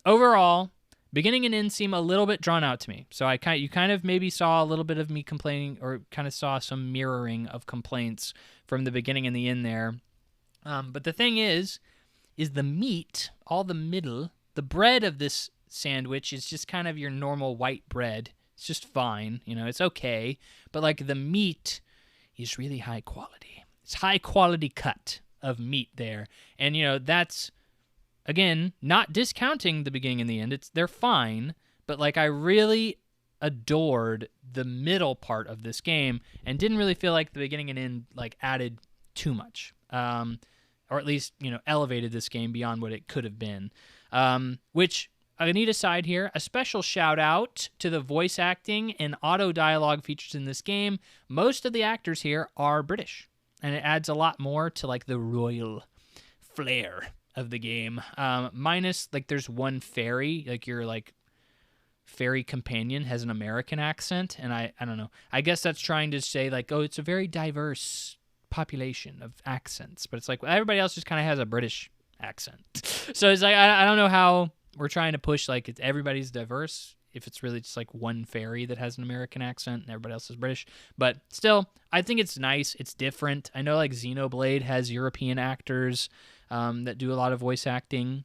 S1: Overall, beginning and end seem a little bit drawn out to me. So you kind of maybe saw a little bit of me complaining, or kind of saw some mirroring of complaints from the beginning and the end there. But the thing is the meat, all the middle, the bread of this sandwich is just kind of your normal white bread. It's just fine, it's okay. But like the meat is really high quality. It's high quality cut of meat there. And that's, again, not discounting the beginning and the end. They're fine, but like I really adored the middle part of this game and didn't really feel like the beginning and end like added too much. Or at least, elevated this game beyond what it could have been. Which I need a side here. A special shout out to the voice acting and auto dialogue features in this game. Most of the actors here are British, and it adds a lot more to like the royal flair of the game. Minus like there's one fairy, like your like fairy companion has an American accent, and I don't know. I guess that's trying to say like, oh, it's a very diverse population of accents, but it's like everybody else just kind of has a British accent. So it's like I don't know how we're trying to push like everybody's diverse if it's really just like one fairy that has an American accent and everybody else is British. But still, I think it's nice. It's different. I know like Xenoblade has European actors that do a lot of voice acting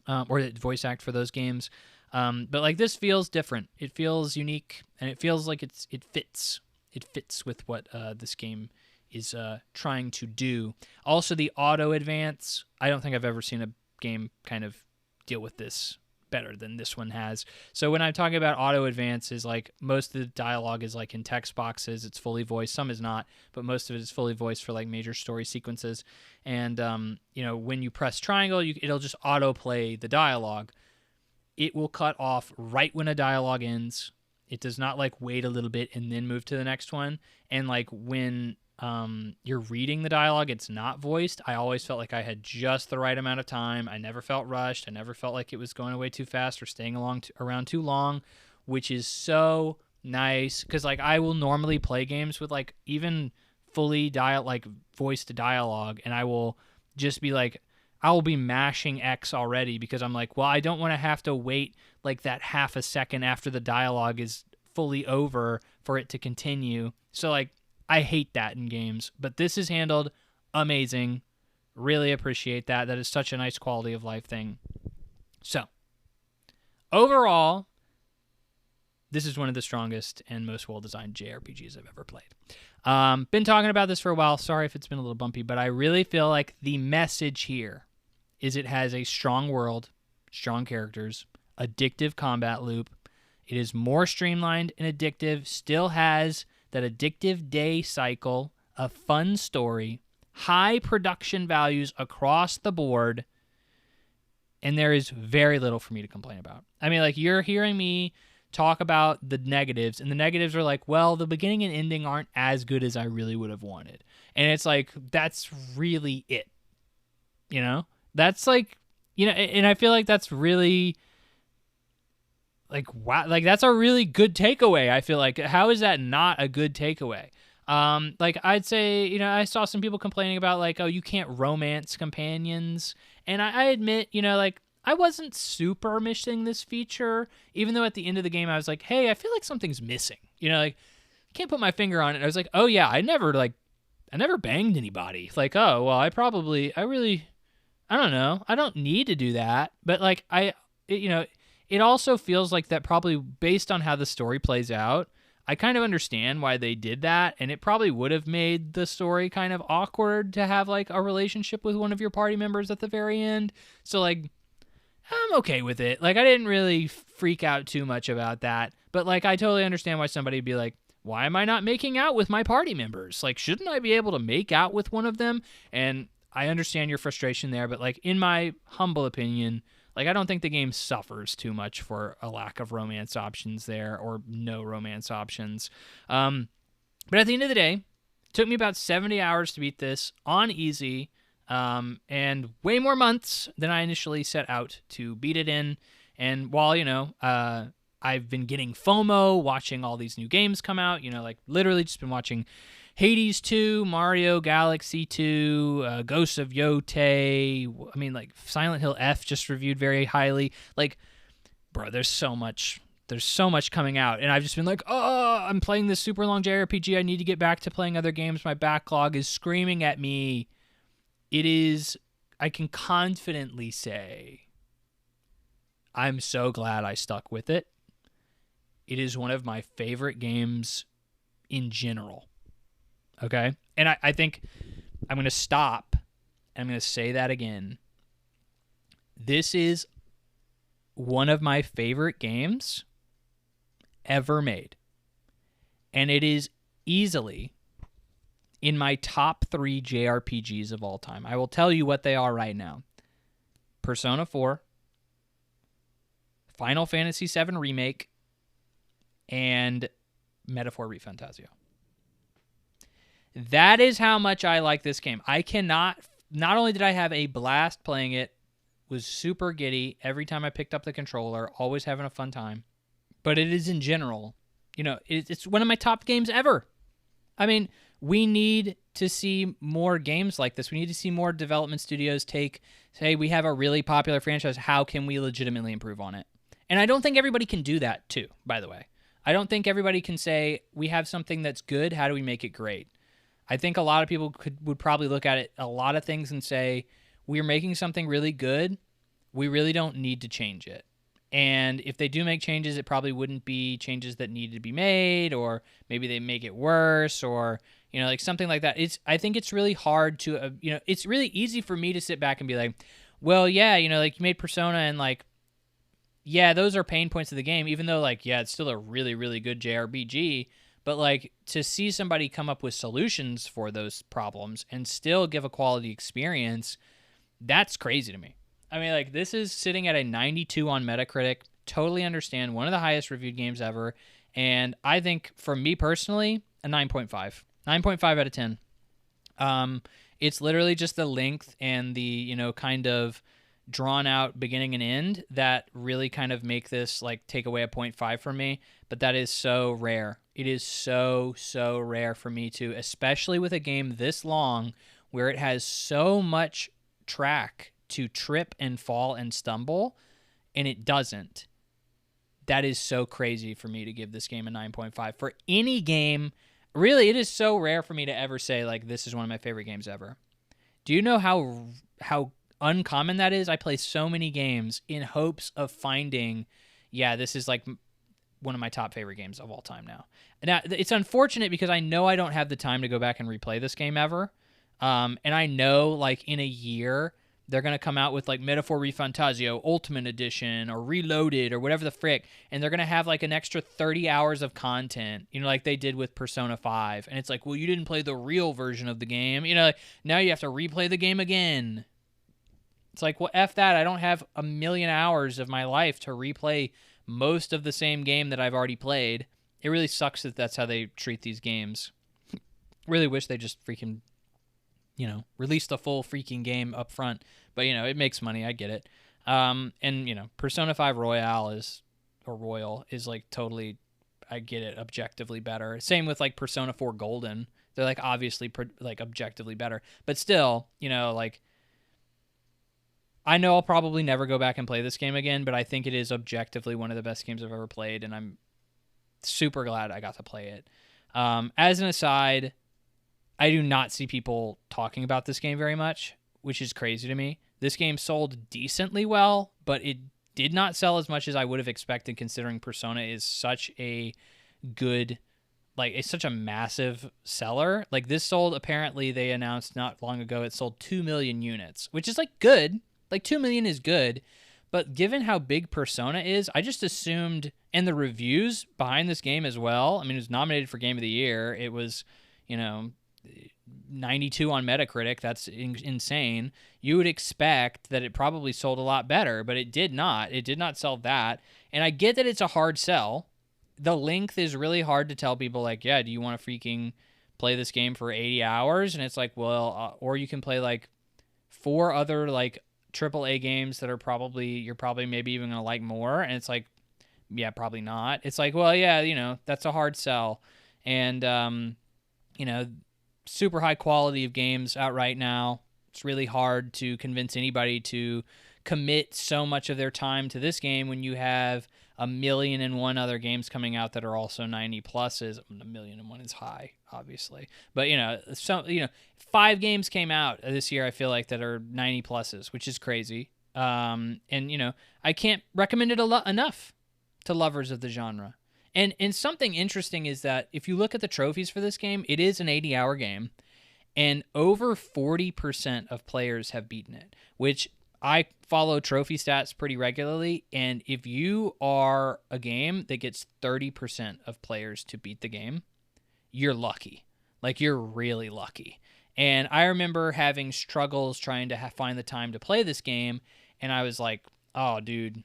S1: or that voice act for those games. But like this feels different. It feels unique, and it feels like it fits. It fits with what this game is trying to do. Also, the auto advance. I don't think I've ever seen a game kind of deal with this better than this one has. So when I'm talking about auto advances, like most of the dialogue is like in text boxes. It's fully voiced. Some is not, but most of it is fully voiced for like major story sequences. And when you press triangle, it'll just auto play the dialogue. it will cut off right when a dialogue ends. It does not like wait a little bit and then move to the next one. And like when you're reading the dialogue, it's not voiced. I always felt like I had just the right amount of time. I never felt rushed. I never felt like it was going away too fast or staying around too long, which is so nice. Because like I will normally play games with like even fully voiced dialogue, and I will just be like, I will be mashing X already because I'm like, well, I don't want to have to wait like that half a second after the dialogue is fully over for it to continue. So like, I hate that in games, but this is handled amazing. Really appreciate that. That is such a nice quality of life thing. So, overall, this is one of the strongest and most well-designed JRPGs I've ever played. Been talking about this for a while. Sorry if it's been a little bumpy, but I really feel like the message here is it has a strong world, strong characters, addictive combat loop. It is more streamlined and addictive, still has that addictive day cycle, a fun story, high production values across the board, and there is very little for me to complain about. I mean, like, you're hearing me talk about the negatives, and the negatives are like, well, the beginning and ending aren't as good as I really would have wanted. And it's like, that's really it. You know? That's like, you know, and I feel like that's really... like, wow, like that's a really good takeaway. I feel like, how is that not a good takeaway? Like I'd say, you know, I saw some people complaining about like, oh, you can't romance companions. And I admit, you know, like I wasn't super missing this feature, even though at the end of the game I was like, hey, I feel like something's missing. You know, like can't put my finger on it. And I was like, oh yeah, I never banged anybody. Like, oh, well, I don't know. I don't need to do that. But like you know, it also feels like that probably based on how the story plays out, I kind of understand why they did that, and it probably would have made the story kind of awkward to have like a relationship with one of your party members at the very end. So like, I'm okay with it. Like I didn't really freak out too much about that, but like I totally understand why somebody would be like, why am I not making out with my party members? Like, shouldn't I be able to make out with one of them? And I understand your frustration there, but like in my humble opinion, like, I don't think the game suffers too much for a lack of romance options there, or no romance options. But at the end of the day, it took me about 70 hours to beat this on easy, and way more months than I initially set out to beat it in. And while, you know, I've been getting FOMO watching all these new games come out, you know, like literally just been watching Hades 2, Mario Galaxy 2, Ghost of Yotei. I mean, like, Silent Hill F just reviewed very highly. Like, bro, there's so much coming out. And I've just been like, oh, I'm playing this super long JRPG. I need to get back to playing other games. My backlog is screaming at me. I can confidently say, I'm so glad I stuck with it. It is one of my favorite games in general. Okay? And I think I'm going to stop, and I'm going to say that again. This is one of my favorite games ever made. And it is easily in my top 3 JRPGs of all time. I will tell you what they are right now. Persona 4, Final Fantasy VII Remake, and Metaphor Rephantazio. That is how much I like this game. Not only did I have a blast playing it, was super giddy every time I picked up the controller, always having a fun time, but it is in general, you know, it's one of my top games ever. I mean, we need to see more games like this. We need to see more development studios say, we have a really popular franchise, how can we legitimately improve on it? And I don't think everybody can do that too, by the way. I don't think everybody can say, we have something that's good, how do we make it great? I think a lot of people would probably look at it, a lot of things, and say, we're making something really good. We really don't need to change it. And if they do make changes, it probably wouldn't be changes that needed to be made, or maybe they make it worse, or, you know, like something like that. I think it's really hard to, you know, it's really easy for me to sit back and be like, well, yeah, you know, like you made Persona, and like, yeah, those are pain points of the game, even though like, yeah, it's still a really, really good JRPG. But like to see somebody come up with solutions for those problems and still give a quality experience, that's crazy to me. I mean, like, this is sitting at a 92 on Metacritic. Totally understand. One of the highest reviewed games ever. And I think, for me personally, a 9.5. 9.5 out of 10. It's literally just the length and the, kind of drawn out beginning and end that really kind of make this, like, take away a 0.5 from me. But that is so rare. It is so, so rare for me to, especially with a game this long where it has so much track to trip and fall and stumble, and it doesn't. That is so crazy for me to give this game a 9.5. For any game, really, it is so rare for me to ever say, like, this is one of my favorite games ever. Do you know how uncommon that is? I play so many games in hopes of finding, this is, like, one of my top favorite games of all time now. Now, it's unfortunate because I know I don't have the time to go back and replay this game ever. And I know, like, in a year, they're going to come out with, like, Metaphor Rephantazio Ultimate Edition or Reloaded or whatever the frick, and they're going to have, like, an extra 30 hours of content, like they did with Persona 5. And it's like, well, you didn't play the real version of the game. Like, now you have to replay the game again. It's like, well, F that. I don't have a million hours of my life to replay most of the same game that I've already played. It really sucks that that's how they treat these games. Really wish they just freaking, release the full freaking game up front. But, it makes money. I get it. And, Persona 5 Royal is like totally, I get it, objectively better. Same with, like, Persona 4 Golden. They're, like, obviously, like, objectively better. But still, like, I know I'll probably never go back and play this game again, but I think it is objectively one of the best games I've ever played, and I'm super glad I got to play it. As an aside, I do not see people talking about this game very much, which is crazy to me. This game sold decently well, but it did not sell as much as I would have expected, considering Persona is such a good, like, it's such a massive seller. Like, this sold, apparently, they announced not long ago, it sold 2 million units, which is, like, good. Like, 2 million is good, but given how big Persona is, I just assumed, and the reviews behind this game as well, I mean, it was nominated for Game of the Year. It was, 92 on Metacritic. That's insane. You would expect that it probably sold a lot better, but it did not. It did not sell that. And I get that it's a hard sell. The length is really hard to tell people, like, do you want to freaking play this game for 80 hours? And it's like, well, or you can play, like, 4 other, like, AAA games that are you're probably maybe even going to like more. And it's like, probably not. It's like, well, that's a hard sell. And, super high quality of games out right now. It's really hard to convince anybody to commit so much of their time to this game when you have 1,000,001 other games coming out that are also 90 pluses. 1,000,001 is high, obviously. But, 5 games came out this year, I feel like, that are 90 pluses, which is crazy. And, I can't recommend it enough to lovers of the genre. And something interesting is that if you look at the trophies for this game, it is an 80-hour game, and over 40% of players have beaten it, which I follow trophy stats pretty regularly, and if you are a game that gets 30% of players to beat the game, you're lucky. Like, you're really lucky. And I remember having struggles trying to find the time to play this game, and I was like, oh, dude,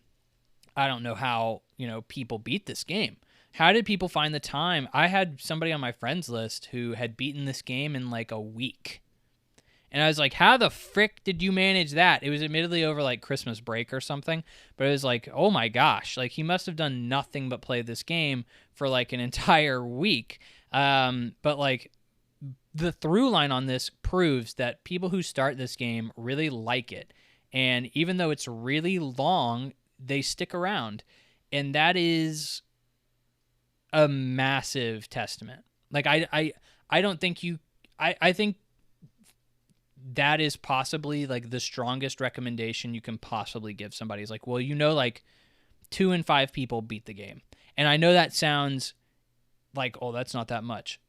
S1: I don't know how, people beat this game. How did people find the time? I had somebody on my friends list who had beaten this game in, like, a week. And I was like, how the frick did you manage that? It was admittedly over, like, Christmas break or something, but it was like, oh my gosh, like, he must have done nothing but play this game for, like, an entire week. But, like, the through line on this proves that people who start this game really like it. And even though it's really long, they stick around. And that is a massive testament. Like, I don't think I think that is possibly, like, the strongest recommendation you can possibly give somebody. Is like, well, like, 2 in 5 people beat the game. And I know that sounds like, oh, that's not that much.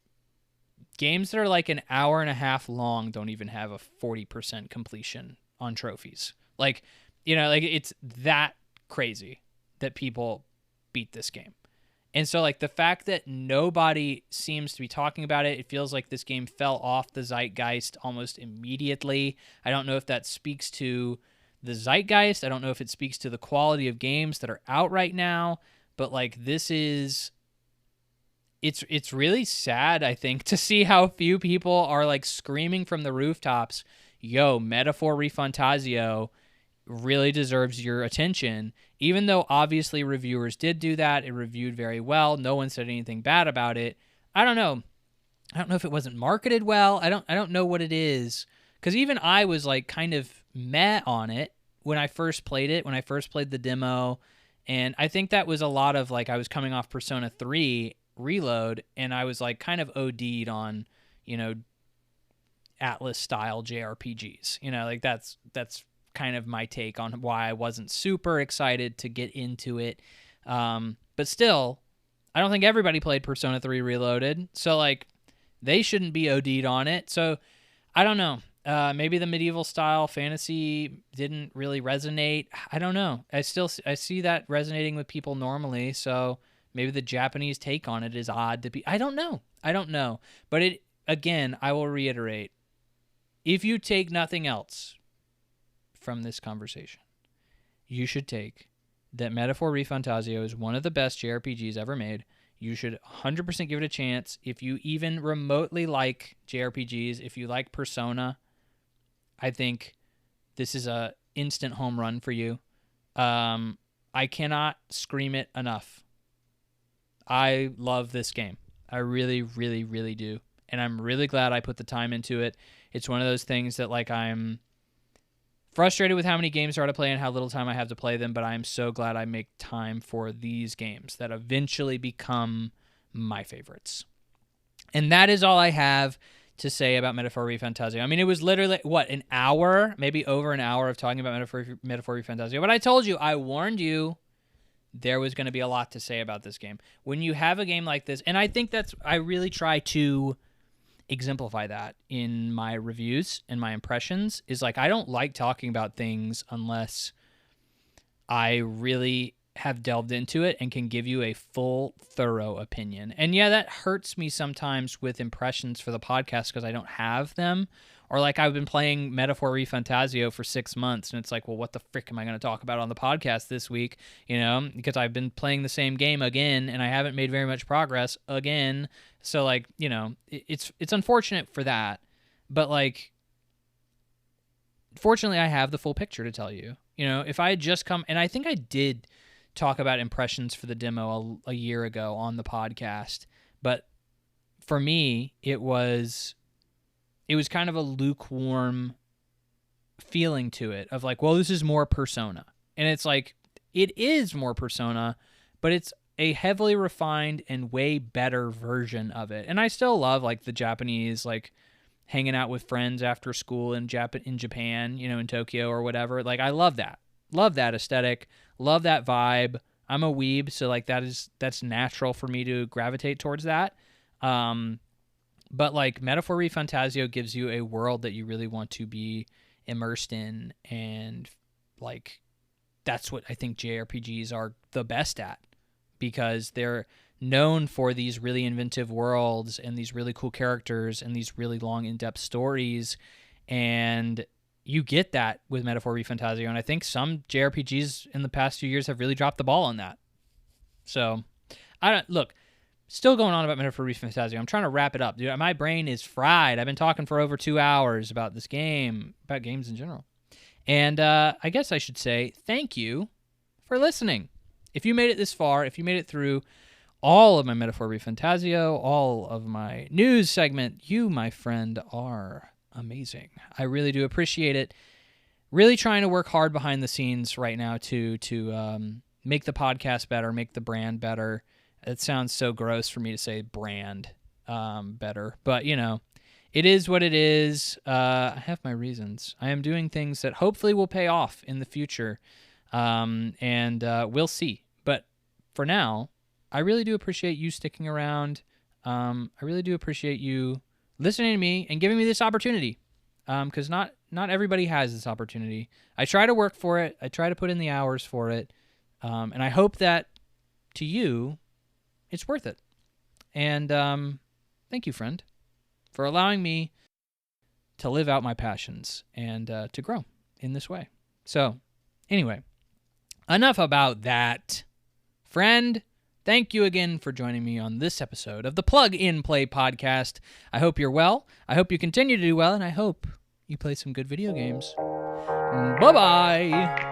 S1: Games that are like an hour and a half long don't even have a 40% completion on trophies. Like, like, it's that crazy that people beat this game. And so, like, the fact that nobody seems to be talking about it, it feels like this game fell off the zeitgeist almost immediately. I don't know if that speaks to the zeitgeist. I don't know if it speaks to the quality of games that are out right now, but like it's really sad, I think, to see how few people are like screaming from the rooftops, yo, Metaphor Rephantazio really deserves your attention. Even though obviously reviewers did do that, it reviewed very well. No one said anything bad about it. I don't know. I don't know if it wasn't marketed well. I don't know what it is. Because even I was like kind of meh on it when I first played it, when I first played the demo. And I think that was a lot of like I was coming off Persona 3 Reload, and I was like kind of OD'd on, Atlas style JRPGs. Like that's kind of my take on why I wasn't super excited to get into it. But still, I don't think everybody played Persona 3 Reloaded, so like they shouldn't be OD'd on it. So I don't know. Maybe the medieval style fantasy didn't really resonate. I don't know. I see that resonating with people normally. So maybe the Japanese take on it is odd to be. I don't know. But again, I will reiterate. If you take nothing else from this conversation, you should take that Metaphor Rephantazio is one of the best JRPGs ever made. You should 100% give it a chance. If you even remotely like JRPGs, if you like Persona, I think this is a instant home run for you. I cannot scream it enough. I love this game. I really, really, really do. And I'm really glad I put the time into it. It's one of those things that like I'm frustrated with how many games there are to play and how little time I have to play them, but I'm so glad I make time for these games that eventually become my favorites. And that is all I have to say about Metaphor Rephantazio. I mean, it was literally, an hour? Maybe over an hour of talking about Metaphor Rephantazio. But I told you, I warned you, there was going to be a lot to say about this game. When you have a game like this, and I think I really try to exemplify that in my reviews and my impressions, is like I don't like talking about things unless I really have delved into it and can give you a full, thorough opinion. And yeah, that hurts me sometimes with impressions for the podcast because I don't have them. Or like I've been playing Metaphor Rephantazio for 6 months, and it's like, well, what the frick am I going to talk about on the podcast this week? Because I've been playing the same game again, and I haven't made very much progress again. So like, it's unfortunate for that, but like, fortunately, I have the full picture to tell you. If I had just come, and I think I did talk about impressions for the demo a year ago on the podcast, but for me, it was kind of a lukewarm feeling to it of like, well, this is more Persona. And it's like, it is more Persona, but it's a heavily refined and way better version of it. And I still love like the Japanese, like hanging out with friends after school in Japan, in Tokyo or whatever. Like I love that. Love that aesthetic. Love that vibe. I'm a weeb, so like that's natural for me to gravitate towards that. But like Metaphor Rephantazio gives you a world that you really want to be immersed in, and like that's what I think JRPGs are the best at, because they're known for these really inventive worlds and these really cool characters and these really long in-depth stories, and you get that with Metaphor Rephantazio, and I think some JRPGs in the past few years have really dropped the ball on that. So, still going on about Metaphor Rephantazio. I'm trying to wrap it up. Dude, my brain is fried. I've been talking for over 2 hours about this game, about games in general. And I guess I should say thank you for listening. If you made it this far, if you made it through all of my Metaphor Rephantazio, all of my news segment, you, my friend, are amazing. I really do appreciate it. Really trying to work hard behind the scenes right now to make the podcast better, make the brand better. It sounds so gross for me to say brand better, but it is what it is. I have my reasons. I am doing things that hopefully will pay off in the future, and we'll see. But for now, I really do appreciate you sticking around. I really do appreciate you listening to me and giving me this opportunity, because not everybody has this opportunity. I try to work for it. I try to put in the hours for it, and I hope that to you, it's worth it. And thank you, friend, for allowing me to live out my passions and to grow in this way. So, anyway, enough about that. Friend, thank you again for joining me on this episode of the Plug In Play podcast. I hope you're well. I hope you continue to do well, and I hope you play some good video games. Bye-bye.